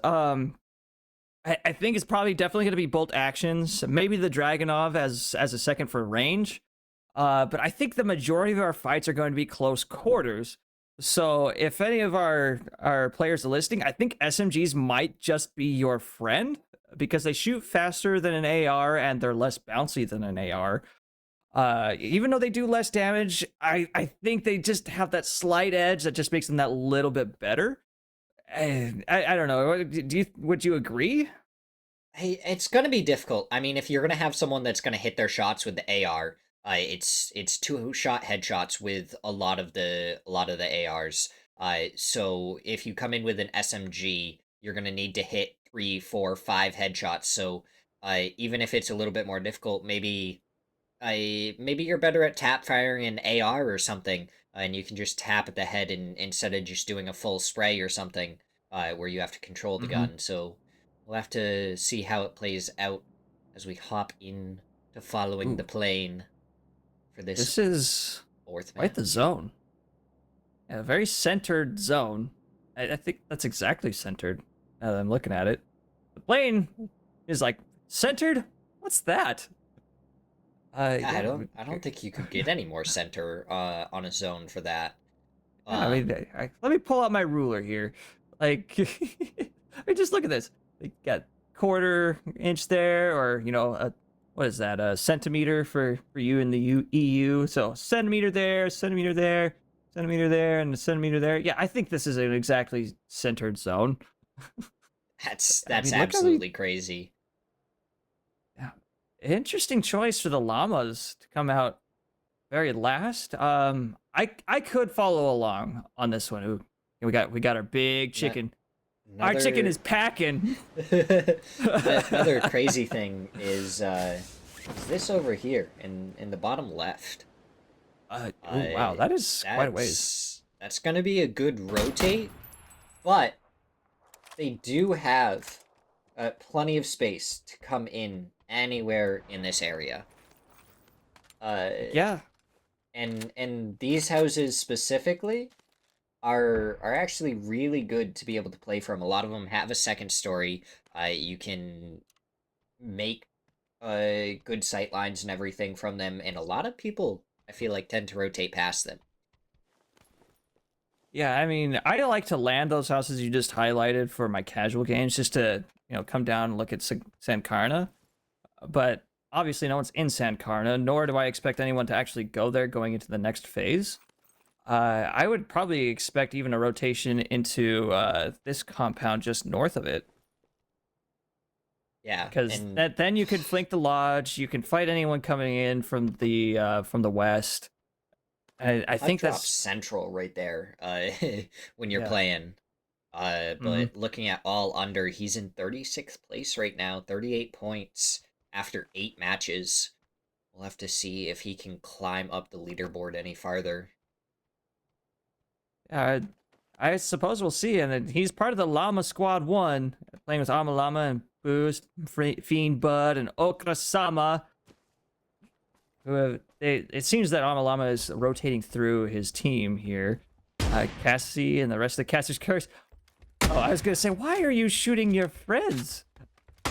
I think it's probably definitely going to be bolt actions. Maybe the Dragunov as a second for range. But I think the majority of our fights are going to be close quarters. So if any of our players are listening, I think SMGs might just be your friend, because they shoot faster than an AR and they're less bouncy than an AR. Even though they do less damage, I think they just have that slight edge that just makes them that little bit better. And I don't know. Would you agree? Hey, it's gonna be difficult. I mean, if you're gonna have someone that's gonna hit their shots with the AR, it's 2-shot headshots with a lot of the ARs. So if you come in with an SMG, you're gonna need to hit 3, 4, 5 headshots. So even if it's a little bit more difficult, maybe you're better at tap firing an AR or something, and you can just tap at the head instead of just doing a full spray or something, where you have to control the gun. So we'll have to see how it plays out as we hop in to following the plane for this. This is fourth quite the zone. Yeah, a very centered zone. I think that's exactly centered. Now that I'm looking at it, the plane is like centered. What's that? I don't think you could get any more center on a zone for that. I mean, let me pull out my ruler here. Like, I mean, just look at this. They got 1/4 inch there, or what is that? A centimeter for you in the EU. So centimeter there, centimeter there, centimeter there, and a centimeter there. Yeah, I think this is an exactly centered zone. That's absolutely crazy. Yeah, interesting choice for the llamas to come out very last. I could follow along on this one. Ooh, we got our big chicken. Our chicken is packing. Another crazy thing is this over here in the bottom left. Oh wow, that is quite a ways. That's gonna be a good rotate, but they do have plenty of space to come in anywhere in this area. Yeah. And these houses specifically are actually really good to be able to play from. A lot of them have a second story. You can make good sight lines and everything from them, and a lot of people, I feel like, tend to rotate past them. Yeah, I mean, I like to land those houses you just highlighted for my casual games, just to, come down and look at Sankarna. But obviously no one's in Sankarna, nor do I expect anyone to actually go there going into the next phase. I would probably expect even a rotation into this compound just north of it. Yeah, because then you could flank the lodge. You can fight anyone coming in from the west. I think that's central right there. When you're playing. But looking at all under, he's in 36th place right now, 38 points after 8 matches. We'll have to see if he can climb up the leaderboard any farther. I suppose we'll see. And he's part of the Llama Squad 1, playing with Amalama and Boost, Fiend Bud, and Okrasama. It seems that Amalama is rotating through his team here. Cassie and the rest of the casters curse. Oh, I was gonna say, why are you shooting your friends?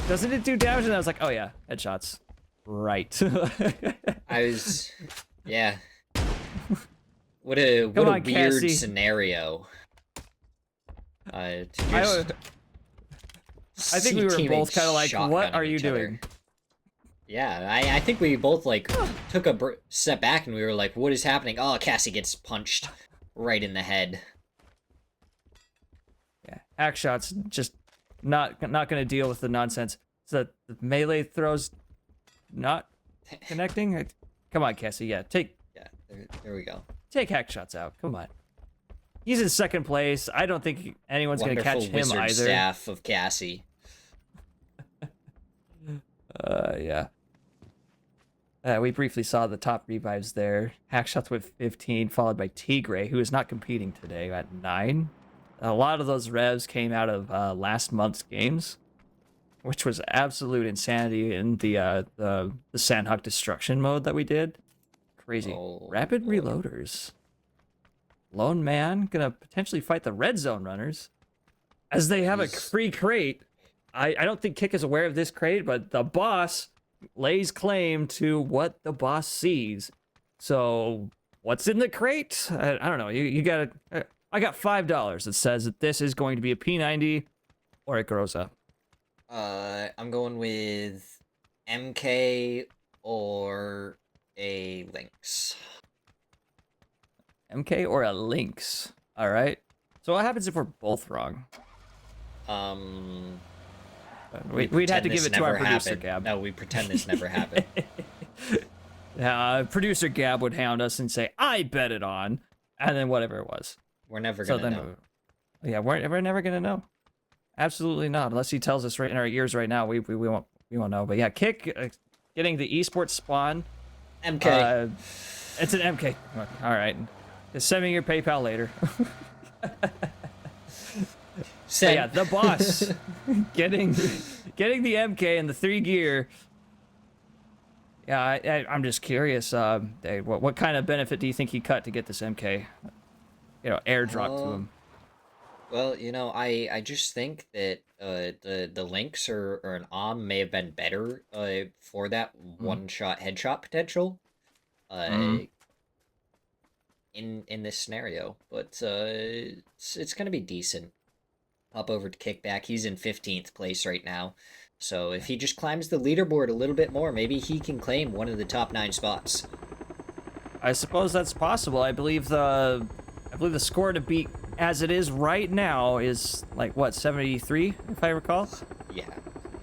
Doesn't it do damage? And I was like, oh yeah, headshots. Right. Yeah. What a weird Cassie. Scenario. I think we were both kind of like, what are you doing? Yeah, I think we both took a step back and we were like, what is happening? Oh, Cassie gets punched right in the head. Yeah, hack shots just not gonna deal with the nonsense. So the melee throws not connecting. Come on, Cassie. Yeah, there we go. Take hack shots out. Come on. He's in second place. I don't think anyone's gonna catch him wizard either. Staff of Cassie. Yeah. We briefly saw the top revives there. Hackshots with 15, followed by Tigray, who is not competing today at 9. A lot of those revs came out of last month's games, which was absolute insanity in the Sandhawk destruction mode that we did. Crazy. Rapid reloaders. Lone man gonna potentially fight the red zone runners, as they have a free crate. I don't think Kick is aware of this crate, but the boss lays claim to what the boss sees. So what's in the crate? I don't know. You gotta. I got $5 that says that this is going to be a P90 or a Groza. I'm going with MK or a Lynx. MK or a Lynx. All right. So what happens if we're both wrong? We'd have to give it to our producer, Gab. No, we pretend this never happened. Producer Gab would hound us and say, I bet it on, and then whatever it was. We're never gonna know. Yeah, we're never gonna know. Absolutely not, unless he tells us right in our ears right now. We won't know. But yeah, Kick getting the esports spawn. MK. It's an MK. All right, just send me your PayPal later. Yeah, the boss getting the MK and the 3 gear. Yeah, I'm just curious. What kind of benefit do you think he cut to get this MK? Airdrop to him. Well, I just think that the Lynx or an may have been better for that one-shot headshot potential in this scenario. But it's gonna be decent. Hop over to Kickback. He's in 15th place right now. So if he just climbs the leaderboard a little bit more, maybe he can claim one of the top 9 spots. I suppose that's possible. I believe the score to beat as it is right now is 73, if I recall. Yeah,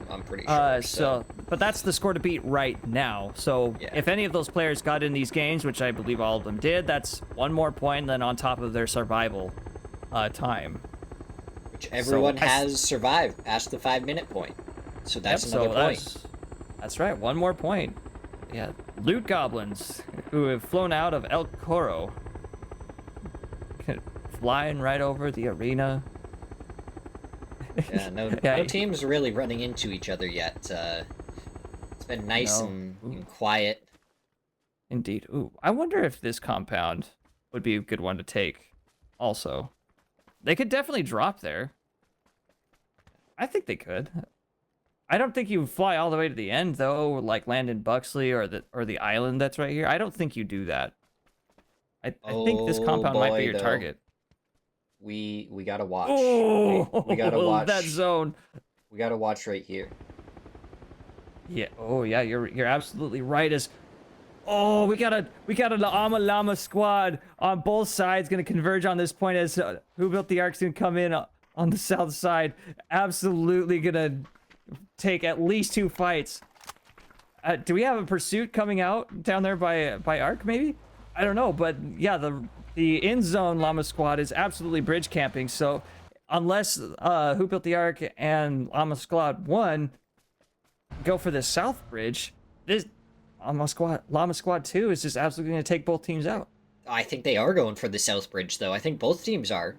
I'm pretty sure. So but that's the score to beat right now. So Yeah. if any of those players got in these games, which I believe all of them did, that's one more point than on top of their survival time. Which everyone So has survived past the 5-minute point. So that's another point. That's right, one more point. Yeah, loot goblins who have flown out of El Coro. Flying right over the arena. Yeah, no, Yeah, no team's really running into each other yet. It's been nice and quiet. Indeed. Ooh, I wonder if this compound would be a good one to take also. They could definitely drop there. I think they could. I don't think you fly all the way to the end though, like land in Buxley or the island that's right here. I don't think you do that. I think this compound might be your target. We gotta watch. Oh, we gotta watch that zone. We gotta watch right here. Yeah. Oh, yeah. You're absolutely right. We got an Llama Llama squad on both sides gonna converge on this point as Who Built the Ark's gonna come in on the south side. Absolutely gonna take at least 2 fights. Do we have a pursuit coming out down there by Ark? Maybe. I don't know, but yeah, the in zone Llama squad is absolutely bridge camping. So unless Who Built the Ark and Llama Squad 1 go for the south bridge, this Llama Squad 2 is just absolutely going to take both teams out. I think they are going for the south bridge, though. I think both teams are.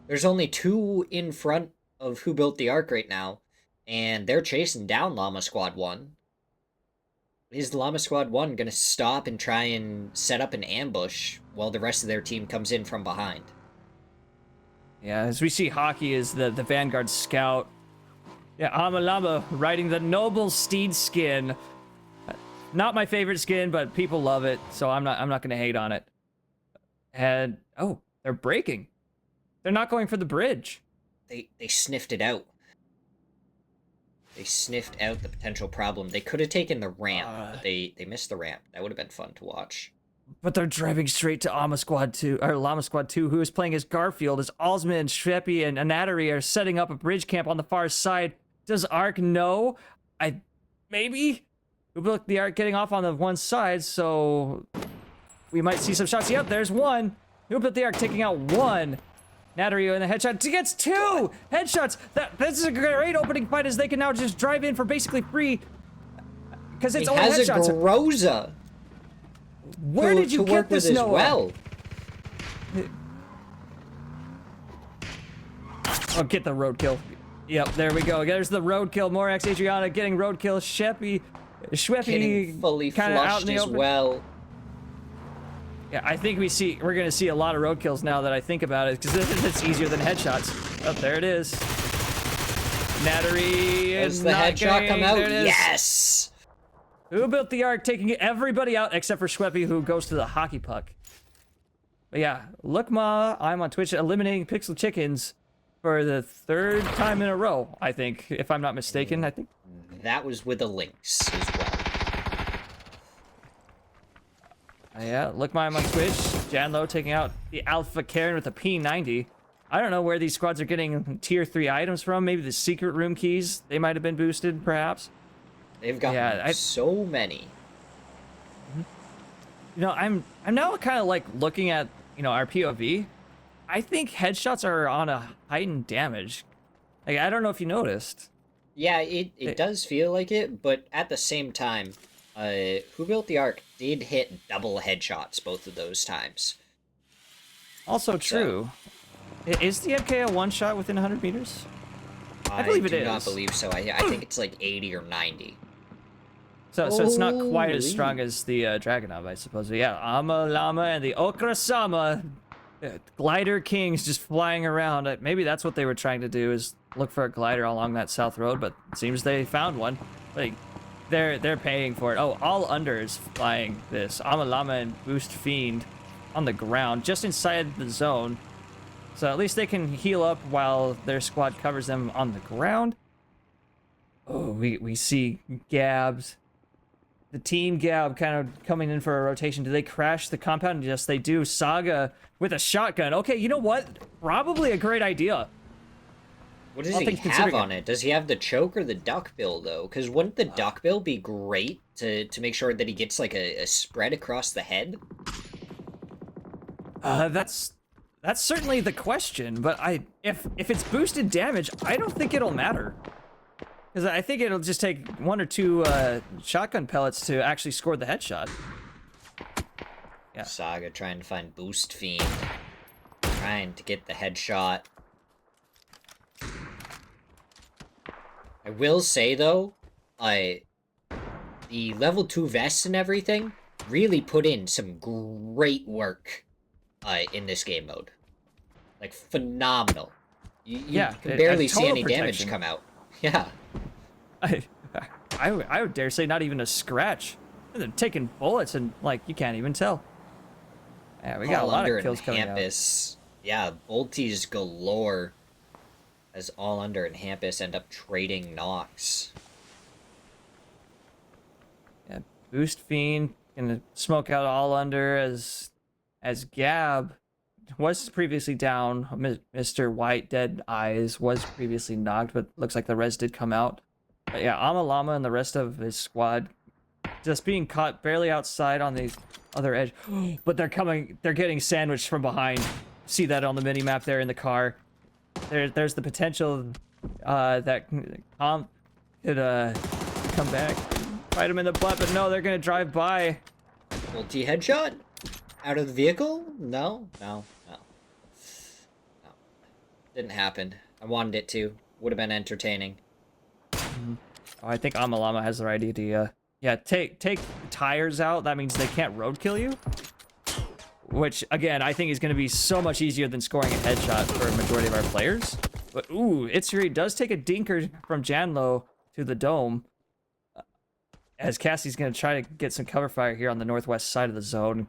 There's only 2 in front of Who Built the Ark right now, and they're chasing down Llama Squad 1. Is Llama Squad 1 going to stop and try and set up an ambush while the rest of their team comes in from behind? Yeah, as we see Hockey is the Vanguard scout. Yeah, Llama riding the noble steed skin. Not my favorite skin, but people love it, so I'm not going to hate on it. And oh, they're braking. They're not going for the bridge. They sniffed it out. They sniffed out the potential problem. They could have taken the ramp, but they missed the ramp. That would have been fun to watch. But they're driving straight to Llama Squad 2, who is playing as Garfield, as Alsman, Shreppy, and Anatary are setting up a bridge camp on the far side. Does Ark know? Maybe? Who Built the Ark getting off on the one side, so we might see some shots. Yep, there's one. Who Built the Ark taking out one. Nattery in the headshot. He gets 2 headshots. This is a great opening fight as they can now just drive in for basically free. Because it's only headshots. He has a Groza. Where did you get this, Noah? Well? Oh, get the roadkill. Yep, there we go. There's the roadkill. Morax Adriana getting roadkill. Schweppy fully kind of out in the as open. well. Yeah, I think we're gonna see a lot of roadkills now that I think about it, because it's easier than headshots. Oh, there it is. Nattery Does the headshot come out? Yes! Who Built the Ark taking everybody out except for Schweppy, who goes to the hockey puck. But yeah, look ma, I'm on Twitch eliminating Pixel Chickens for the 3rd time in a row, I think, if I'm not mistaken. I think that was with the links as well. Yeah, look my I'm on Twitch. Janlo taking out the Alpha Karen with a P90. I don't know where these squads are getting tier 3 items from. Maybe the secret room keys. They might have been boosted, perhaps. They've got so many. You know, I'm now kind of like looking at, our POV. I think headshots are on a heightened damage. Like, I don't know if you noticed. Yeah, it does feel like it, but at the same time, Who Built the Ark did hit double headshots both of those times. Also true. Is the MK a one-shot within 100 meters? I believe it is. I do not believe so. I think it's like 80 or 90. So it's not quite as strong as the Dragonov, I suppose. But yeah, Llama and the Okrasama glider kings just flying around. Maybe that's what they were trying to do, is look for a glider along that south road, but it seems they found one. Like, they're paying for it. Oh, all unders flying this. Llama and Boost Fiend on the ground, just inside the zone. So at least they can heal up while their squad covers them on the ground. Oh, we see Gabs. The team Gab kind of coming in for a rotation. Do they crash the compound? Yes, they do. Saga with a shotgun. Okay, you know what? Probably a great idea. What does all he things have considering- on it? Does he have the choke or the duck bill, though? Because wouldn't the duck bill be great to make sure that he gets, like, a spread across the head? That's certainly the question, but if it's boosted damage, I don't think it'll matter. Because I think it'll just take 1 or 2 shotgun pellets to actually score the headshot. Yeah. Saga trying to find Boost Fiend. Trying to get the headshot. I will say, though, the level 2 vests and everything really put in some great work in this game mode. Like, phenomenal. You can barely see total any damage protection. come out. Yeah. I would dare say not even a scratch. They're taking bullets and, like, you can't even tell. Yeah, we got a lot of kills coming out. Yeah, bolties galore. As All Under and Hampus end up trading knocks. Yeah, Boost Fiend gonna smoke out All Under as Gab was previously down. Mr. White Dead Eyes was previously knocked, but looks like the res did come out. But yeah, Amalama and the rest of his squad just being caught barely outside on the other edge. But they're getting sandwiched from behind. See that on the mini map there in the car. There's the potential that Comp could come back, fight him in the butt, but no, they're gonna drive by. Multi headshot? Out of the vehicle? No. Didn't happen. I wanted it to. Would have been entertaining. Oh, I think Amalama has the right idea. Yeah, take the tires out. That means they can't roadkill you. Which, again, I think is going to be so much easier than scoring a headshot for a majority of our players. But, ooh, Itsuri does take a dinker from Janlo to the dome. As Cassie's going to try to get some cover fire here on the northwest side of the zone.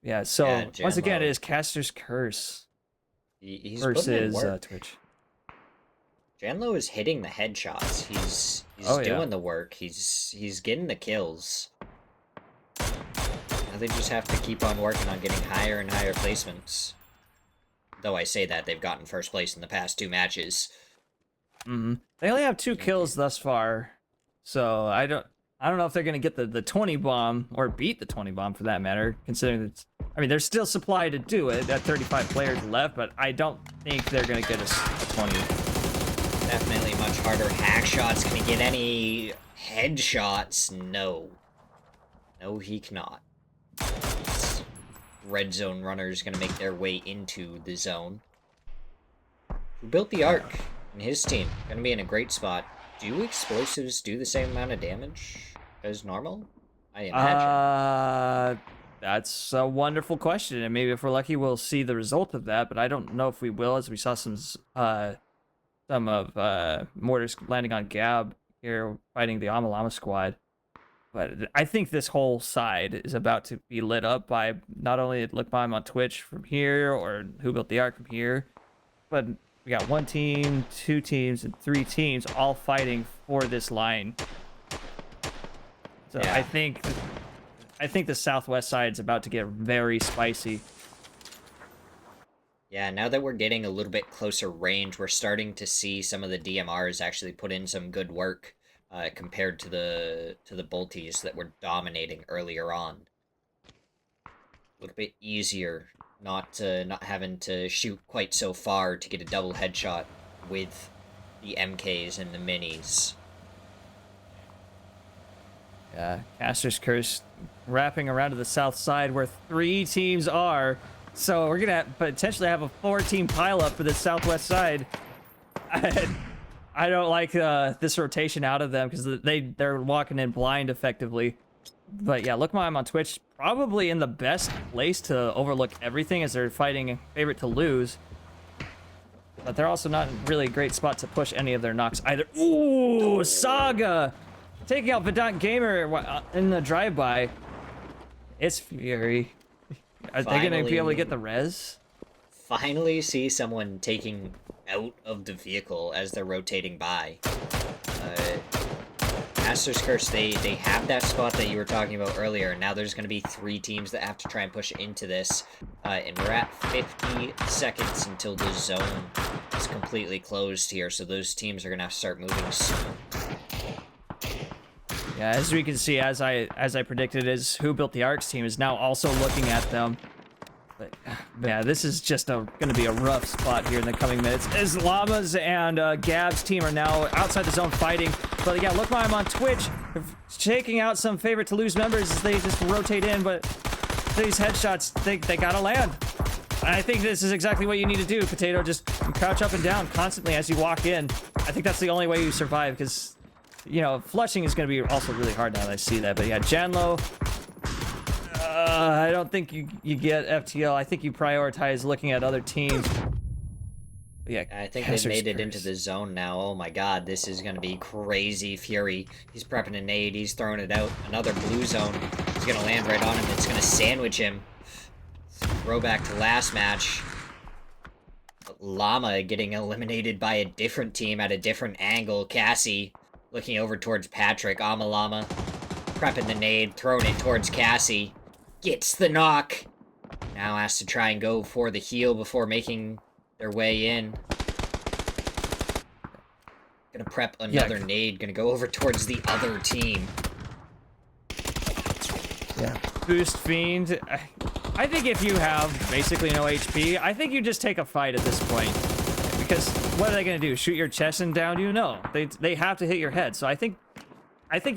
Yeah, so, once again, it is Caster's Curse He's versus Twitch. Janlo is hitting the headshots. He's doing the work. He's getting the kills. Now they just have to keep on working on getting higher and higher placements. Though I say that, they've gotten first place in the past 2 matches. Mm-hmm. They only have 2 kills thus far, so I don't know if they're gonna get the 20 bomb or beat the 20 bomb for that matter. Considering that, I mean, there's still supply to do it at 35 players left, but I don't think they're gonna get a 20. Definitely much harder. Hack shots. Can he get any headshots? No. No, he cannot. Red zone runners gonna make their way into the zone. Who built the Arc? And his team gonna be in a great spot. Do explosives do the same amount of damage as normal? I imagine. That's a wonderful question, and maybe if we're lucky, we'll see the result of that. But I don't know if we will, as we saw some of mortars landing on Gab here fighting the Amalama squad. But I think this whole side is about to be lit up by not only LyteByte on Twitch from here or Who Built the Ark from here, but we got 1 team, 2 teams, and 3 teams all fighting for this line. So Yeah. I think the southwest side is about to get very spicy. Yeah, now that we're getting a little bit closer range, we're starting to see some of the DMRs actually put in some good work compared to the bolties that were dominating earlier on. A little bit easier, not having to shoot quite so far to get a double headshot with the MKs and the minis. Yeah, Caster's Curse wrapping around to the south side where 3 teams are. So we're gonna potentially have a 4-team pileup for the southwest side. I don't like this rotation out of them because they're walking in blind effectively. But yeah, LyteByte on Twitch probably in the best place to overlook everything as they're fighting favorite to lose. But they're also not in really a great spot to push any of their knocks either. Ooh, Saga taking out Vedant Gamer in the drive-by. It's Fury. Are they gonna be able to get the res? Finally see someone taking out of the vehicle as they're rotating by. Master's Curse, they have that spot that you were talking about earlier, and now there's going to be 3 teams that have to try and push into this, and we're at 50 seconds until the zone is completely closed here, so those teams are gonna have to start moving soon. Yeah, as we can see, as I predicted, is Who Built the Ark's team is now also looking at them. But yeah, this is just gonna be a rough spot here in the coming minutes. As Llama's and Gab's team are now outside the zone fighting. But yeah, look, I'm on Twitch, shaking out some favorite to lose members as they just rotate in. But these headshots, they gotta land. And I think this is exactly what you need to do, Potato. Just crouch up and down constantly as you walk in. I think that's the only way you survive, because, you know, flushing is going to be also really hard now that I see that. But yeah, Janlo, I don't think you get FTL. I think you prioritize looking at other teams. But yeah, I think they've made it into the zone now. Oh my god, this is going to be crazy. Fury, he's prepping a nade, he's throwing it out. Another blue zone. He's going to land right on him. It's going to sandwich him. Throwback to last match. Llama getting eliminated by a different team at a different angle. Cassie looking over towards Patrick. Llama prepping the nade, throwing it towards Cassie. Gets the knock. Now has to try and go for the heal before making their way in. Gonna prep another nade. Gonna go over towards the other team. Yeah. Boost Fiend. I think if you have basically no HP, I think you just take a fight at this point. Because what are they going to do? Shoot your chest and down you? No. They have to hit your head. So I think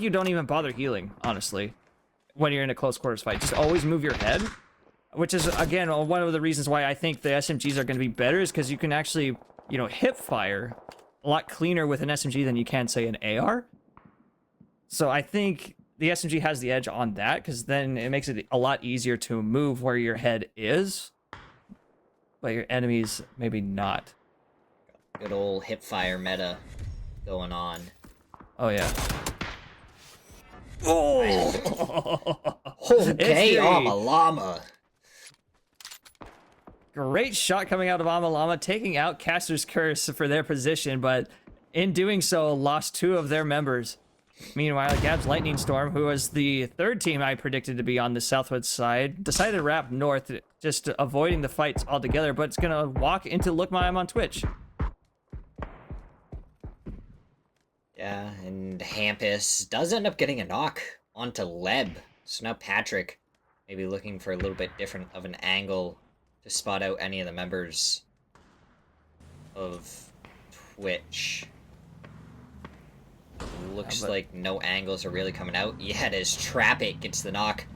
you don't even bother healing, honestly, when you're in a close quarters fight. Just always move your head. Which is, again, one of the reasons why I think the SMGs are going to be better, is because you can actually, you know, hip fire a lot cleaner with an SMG than you can, say, an AR. So I think the SMG has the edge on that, because then it makes it a lot easier to move where your head is, but your enemies maybe not. Good old hip fire meta going on. Oh yeah. Oh! Okay, Llama. Great shot coming out of Llama, taking out Caster's Curse for their position, but in doing so, lost 2 of their members. Meanwhile, Gab's Lightning Storm, who was the third team I predicted to be on the southwest side, decided to wrap north, just avoiding the fights altogether, but it's gonna walk into Look I'm on Twitch. Yeah, and Hampus does end up getting a knock onto Leb. So now Patrick maybe looking for a little bit different of an angle to spot out any of the members of Twitch. Looks like no angles are really coming out. Yeah, it is. Trap It gets the knock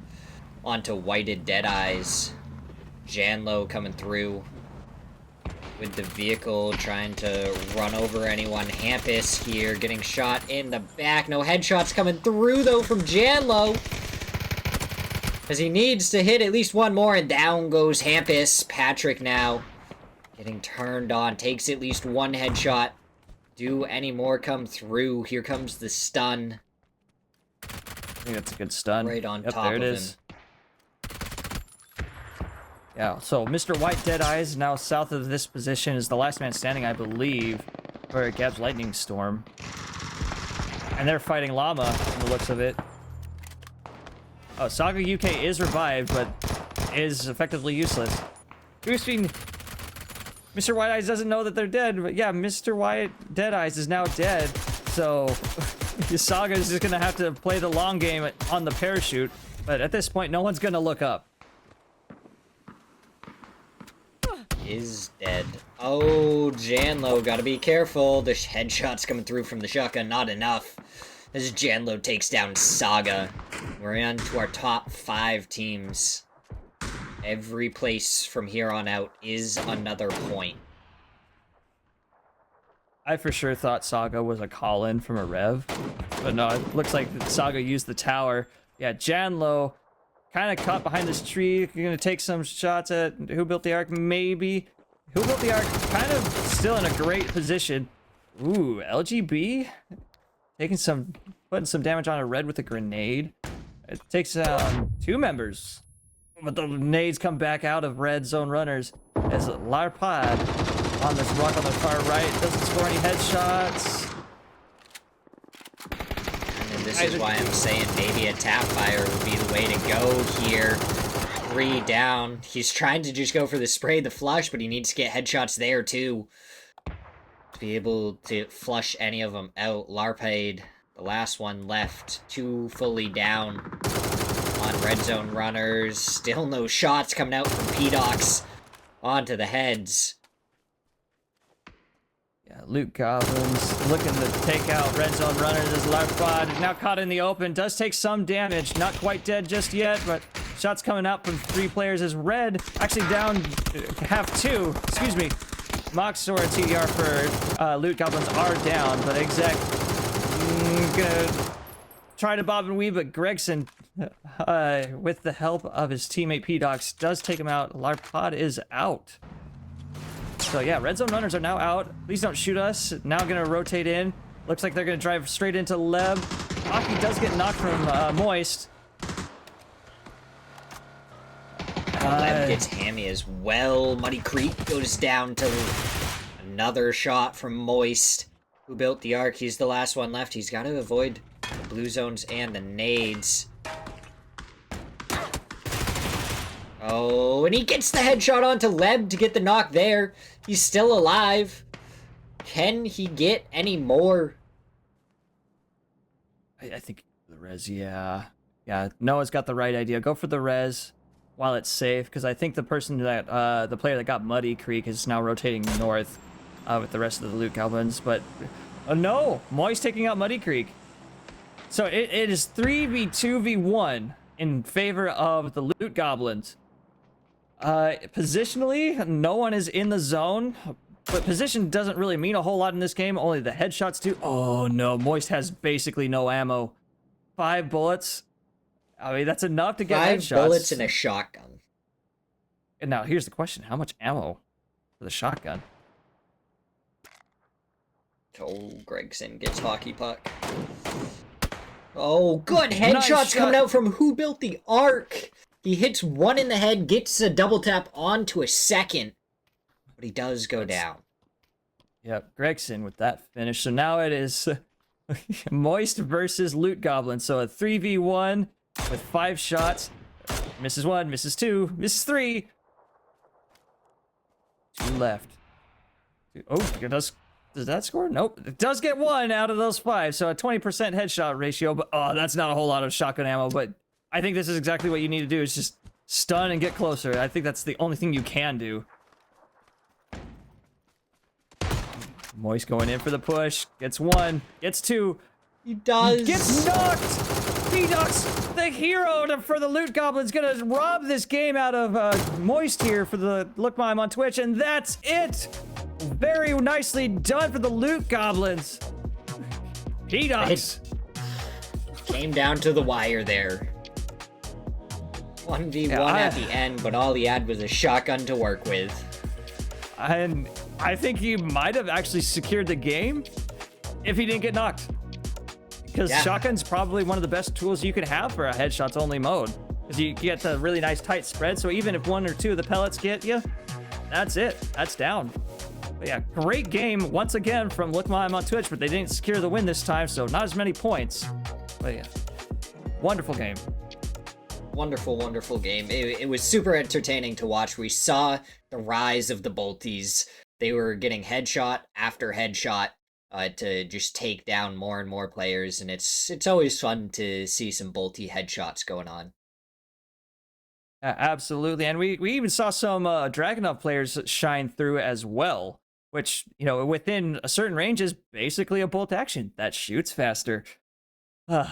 onto Whited Deadeyes. Janlo coming through with the vehicle, trying to run over anyone. Hampus here getting shot in the back. No headshots coming through, though, from Janlo, because he needs to hit at least one more, and down goes Hampus. Patrick now getting turned on. Takes at least one headshot. Do any more come through? Here comes the stun. I think that's a good stun. Right on top there of it him. is. Yeah, so Mr. White Deadeyes now south of this position is the last man standing, I believe, for Gab's Lightning Storm. And they're fighting Llama, from the looks of it. Oh, Saga UK is revived, but is effectively useless. Boosting. Mr. White Eyes doesn't know that they're dead, but yeah, Mr. White Deadeyes is now dead, so Saga is just gonna have to play the long game on the parachute, but at this point, no one's gonna look up. Is dead. Oh, Janlo, gotta be careful. The headshots coming through from the shotgun, not enough. As Janlo takes down Saga. We're on to our top 5 teams. Every place from here on out is another point. I for sure thought Saga was a call-in from a Rev, but no, it looks like Saga used the tower. Yeah, Janlo kind of caught behind this tree. You're gonna take some shots at Who Built the Ark, maybe. Who Built the Ark kind of still in a great position. Ooh, LGB putting some damage on a red with a grenade. It takes 2 members. But the nades come back out of red zone runners as LyteByteTV on this rock on the far right doesn't score any headshots. And this is why I'm saying maybe a tap fire would be the way to go here. 3 down. He's trying to just go for the spray, the flush, but he needs to get headshots there too. be able to flush any of them out. LyteByte, the last one left, 2 fully down on red zone runners. Still no shots coming out from P-Docs onto the heads. Yeah, Loot Goblins looking to take out red zone runners as LyteByte is now caught in the open. Does take some damage. Not quite dead just yet, but shots coming out from 3 players as red actually down half 2. Excuse me. Mox or TDR for Loot Goblins are down, but Exec gonna try to bob and weave, but Gregson, with the help of his teammate P-Docs, does take him out. LyteByte is out. So yeah, red zone runners are now out. Please don't shoot us. Now gonna rotate in. Looks like they're gonna drive straight into Leb. Aki does get knocked from Moist. Leb gets hammy as well. Muddy Creek goes down to another shot from Moist, who built the arc. He's the last one left. He's got to avoid the blue zones and the nades. Oh, and he gets the headshot onto Leb to get the knock there. He's still alive. Can he get any more? I think the res, yeah. Yeah, Noah's got the right idea. Go for the res while it's safe, because I think the person that, the player that got Muddy Creek is now rotating north with the rest of the Loot Goblins, but, no! Moist taking out Muddy Creek. So it is 3v2v1 in favor of the Loot Goblins. Positionally, no one is in the zone, but position doesn't really mean a whole lot in this game, only the headshots do. Oh no, Moist has basically no ammo. 5 bullets. I mean, that's enough to get 5 headshots. bullets and a shotgun. And now here's the question: how much ammo for the shotgun? Oh, Gregson gets hockey puck. Oh, good Nice headshots coming shot. out from who built the arc. He hits one in the head, gets a double tap onto a second, but he does go down. Yep, Gregson with that finish. So now it is Moist versus Loot Goblin. So a 3v1 with 5 shots. Misses 1, misses 2, misses 3. 2 left. Oh, it does that score? Nope. It does get 1 out of those 5. So a 20% headshot ratio, but oh, that's not a whole lot of shotgun ammo. But I think this is exactly what you need to do, is just stun and get closer. I think that's the only thing you can do. Moist going in for the push. Gets 1, gets 2. He does. Gets knocked! P-Docs, the hero for the Loot Goblins, gonna rob this game out of Moist here for the Look Mime on Twitch, and that's it! Very nicely done for the Loot Goblins. P-Docs. Came down to the wire there. 1v1 Yeah, at the end, but all he had was a shotgun to work with. And I think he might have actually secured the game if he didn't get knocked. Because Yeah. shotgun's probably one of the best tools you could have for a headshots only mode. Because you get the really nice tight spread, so even if 1 or 2 of the pellets get you, that's it. That's down. But yeah, great game once again from Look Mime on Twitch, but they didn't secure the win this time, so not as many points. But yeah, wonderful game. Wonderful, wonderful game. It was super entertaining to watch. We saw the rise of the Bolties. They were getting headshot after headshot to just take down more and more players, and it's always fun to see some Bolty headshots going on. Absolutely, and we even saw some Dragunov players shine through as well, which, you know, within a certain range is basically a bolt action that shoots faster. Yeah.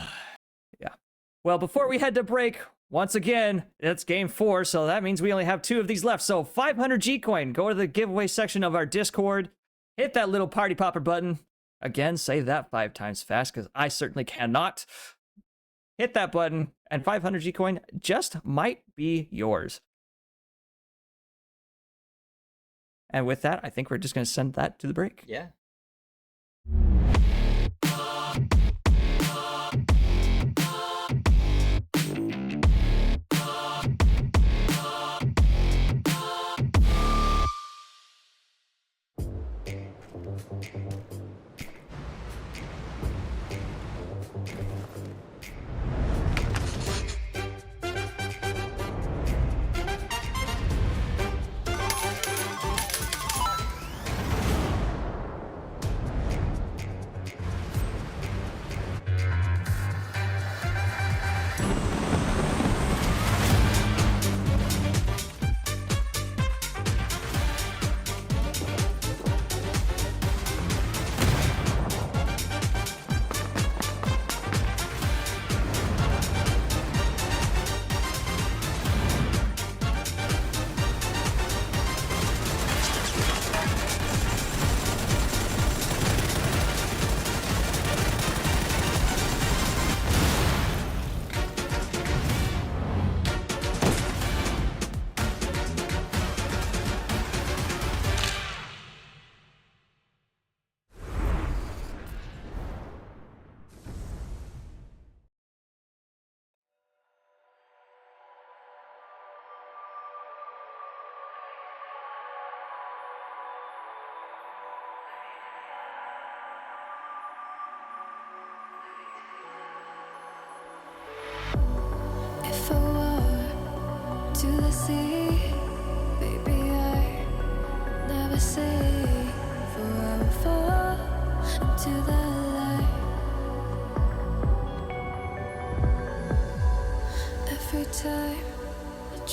Well, before we head to break, once again, it's game 4, so that means we only have 2 of these left. So 500 G-Coin, go to the giveaway section of our Discord, hit that little party popper button. Again, say that 5 times fast, because I certainly cannot. Hit that button, and 500 G-Coin just might be yours. And with that, I think we're just going to send that to the break. Yeah.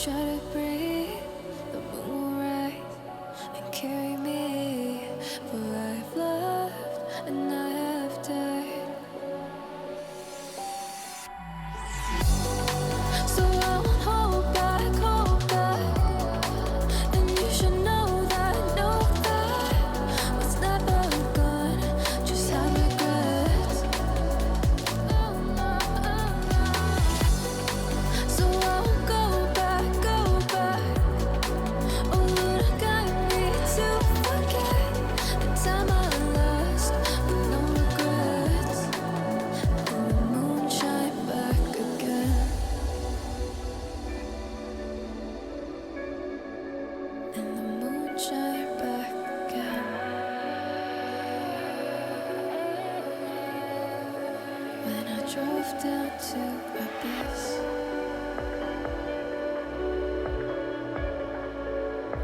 try to breathe, the moon will rise and carry me. For I've loved and I have died. So I won't hold back, hold back. And you should know that what's never gone, just have regrets. So I won't go back, go back. Oh Lord, I got me to forget the time I lost with no regrets. And the moon shine back again. And the moon shine back again. When I drove down to Abyss,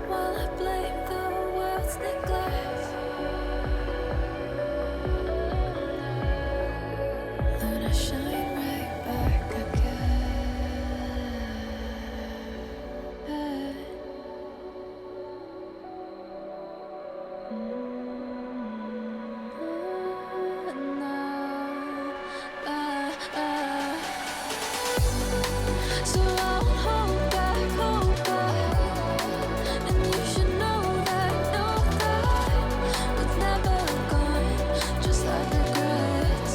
while I blame the world's neglect, Lord, I shine right back again. So I won't hold back, hold back. And you should know that what's never gone, just like regrets.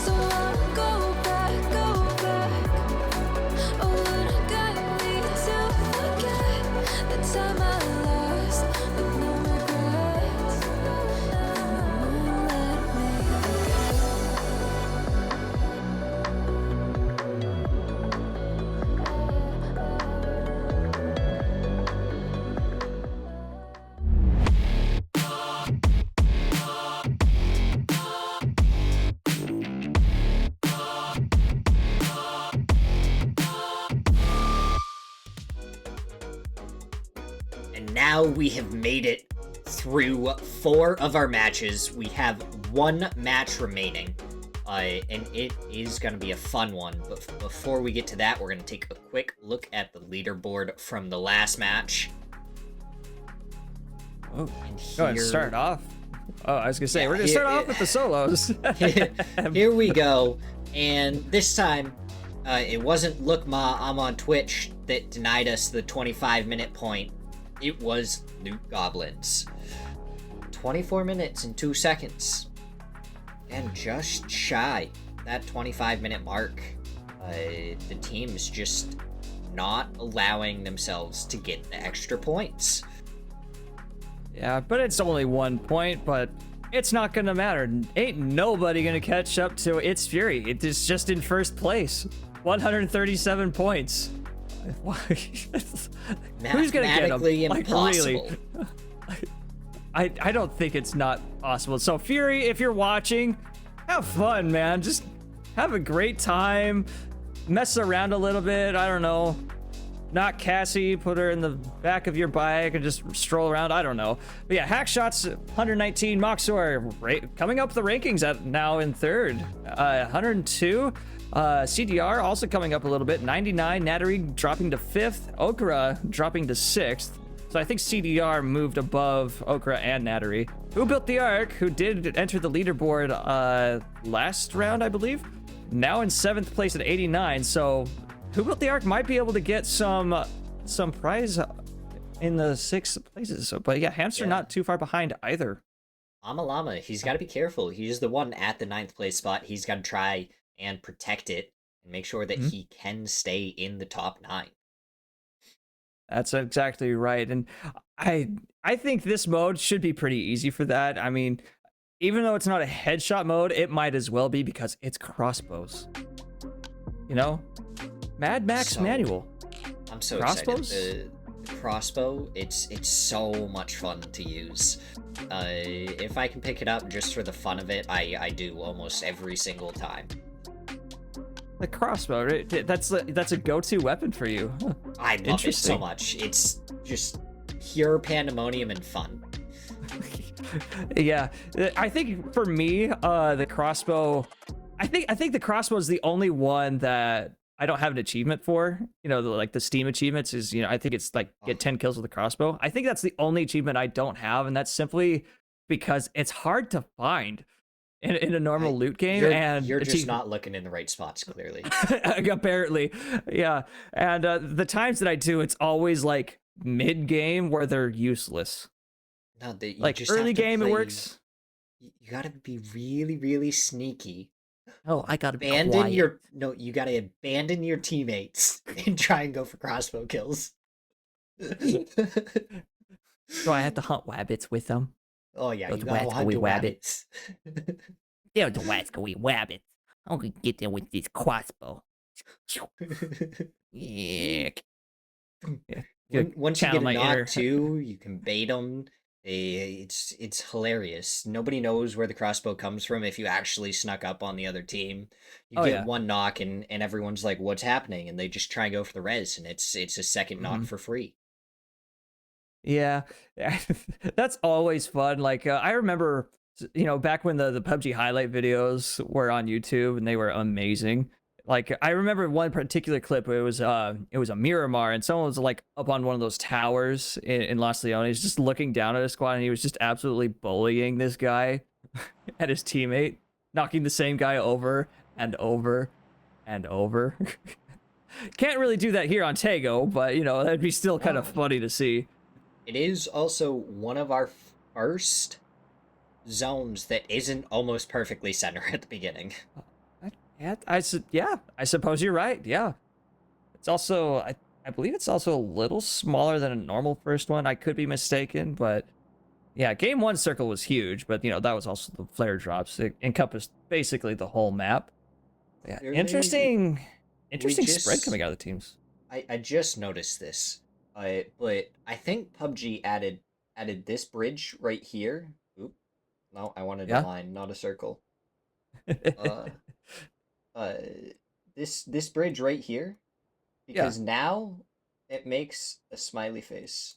So I won't go back, go back. Oh Lord, I got me to forget the time I lost with no regrets. And the moon let me forget. And now we have made it through 4 of our matches. We have 1 match remaining, and it is going to be a fun one. But before we get to that, we're going to take a quick look at the leaderboard from the last match. Oh, And go ahead, here- start off. Oh, I was gonna say Yeah, we're gonna here- start off with the solos. Here we go. And this time, it wasn't Look Ma, I'm on Twitch that denied us the 25-minute point. It was Loot Goblins. 24 minutes and 2 seconds. And just shy that 25-minute mark. The team's just not allowing themselves to get the extra points. Yeah, but it's only 1 point, but it's not gonna matter. Ain't nobody gonna catch up to its Fury. It is just in first place. 137 points. Who's gonna get them? Mathematically Like, impossible. really? I don't think it's not possible. So Fury, if you're watching, have fun, man. Just have a great time. Mess around a little bit. I don't know. Not Cassie, put her in the back of your bike and just stroll around. I don't know. But yeah, Hackshots 119, Moxor coming up the rankings at now in third. 102. CDR also coming up a little bit. 99. Nattery dropping to 5th. Okra dropping to 6th. So I think CDR moved above Okra and Nattery. Who Built the Ark, who did enter the leaderboard last round, I believe. Now in 7th place at 89. So Who Built the Ark might be able to get some prize in the 6th places. So, but yeah, Hamster not too far behind either. Amalama, he's got to be careful. He's the one at the 9th place spot. He's got to try and protect it and make sure that he can stay in the top 9. That's exactly right. And I think this mode should be pretty easy for that. I mean, even though it's not a headshot mode, it might as well be because it's crossbows. You know? Mad Max Manual. I'm so Crossbows? excited. The crossbow, it's so much fun to use. If I can pick it up just for the fun of it, I do almost every single time. The crossbow, right? That's a go-to weapon for you. Huh. I love it so much. It's just pure pandemonium and fun. Yeah, I think for me, the crossbow, I think the crossbow is the only one that I don't have an achievement for. You know, like the Steam achievements is, you know, I think it's like get 10 kills with a crossbow. I think that's the only achievement I don't have, and that's simply because it's hard to find in a normal loot game. You're just not looking in the right spots, clearly. Apparently, yeah. And the times that I do, it's always like mid game where they're useless. No, that you Like just early have to game, it play- works. You gotta be really, really sneaky. Oh, I gotta Abandon your you gotta abandon your teammates and try and go for crossbow kills. Do I have to hunt wabbits with them? Oh yeah, Those you gotta wats hunt go the wabbits. wabbits. Yeah, the wats go eat wabbits. I'm gonna get them with this crossbow. Yeah. Once you channel get a my knock inner- too, you can bait them. It's hilarious. Nobody knows where the crossbow comes from if you actually snuck up on the other team. You Oh, get yeah. one knock and everyone's like, "What's happening?" And they just try and go for the res, and it's a second knock Mhm. for free. Yeah, that's always fun. Like I remember, you know, back when the PUBG highlight videos were on YouTube and they were amazing. Like I remember one particular clip where it was a Miramar and someone was like up on one of those towers in Los Leones, just looking down at a squad, and he was just absolutely bullying this guy and his teammate, knocking the same guy over and over and over. Can't really do that here on Tago, but you know that'd be still kind of funny to see. It is also one of our first zones that isn't almost perfectly center at the beginning. Yeah, I suppose you're right. Yeah, it's also I believe it's also a little smaller than a normal first one. I could be mistaken, but yeah, game one circle was huge, but you know that was also the flare drops. It encompassed basically the whole map. Yeah, Really, interesting spread just- coming out of the teams. I just noticed this, but I think PUBG added this bridge right here. Oop, no, I wanted Yeah? a line, not a circle. Uh, this bridge right here, because now it makes a smiley face.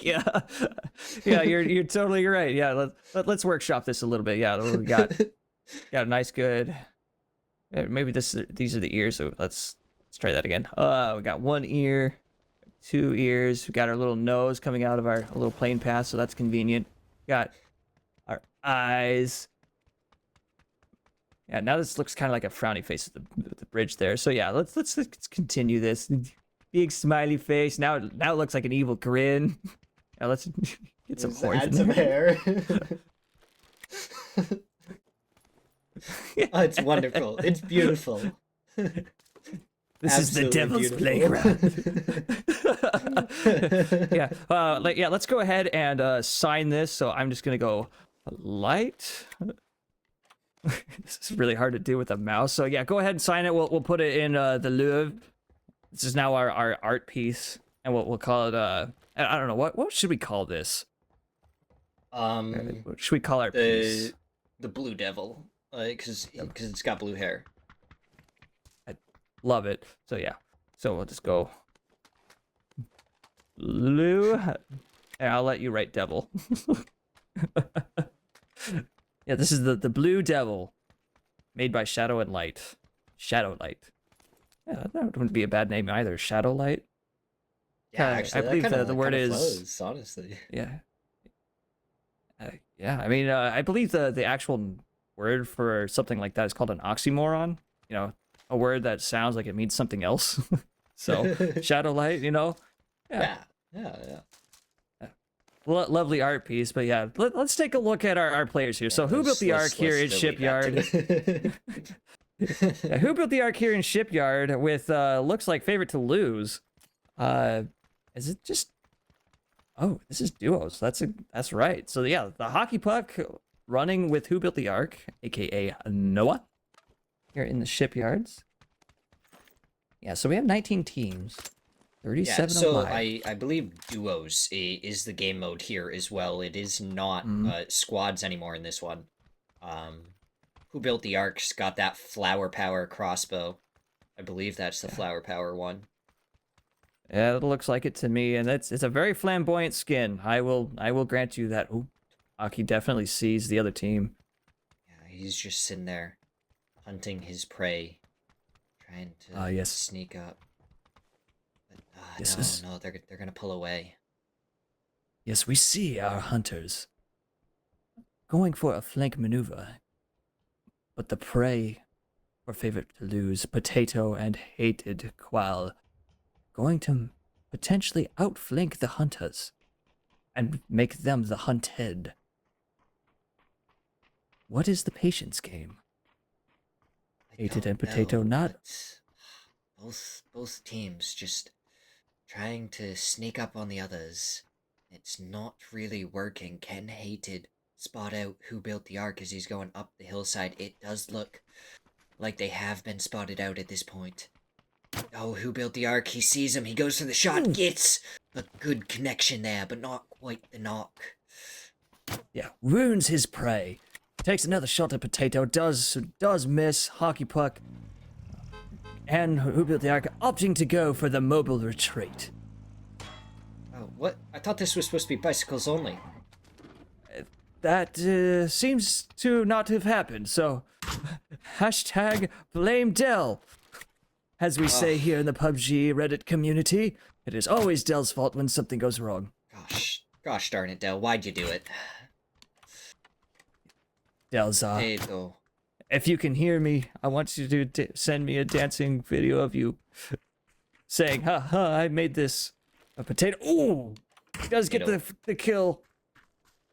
Yeah, yeah, you're totally right. Yeah, let's workshop this a little bit. Yeah, we got a nice good. Yeah, maybe these are the ears. So let's try that again. We got one ear, two ears. We got our little nose coming out of our little plane path, so that's convenient. Got our eyes. Yeah, now this looks kind of like a frowny face with the bridge there. So yeah, let's continue this. Big smiley face. Now it looks like an evil grin. Now let's get some Just horns add in some there. hair. Oh, it's wonderful. It's beautiful. This is the Absolutely devil's playground. Yeah, let's go ahead and sign this. So I'm just gonna go light. This is really hard to do with a mouse. So yeah, go ahead and sign it. We'll put it in the Louvre. This is now our art piece, and we'll call it I don't know what should we call this? What should we call our piece? The Blue Devil, because it's got blue hair. Love it. So yeah, so we'll just go Lou, and I'll let you write devil. Yeah, this is the Blue Devil, made by Shadow and Light. Shadow Light. Yeah, that wouldn't be a bad name either. Shadow Light. Yeah, I actually, believe the word is- flows, honestly. Yeah. Yeah, I mean, I believe the actual word for something like that is called an oxymoron. You know, a word that sounds like it means something else. So, Shadow Light, you know? Yeah. Lovely art piece, but yeah, let's take a look at our players here. So, who built the arc here in Shipyard? Yeah, who built the arc here in Shipyard with looks like favorite to lose? Is it just? Oh, this is duos. That's right. So yeah, the hockey puck running with who built the arc, aka Noah, here in the Shipyards. Yeah, so we have 19 teams, 37 Yeah, so alive. I believe duos is the game mode here as well. It is not squads anymore in this one. Who built the arc's got that flower power crossbow. I believe that's the flower power one. Yeah, it looks like it to me, and it's a very flamboyant skin. I will grant you that. Ooh, Aki definitely sees the other team. Yeah, he's just sitting there, hunting his prey, trying to Yes. sneak up. But Yes, no, they're gonna pull away. Yes, we see our hunters going for a flank maneuver, but the prey were favored to lose, Potato and Hated Qual, going to potentially outflank the hunters and make them the hunted. What is the patience game? I Hated don't and Potato know, not. but both teams just trying to sneak up on the others. It's not really working. Can Hated spot out who built the ark as he's going up the hillside? It does look like they have been spotted out at this point. Oh, who built the ark? He sees him. He goes for the shot. Gets a good connection there, but not quite the knock. Yeah, ruins his prey. Takes another shot at Potato. Does miss. Hockey puck. And who built the ark opting to go for the mobile retreat. Oh, what? I thought this was supposed to be bicycles only. That seems to not have happened, so hashtag blame Dell. As we say here in the PUBG Reddit community, it is always Dell's fault when something goes wrong. Gosh darn it, Del. Why'd you do it? Dell's, Potato. if you can hear me, I want you to send me a dancing video of you saying, ha ha, I made this a potato. Ooh! He does get the kill.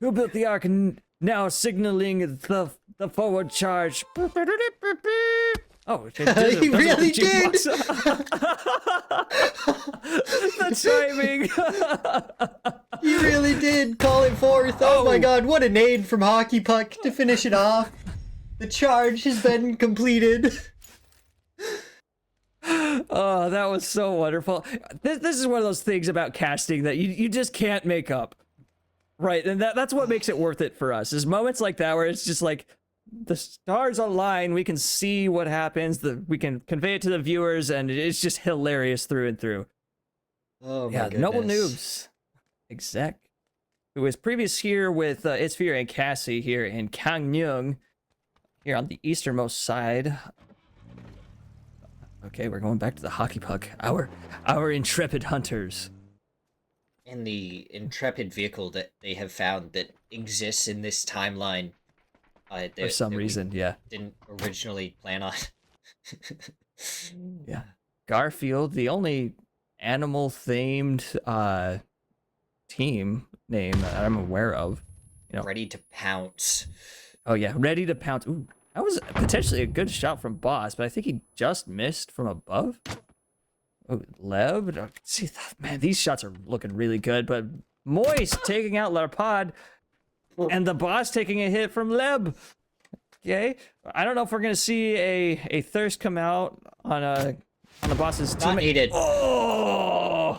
Who built the ark and now signaling the forward charge. Oh, He really did! The timing! He really did call it forth. Oh my god, what a nade from Hockey Puck to finish it off. The charge has been completed. Oh, that was so wonderful. This is one of those things about casting that you just can't make up. Right, and that's what makes it worth it for us, is moments like that where it's just like, the stars align, we can see what happens, we can convey it to the viewers, and it's just hilarious through and through. Oh my Yeah, goodness. Noble Noobs exec, who was previous here with Itzfear and Cassie here in Gangneung, here on the easternmost side. Okay, we're going back to the Hockey Puck, our intrepid hunters. And the intrepid vehicle that they have found that exists in this timeline. For some reason, yeah. Didn't originally plan on. Yeah. Garfield, the only animal-themed team name that I'm aware of. You know. Ready to pounce. Oh, yeah. Ready to pounce. Ooh, that was potentially a good shot from Boss, but I think he just missed from above. Oh, Leb. See, man, these shots are looking really good, but Moist taking out Larpod, and the Boss taking a hit from Leb. Okay, I don't know if we're gonna see a thirst come out on the Boss's team. Not needed. Oh,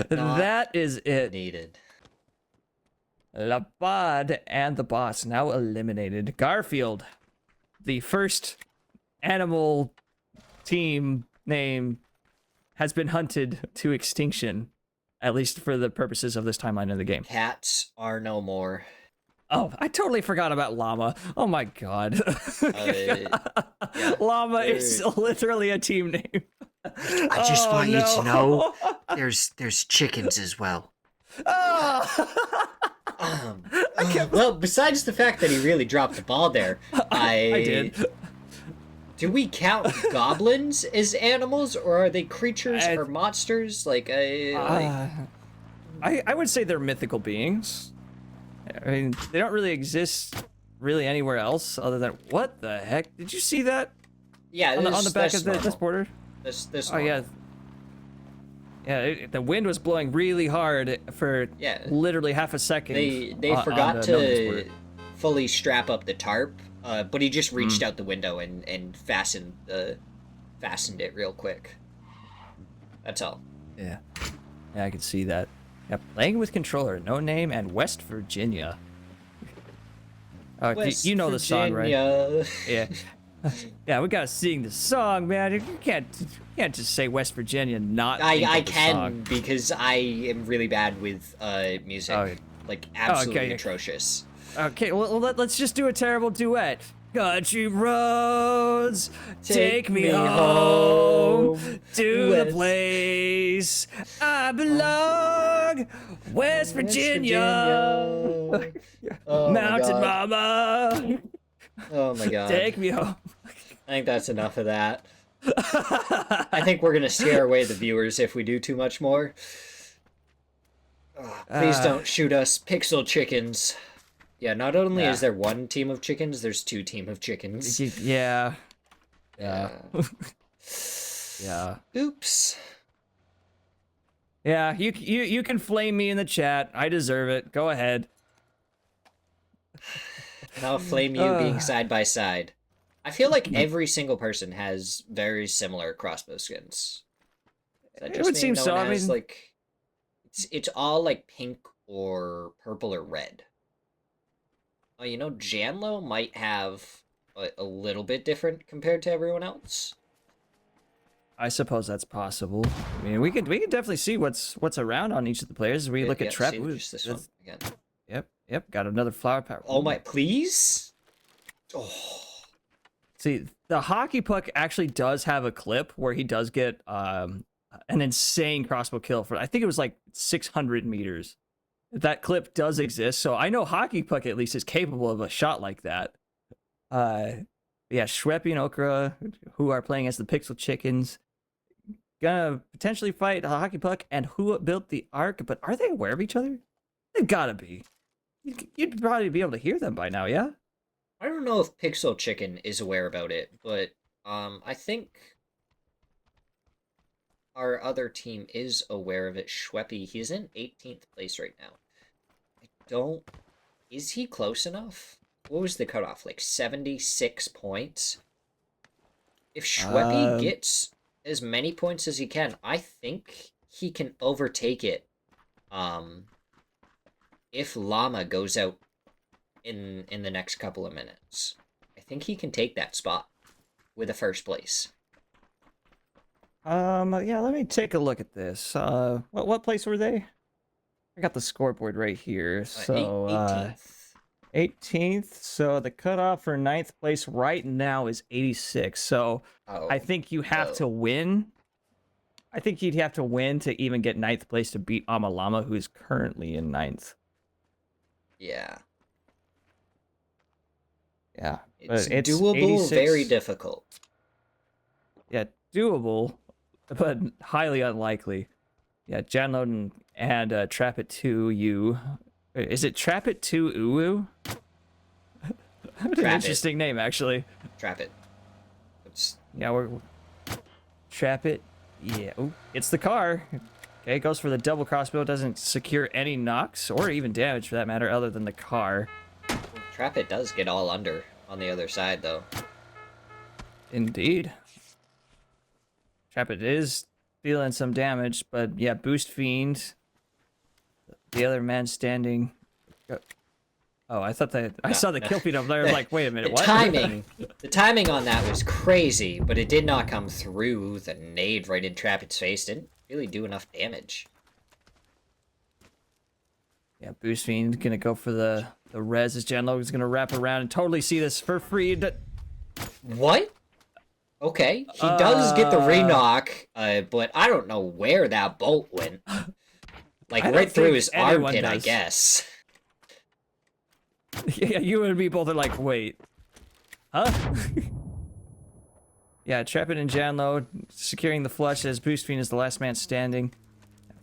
that is it. Needed. Labad and the Boss now eliminated. Garfield, the first animal team name, has been hunted to extinction, at least for the purposes of this timeline of the game. Cats are no more. Oh, I totally forgot about Llama. Oh my god. Yeah. Llama is literally a team name. I just want you to know there's chickens as well. Well, besides the fact that he really dropped the ball there, I did. Do we count goblins as animals, or are they creatures or monsters? I would say they're mythical beings. I mean, they don't really exist really anywhere else other than, what the heck? Did you see that? Yeah, on the back of this border? This Oh yeah. Yeah, the wind was blowing really hard for literally half a second. They forgot to fully strap up the tarp, but he just reached out the window and fastened it real quick. That's all. Yeah, I can see that. Yeah, playing with controller, no name, and West Virginia. You know the song, right? Yeah. Yeah, we gotta sing the song, man. You can't just say West Virginia and not. I can song. Because I am really bad with music, absolutely atrocious. Okay, well, let's just do a terrible duet. Country roads, take me home to the place I belong, West Virginia. Oh my Mountain God. Mama, Oh my God. take me home. I think that's enough of that. I think we're gonna scare away the viewers if we do too much more. Please don't shoot us, pixel chickens. Yeah, not only is there one team of chickens, there's two team of chickens. Yeah. Yeah. Yeah. Oops. Yeah, you can flame me in the chat. I deserve it. Go ahead. And I'll flame you being side by side. I feel like every single person has very similar crossbow skins. Is that It just would me? seem No so. one I has, mean, like, it's all like pink or purple or red. Oh, you know, Janlo might have a little bit different compared to everyone else. I suppose that's possible. I mean, we could definitely see what's around on each of the players. We look at Trap. See, just this one again. Yep. Got another flower power. Oh my, please. Oh, See, the hockey puck actually does have a clip where he does get an insane crossbow kill for. I think it was like 600 meters. That clip does exist, so I know hockey puck at least is capable of a shot like that. Yeah, Shweppy and Okra, who are playing as the Pixel Chickens, gonna potentially fight a hockey puck and who built the arc. But are they aware of each other? They've gotta be. You'd probably be able to hear them by now, yeah? I don't know if Pixel Chicken is aware about it, but I think our other team is aware of it. Shweppy, he's in 18th place right now. Is he close enough? What was the cutoff? Like 76 points? If Shweppy gets as many points as he can, I think he can overtake it. If Llama goes out in the next couple of minutes, I think he can take that spot with a first place. Yeah, let me take a look at this. What place were they? I got the scoreboard right here. So, 18th. 18th. So the cutoff for 9th place right now is 86. So I think you have to win. I think you'd have to win to even get 9th place to beat Amalama, who is currently in 9th. Yeah. Yeah. It's But it's doable, 86. very difficult. Yeah, doable, but highly unlikely. Yeah, Janlo and Trap It 2 U. Is it Trap It 2 Uwu? An interesting name, actually. Trap it. Yeah, we're Trap It. Yeah, ooh, it's the car. Okay, it goes for the double crossbow. Doesn't secure any knocks or even damage for that matter, other than the car. Trap it does get all under on the other side, though. Indeed. Trap It is feeling some damage, but yeah, Boost Fiend. The other man standing. Oh, I thought that I saw the kill feed up there. I was like, wait a minute, what? The timing on that was crazy, but it did not come through. The nade right in Trap It's face didn't really do enough damage. Yeah, Boost Fiend gonna go for the res as Janlo is gonna wrap around and totally see this for free. What? Okay, he does get the re-knock, but I don't know where that bolt went. Like, right through his armpit, I guess. Yeah, you and me both are like, wait. Huh? Yeah, Trap It and Janlo securing the flush as Boost Fiend is the last man standing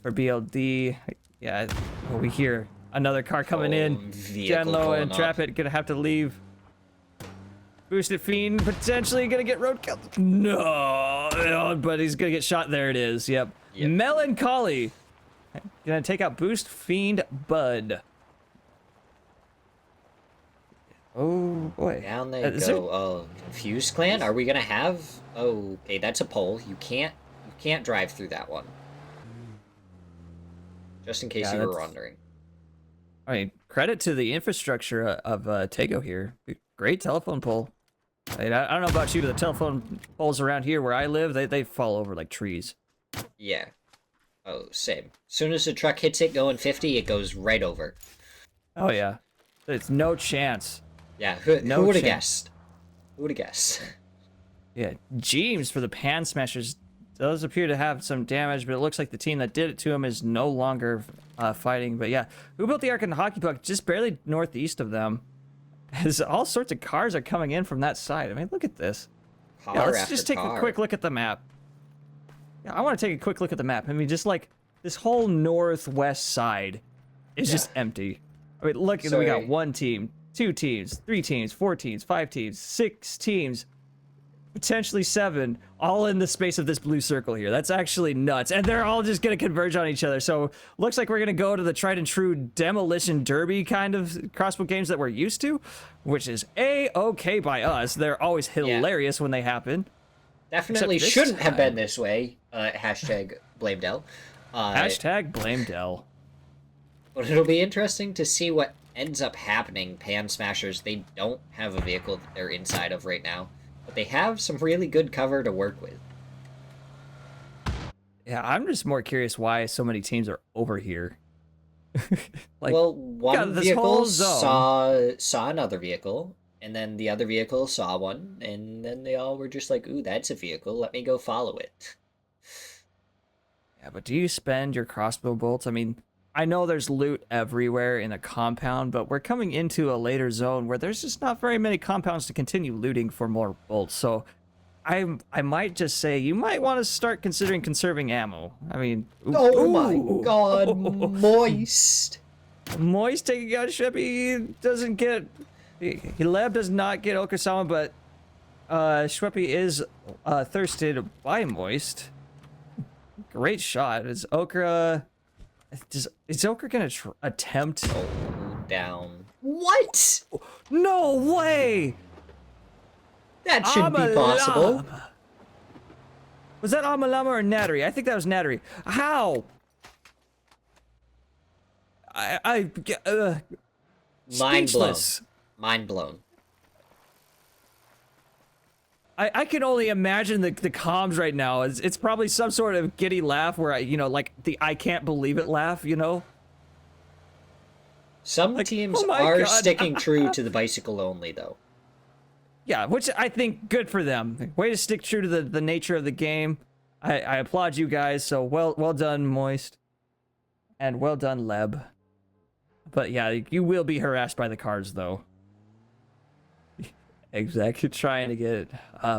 for BLD. Yeah, we hear another car coming in. Janlo and Trap It gonna have to leave. Boosted Fiend potentially gonna get roadkill. No, but he's gonna get shot. There it is. Yep. Melancholy gonna take out Boost Fiend Bud. Oh boy. Down they go. Oh, Confused Clan? Are we gonna have? Oh, okay, that's a pole. You can't drive through that one. Just in case you were wondering. I mean, credit to the infrastructure of Tego here. Great telephone pole. I mean, I don't know about you, but the telephone poles around here where I live, they fall over like trees. Yeah. Oh, same. As soon as the truck hits it going 50, it goes right over. Oh yeah. It's no chance. Yeah, who No would have chance. guessed? Who would have guessed? Yeah, Jeems for the Pan Smashers does appear to have some damage, but it looks like the team that did it to him is no longer fighting. But yeah, who built the Ark and the Hockey Puck? Just barely northeast of them. As all sorts of cars are coming in from that side. I mean, look at this. Yeah, let's After just take car. a quick look at the map. Yeah, I want to take a quick look at the map. I mean, just like this whole northwest side is just empty. I mean, look, we got 1 team, 2 teams, 3 teams, 4 teams, 5 teams, 6 teams, potentially 7, all in the space of this blue circle here. That's actually nuts. And they're all just going to converge on each other. So looks like we're going to go to the tried and true demolition derby kind of crossbow games that we're used to, which is A-okay by us. They're always hilarious when they happen. Definitely Except this shouldn't have been time. this way. Hashtag blame Dell. Hashtag blame Dell. But it'll be interesting to see what ends up happening. Pan Smashers, they don't have a vehicle that they're inside of right now, but they have some really good cover to work with. Yeah, I'm just more curious why so many teams are over here. Like, Well, got one this vehicle whole zone. saw another vehicle, and then the other vehicle saw one, and then they all were just like, ooh, that's a vehicle, let me go follow it. Yeah, but do you spend your crossbow bolts? I mean, I know there's loot everywhere in a compound, but we're coming into a later zone where there's just not very many compounds to continue looting for more bolts. So I might just say you might want to start considering conserving ammo. I mean, Oh my ooh. god, moist! Moist taking out Sheppy. He doesn't get... Leb does not get Okasama, but Shweppy is thirsted by Moist. Great shot. Is Okra gonna attempt? Oh, down. What? No way! That shouldn't be possible. Amalam. Was that Amalama or Nattery? I think that was Nattery. How? Mind blown. Speechless. Mind blown. I can only imagine the comms right now. It's probably some sort of giddy laugh where like the I can't believe it laugh, you know? Some teams oh my are God. sticking true to the bicycle only, though. Yeah, which I think good for them. Way to stick true to the nature of the game. I applaud you guys. So well done, Moist, and well done, Leb. But yeah, you will be harassed by the cards though. Exactly, trying to get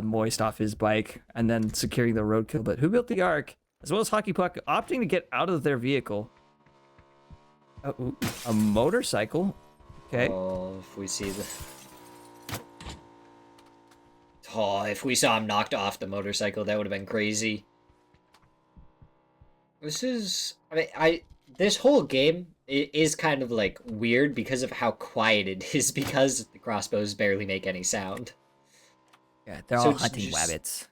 Moist off his bike and then securing the roadkill. But who built the Ark, as well as Hockey Puck, opting to get out of their vehicle? Ooh, a motorcycle. Okay. Oh, if we see the... Oh, if we saw him knocked off the motorcycle, that would have been crazy. This is... this whole game is kind of, like, weird because of how quiet it is, because the crossbows barely make any sound. Yeah, they're So all it's hunting just- rabbits.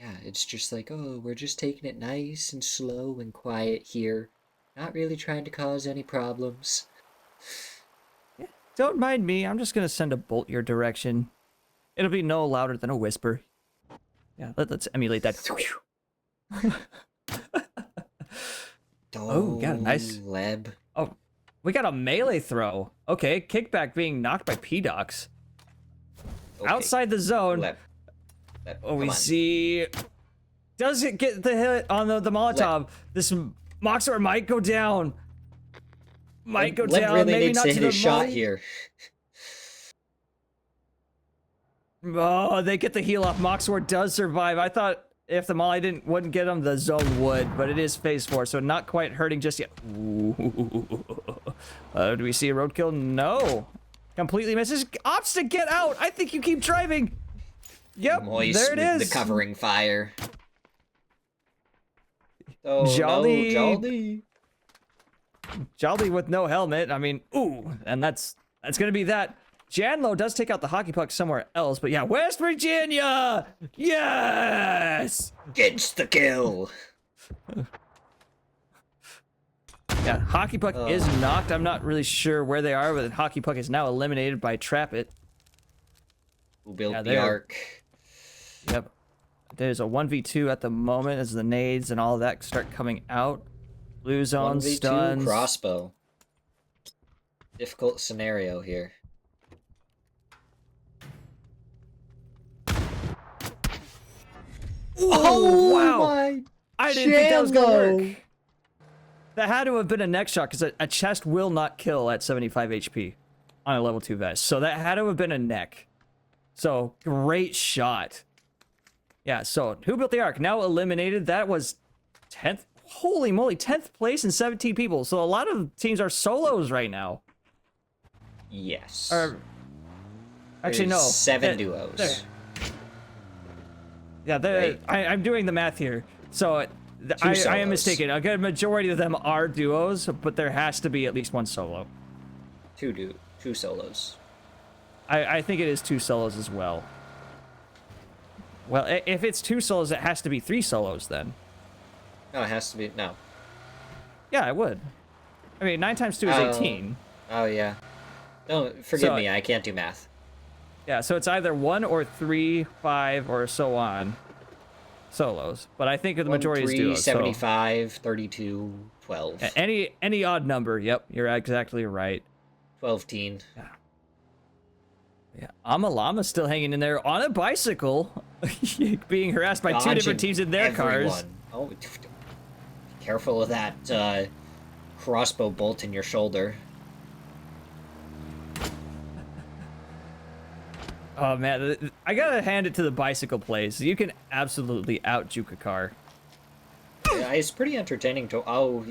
Yeah, it's just like, oh, we're just taking it nice and slow and quiet here. Not really trying to cause any problems. Don't mind me. I'm just gonna send a bolt your direction. It'll be no louder than a whisper. Yeah, let's emulate that. Oh, got a nice- Leb. Oh, we got a melee throw. Okay, kickback being knocked by P-Docs. Okay. Outside the zone. Leb. Oh, we come on. see... Does it get the hit on the Molotov? This Moxor might go down. Might go Leb down. really Maybe needs not to to hit the his shot molly. here. Oh, they get the heal off. Moxor does survive. I thought if the molly wouldn't get him, the zone would, but it is phase 4, so not quite hurting just yet. Ooh. Do we see a roadkill? No. Completely misses. Opts to get out. I think you keep driving. Yep, Moist there it with is. the covering fire. Oh, Jolly. no, Jolly. Jolly with no helmet. I mean, ooh, and that's gonna be that. Janlo does take out the hockey puck somewhere else, but yeah, West Virginia! Yes! Gets the kill. Yeah, hockey puck is knocked. I'm not really sure where they are, but hockey puck is now eliminated by Trap It. Who built Yeah, the they're- arc? Yep. There's a 1v2 at the moment as the nades and all of that start coming out. Blue zone 1v2 stuns. crossbow. Difficult scenario here. I didn't think that was gonna Shambo. work. That had to have been a neck shot because a chest will not kill at 75 HP on a level 2 vest. So that had to have been a neck. So great shot. Yeah, so who built the arc? Now eliminated. That was 10th. Holy moly, 10th place and 17 people. So a lot of teams are solos right now. Yes. Or actually, no. There's 7 There- duos. there. Yeah, Right. I'm doing the math here. So I am solos. mistaken. A good majority of them are duos, but there has to be at least one solo. Two solos. I think it is 2 solos as well. Well, if it's 2 solos, it has to be 3 solos then. No, it has to be no. Yeah, it would. I mean, 9 times 2 is Oh. 18. Oh yeah. Don't forgive So- me. I can't do math. Yeah, so it's either 1 or 3, 5, or so on solos. But I think the 1, majority 3, is duos. 75, 32, 12. So any odd number. Yep, you're exactly right. 12-teen. Yeah, Amalama's still hanging in there on a bicycle, being harassed by 2 different Dodging teams in their cars. everyone. Oh, be careful of that crossbow bolt in your shoulder. Oh man, I gotta hand it to the bicycle plays. You can absolutely out-juke a car. Yeah, it's pretty entertaining to. Oh,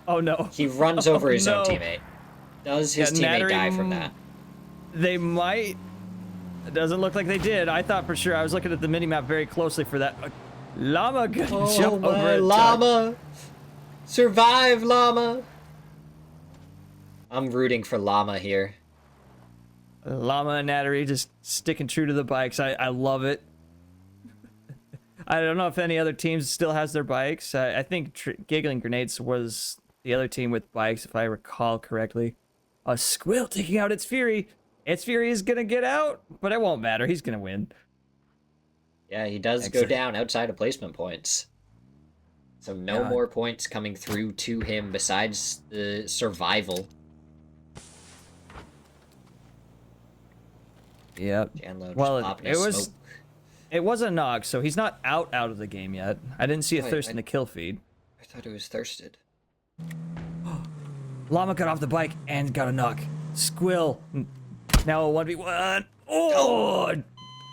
Oh no. he runs over his own no. teammate. Does his Yeah, teammate die Nattering- from that? They might. It doesn't look like they did. I thought for sure. I was looking at the minimap very closely for that. Llama gonna jump over my a llama! Survive, llama! I'm rooting for llama here. Llama and Nattery just sticking true to the bikes. I love it. I don't know if any other teams still has their bikes. I think Giggling Grenades was the other team with bikes, if I recall correctly. A squill taking out its Fury. Its Fury is gonna get out, but it won't matter. He's gonna win. Yeah, he does go Excellent. down outside of placement points. So no Yeah. more points coming through to him besides the survival. Yep. Janlo just Well, popping it his was smoke. it was a knock, so he's not out of the game yet. I didn't see a Wait, thirst in the kill feed. I thought it was thirsted. Llama got off the bike and got a knock. Squill. Now a 1v1. Oh!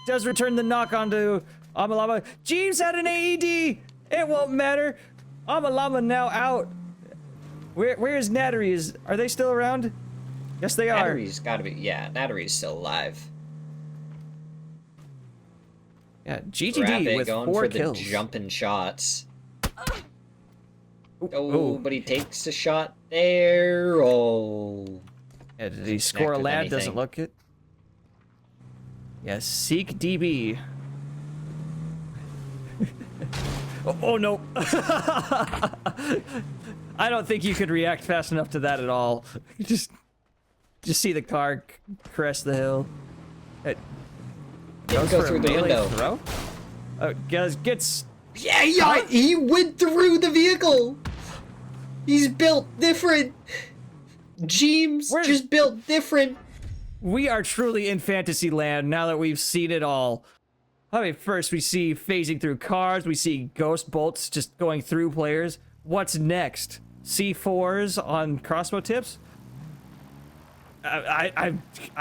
Does return the knock onto Amalama. Jeeves had an AED! It won't matter. Amalama now out. Where is Nattery? Are they still around? Yes, they are. Nattery's gotta be. Yeah, Nattery's still alive. Yeah, Rapid GGD with going 4 for kills. the jumping shots. Ooh, Oh, ooh. but he takes a shot there. Oh. Yeah, did he score a connect with land? Doesn't anything. look it. Yeah, seek DB. oh no. I don't think you could react fast enough to that at all. Just see the car crest the hill. It goes go for through a the melee window. throw. Gets Yeah, yeah, he went through the vehicle. He's built different. Jeems Where's- just built different. We are truly in fantasy land now that we've seen it all. I mean, first we see phasing through cars, we see ghost bolts just going through players. What's next? C4s on crossbow tips? I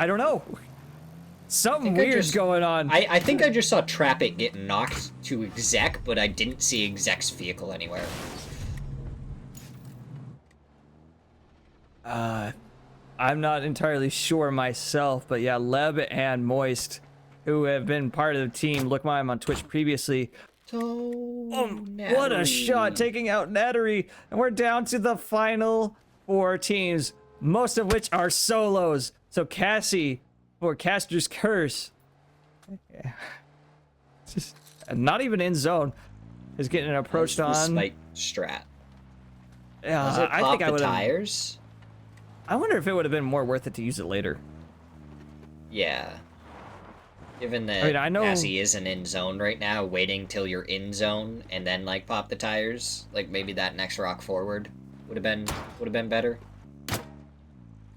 don't know. Something think I weird's just- going on. I think I just saw Trappit get knocked to exec, but I didn't see exec's vehicle anywhere. I'm not entirely sure myself, but yeah, Leb and Moist, who have been part of the team, look mine on Twitch previously. What a shot, taking out Nattery. And we're down to the final 4 teams, most of which are solos. So Cassie, for Caster's Curse, just not even in zone, is getting approached That's the on. spike strat. Yeah, Does it I pop think I the would have. tires? I wonder if it would have been more worth it to use it later. Yeah. Given that I mean, I know- Cassie isn't in zone right now, waiting till you're in zone and then like pop the tires, like maybe that next rock forward would have been better.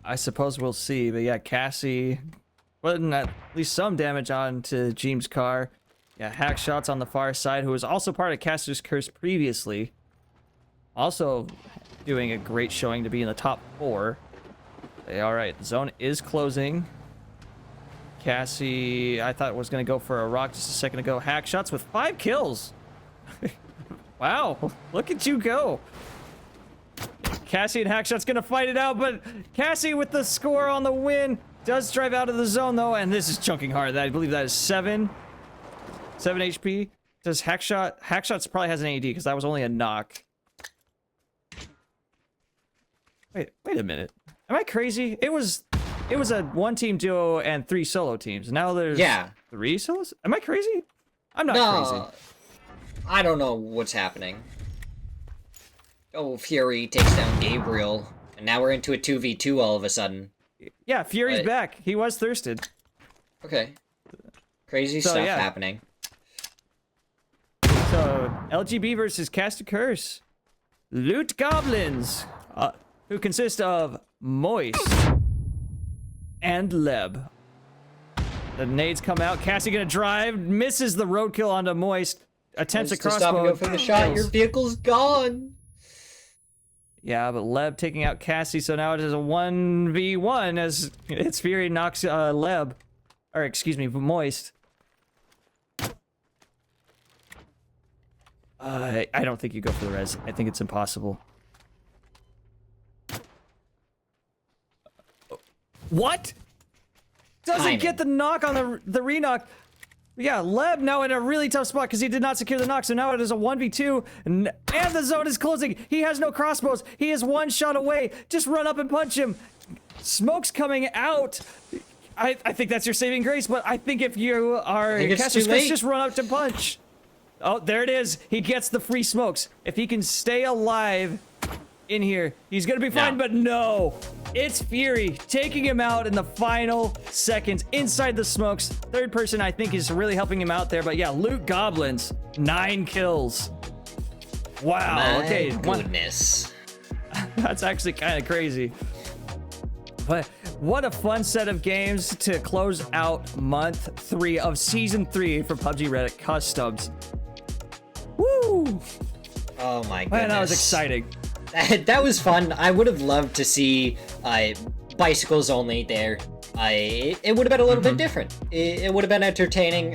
I suppose we'll see, but yeah, Cassie putting at least some damage on to Jeems' car. Yeah, hack shots on the far side, who was also part of Caster's Curse previously. also doing a great showing to be in the top 4. All right, the zone is closing. Cassie, I thought was going to go for a rock just a second ago. Hack shots with 5 kills. Wow, look at you go. Cassie and Hackshot's going to fight it out, but Cassie with the score on the win does drive out of the zone, though, and this is chunking hard. I believe that is 7 HP. Does Hackshot's probably has an AD, because that was only a knock. Wait a minute. Am I crazy? It was a 1-team duo and 3 solo teams. Now there's 3 solos? Am I crazy? I'm not crazy. I don't know what's happening. Oh, Fury takes down Gabriel, and now we're into a 2v2 all of a sudden. Yeah, Fury's back. He was thirsted. Okay. Crazy stuff happening. So, LGB versus Cast a Curse. Loot Goblins, who consist of Moist and Leb. The nades come out. Cassie gonna drive, misses the roadkill onto Moist. Attempts a crossbow. Stop and go for the shot. Your vehicle's gone. Yeah, but Leb taking out Cassie, so now it is a 1v1 as its Fury knocks Leb, or excuse me, Moist. I don't think you go for the res. I think it's impossible. What? Doesn't get the knock on the re-knock. Yeah, Leb now in a really tough spot because he did not secure the knock, so now it is a 1v2, and the zone is closing. He has no crossbows. He is 1 shot away. Just run up and punch him. Smoke's coming out. I think that's your saving grace, but I think if you are Caster Space, just run up to punch. Oh, there it is. He gets the free smokes. If he can stay alive in here, he's gonna be fine, but no. It's Fury taking him out in the final seconds inside the smokes. Third person, I think, is really helping him out there, but yeah, Loot Goblins, 9 kills. Wow, My goodness. That's actually kind of crazy. But what a fun set of games to close out month 3 of season 3 for PUBG Reddit Customs. Woo! Oh my goodness. Man, that was exciting. That was fun. I would have loved to see bicycles only there. It would have been a little bit different. It would have been entertaining.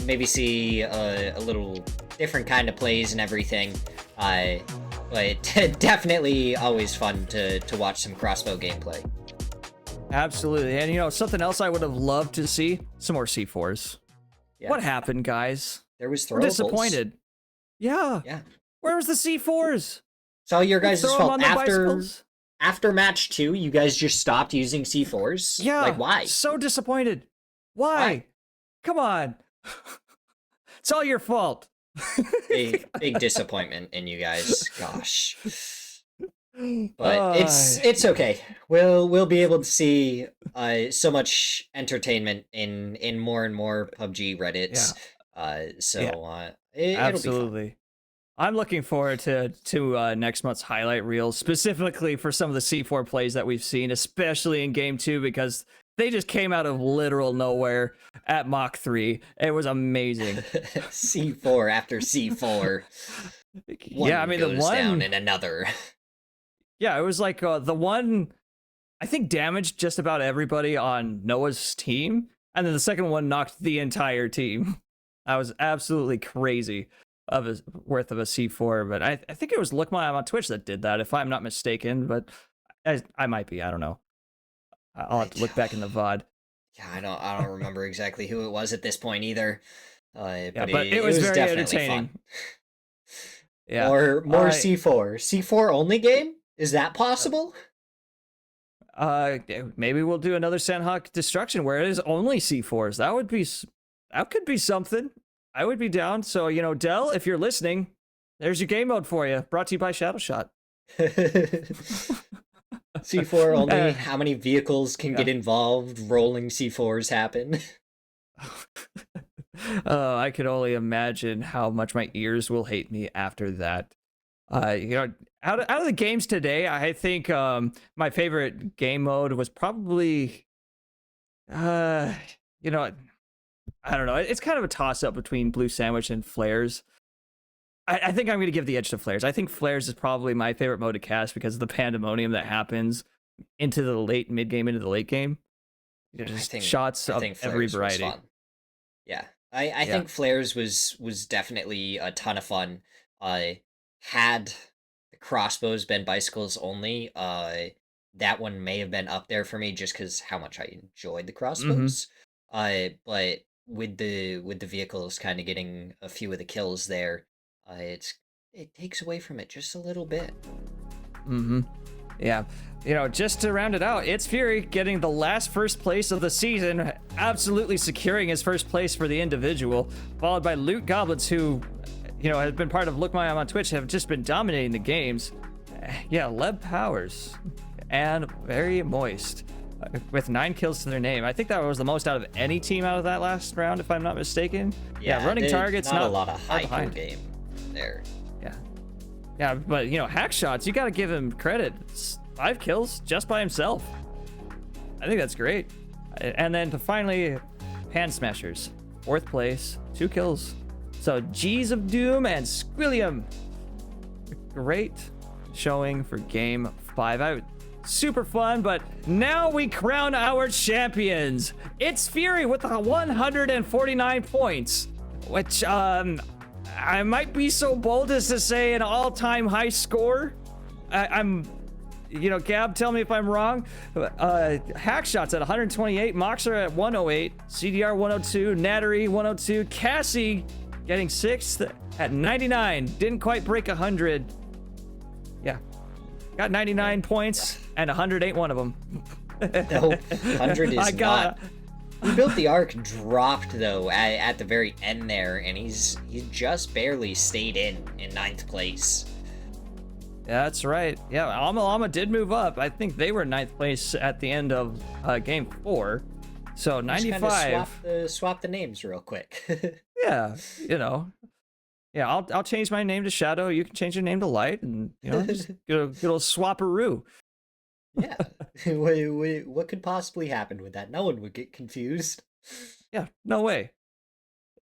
Maybe see a little different kind of plays and everything. But definitely always fun to watch some crossbow gameplay. Absolutely. And you know, something else I would have loved to see, some more C4s. Yeah. What happened, guys? There was throwables. We're disappointed. Yeah. Where was the C4s? It's all your guys' fault. After match 2, you guys just stopped using C4s? Yeah. Like, why? So disappointed. Why? Come on. It's all your fault. Big disappointment in you guys. Gosh. But it's okay. We'll be able to see so much entertainment in more and more PUBG Reddits. It'll absolutely. Be fun. I'm looking forward to next month's highlight reels, specifically for some of the C4 plays that we've seen, especially in Game 2, because they just came out of literal nowhere at Mach 3. It was amazing. C4 after C4. Yeah, I mean, the one down in another. Yeah, it was like the one, I think, damaged just about everybody on Noah's team, and then the second one knocked the entire team. That was absolutely crazy. Worth of a C4, but I think it was Lookmy on Twitch that did that, if I'm not mistaken, but I might be. I don't know. I'll have to look back in the VOD. Yeah, I don't remember exactly who it was at this point either. But it was very entertaining. Fun. Yeah, more C4. C4 only game? Is that possible? Maybe we'll do another Sandhawk Destruction where it is only C4s. That could be something. I would be down. So, you know, Dell, if you're listening, there's your game mode for you. Brought to you by Shadowshot. C4 only. How many vehicles can get involved? Rolling C4s happen. I could only imagine how much my ears will hate me after that. You know, out of the games today, I think my favorite game mode was probably, you know, I don't know. It's kind of a toss-up between Blue Sandwich and Flares. I think I'm going to give the edge to Flares. I think Flares is probably my favorite mode to cast because of the pandemonium that happens into the late mid game, into the late game. Just shots of every variety. Yeah, I think Flares was definitely a ton of fun. Had the crossbows been bicycles only, that one may have been up there for me just because how much I enjoyed the crossbows. But with the vehicles kind of getting a few of the kills there, it takes away from it just a little bit. Yeah, just to round it out, it's Fury getting the last first place of the season, absolutely securing his first place for the individual, followed by Loot Goblins, who, has been part of Look My on Twitch, have just been dominating the games. Yeah, Leb Powers and Very Moist with 9 kills to their name. I think that was the most out of any team out of that last round, if I'm not mistaken. Yeah, running targets, not a lot of high game there. Yeah, but Hack Shots, you got to give him credit. 5 kills just by himself. I think that's great. And then to finally, Pan Smashers, 4th place, 2 kills. So G's of Doom and Squilliam, great showing for game 5. Super fun, but now we crown our champions. It's Fury with 149 points, which I might be so bold as to say an all-time high score. I'm Gab, tell me if I'm wrong. Hackshots at 128, Moxer at 108, CDR 102, Nattery 102, Cassie getting 6th at 99. Didn't quite break 100. Yeah, got 99 points, and 100 ain't one of them. No, 100 is not. He built the arc dropped though at the very end there, and he's just barely stayed in 9th place. Yeah, that's right. Yeah, Alma did move up. I think they were 9th place at the end of game 4. So 95. Swap the names real quick. Yeah, Yeah, I'll change my name to Shadow. You can change your name to Light, and just get a little swapperoo. Yeah. What could possibly happen with that? No one would get confused. Yeah, no way.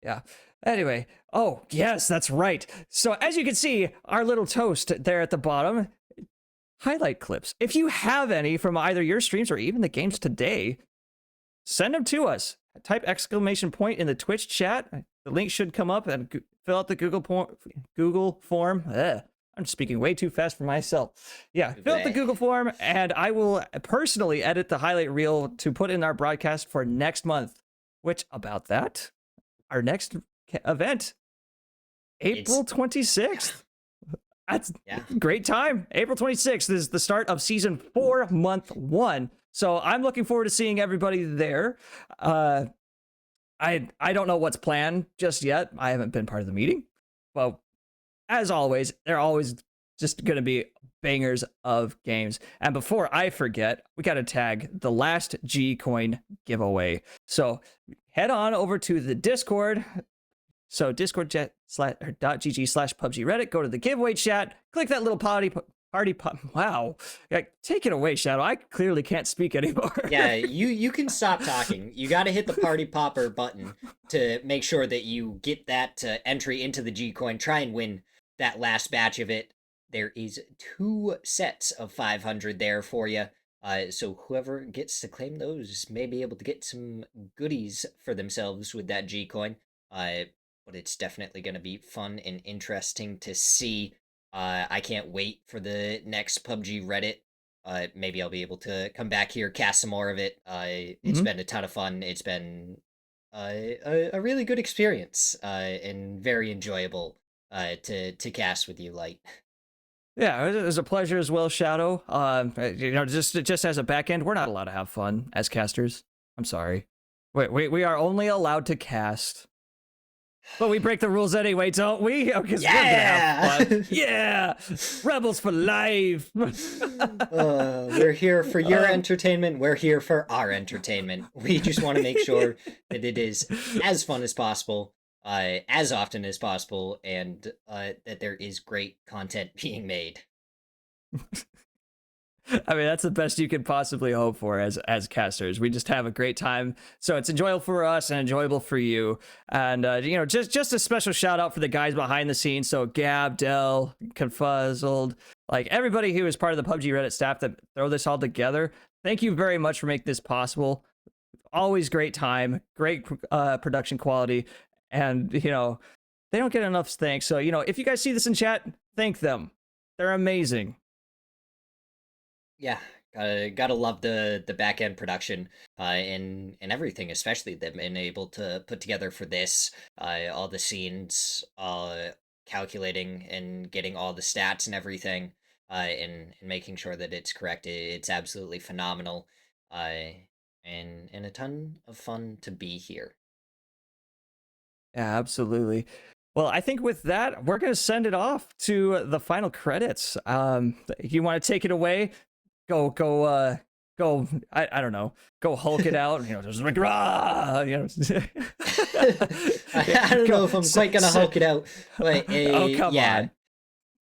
Yeah. Anyway, oh, yes, that's right. So as you can see, our little toast there at the bottom, highlight clips. If you have any from either your streams or even the games today, send them to us. Type exclamation point in the Twitch chat. The link should come up, and fill out the Google form. I'm speaking way too fast for myself. Yeah, fill out the Google form, and I will personally edit the highlight reel to put in our broadcast for next month. Which, about that, our next event, April 26th. That's a great time. April 26th is the start of season 4, month 1. So I'm looking forward to seeing everybody there. I don't know what's planned just yet. I haven't been part of the meeting. Well, as always, they're always just going to be bangers of games. And before I forget, we got to tag the last G coin giveaway. So head on over to the Discord. So discord.gg/PUBG Reddit. Go to the giveaway chat. Click that little party pop. Wow. Take it away, Shadow. I clearly can't speak anymore. Yeah, you can stop talking. You got to hit the party popper button to make sure that you get that entry into the G coin. Try and win that last batch of it. There is 2 sets of 500 there for you. So whoever gets to claim those may be able to get some goodies for themselves with that G coin. But it's definitely going to be fun and interesting to see. I can't wait for the next PUBG Reddit. Maybe I'll be able to come back here, cast some more of it. It's been a ton of fun. It's been a really good experience and very enjoyable to cast with you, Light. Yeah, it was a pleasure as well, Shadow. Just as a back end, we're not allowed to have fun as casters. I'm sorry. We are only allowed to cast. But we break the rules anyway, don't we? Because we're gonna have fun. Yeah! Rebels for life! We're here for your entertainment. We're here for our entertainment. We just want to make sure that it is as fun as possible, as often as possible, and that there is great content being made. I mean, that's the best you could possibly hope for as casters. We just have a great time, so it's enjoyable for us and enjoyable for you. And you know, just a special shout out for the guys behind the scenes. So Gab, Dell, Confuzzled, like everybody who is part of the PUBG Reddit staff that throw this all together. Thank you very much for making this possible. Always great time, great production quality, and you know, they don't get enough thanks. So you know, if you guys see this in chat, thank them. They're amazing. Yeah, gotta love the back end production and everything, especially them being able to put together for this all the scenes, calculating and getting all the stats and everything, and making sure that it's correct. It's absolutely phenomenal, and a ton of fun to be here. Yeah, absolutely. Well, I think with that, we're gonna send it off to the final credits. You want to take it away? Go. I don't know. Go Hulk it out. You know, just like rah. You know. I don't know if I'm quite gonna Hulk it out, but Oh, come yeah.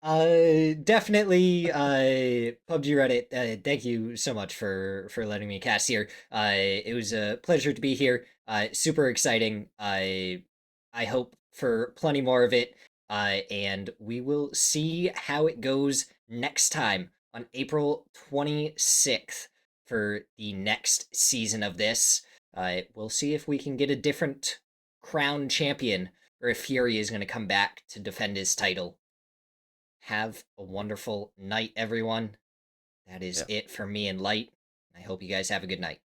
on. Definitely, PUBG Reddit. Thank you so much for letting me cast here. It was a pleasure to be here. Super exciting. I hope for plenty more of it. And we will see how it goes next time on April 26th for the next season of this. We'll see if we can get a different crown champion or if Fury is going to come back to defend his title. Have a wonderful night, everyone. That is it for me and Light. I hope you guys have a good night.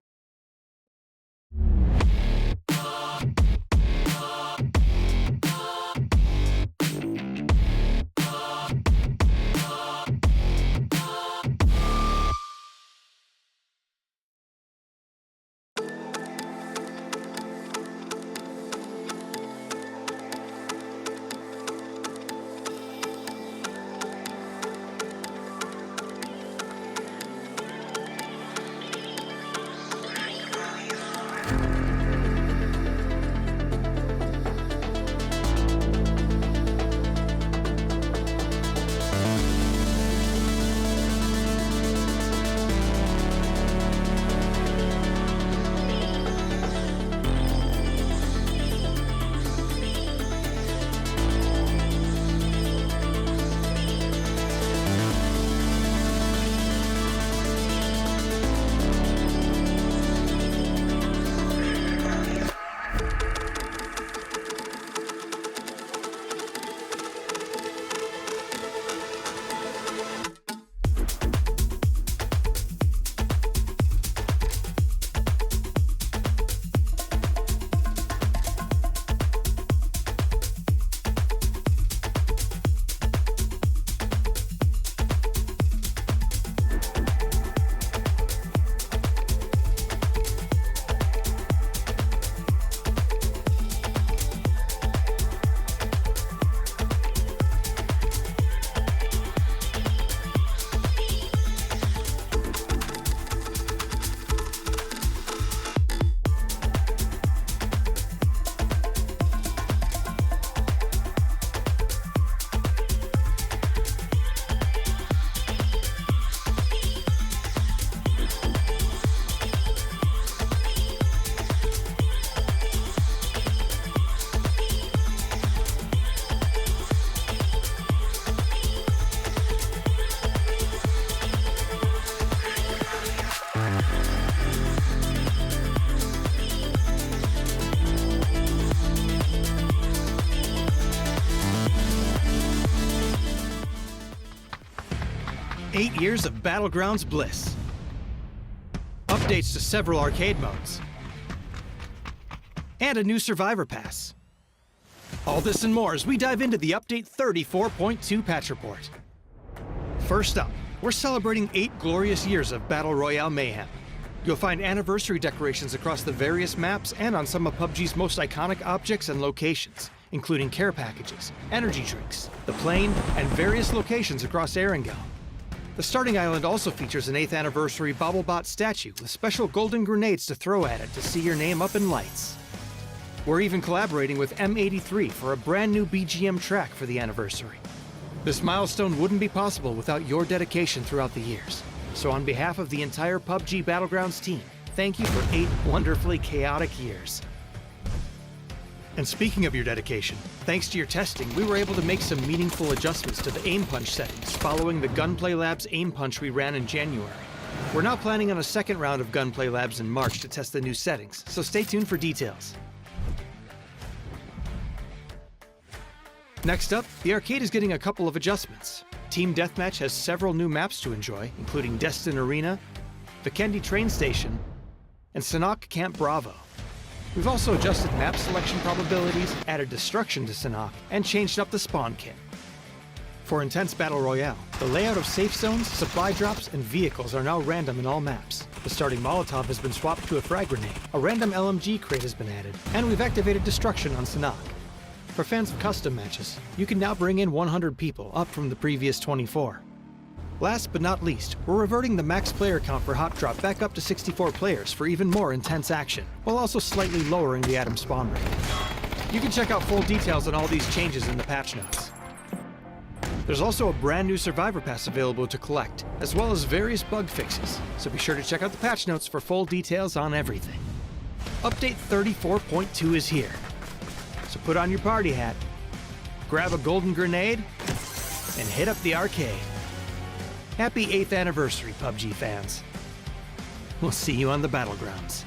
Eight years of Battlegrounds bliss. Updates to several arcade modes. And a new Survivor Pass. All this and more as we dive into the Update 34.2 patch report. First up, we're celebrating 8 glorious years of Battle Royale mayhem. You'll find anniversary decorations across the various maps and on some of PUBG's most iconic objects and locations, including care packages, energy drinks, the plane, and various locations across Erangel. The starting island also features an 8th anniversary BattleBot statue with special golden grenades to throw at it to see your name up in lights. We're even collaborating with M83 for a brand new BGM track for the anniversary. This milestone wouldn't be possible without your dedication throughout the years. So on behalf of the entire PUBG Battlegrounds team, thank you for 8 wonderfully chaotic years. And speaking of your dedication, thanks to your testing, we were able to make some meaningful adjustments to the aim punch settings following the Gunplay Labs aim punch we ran in January. We're now planning on a second round of Gunplay Labs in March to test the new settings, so stay tuned for details. Next up, the arcade is getting a couple of adjustments. Team Deathmatch has several new maps to enjoy, including Destin Arena, Vikendi Train Station, and Sanhok Camp Bravo. We've also adjusted map selection probabilities, added destruction to Sanhok, and changed up the spawn kit. For Intense Battle Royale, the layout of safe zones, supply drops, and vehicles are now random in all maps. The starting Molotov has been swapped to a frag grenade, a random LMG crate has been added, and we've activated destruction on Sanhok. For fans of custom matches, you can now bring in 100 people, up from the previous 24. Last but not least, we're reverting the max player count for Hot Drop back up to 64 players for even more intense action, while also slightly lowering the atom spawn rate. You can check out full details on all these changes in the patch notes. There's also a brand new Survivor Pass available to collect, as well as various bug fixes, so be sure to check out the patch notes for full details on everything. Update 34.2 is here. So put on your party hat, grab a golden grenade, and hit up the arcade. Happy 8th anniversary, PUBG fans. We'll see you on the Battlegrounds.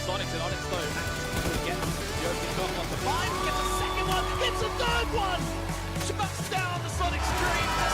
Sonics and Onyx though. Get the opening knock on the 5, gets a second one, hits a third one! Shuts down the Sonic stream.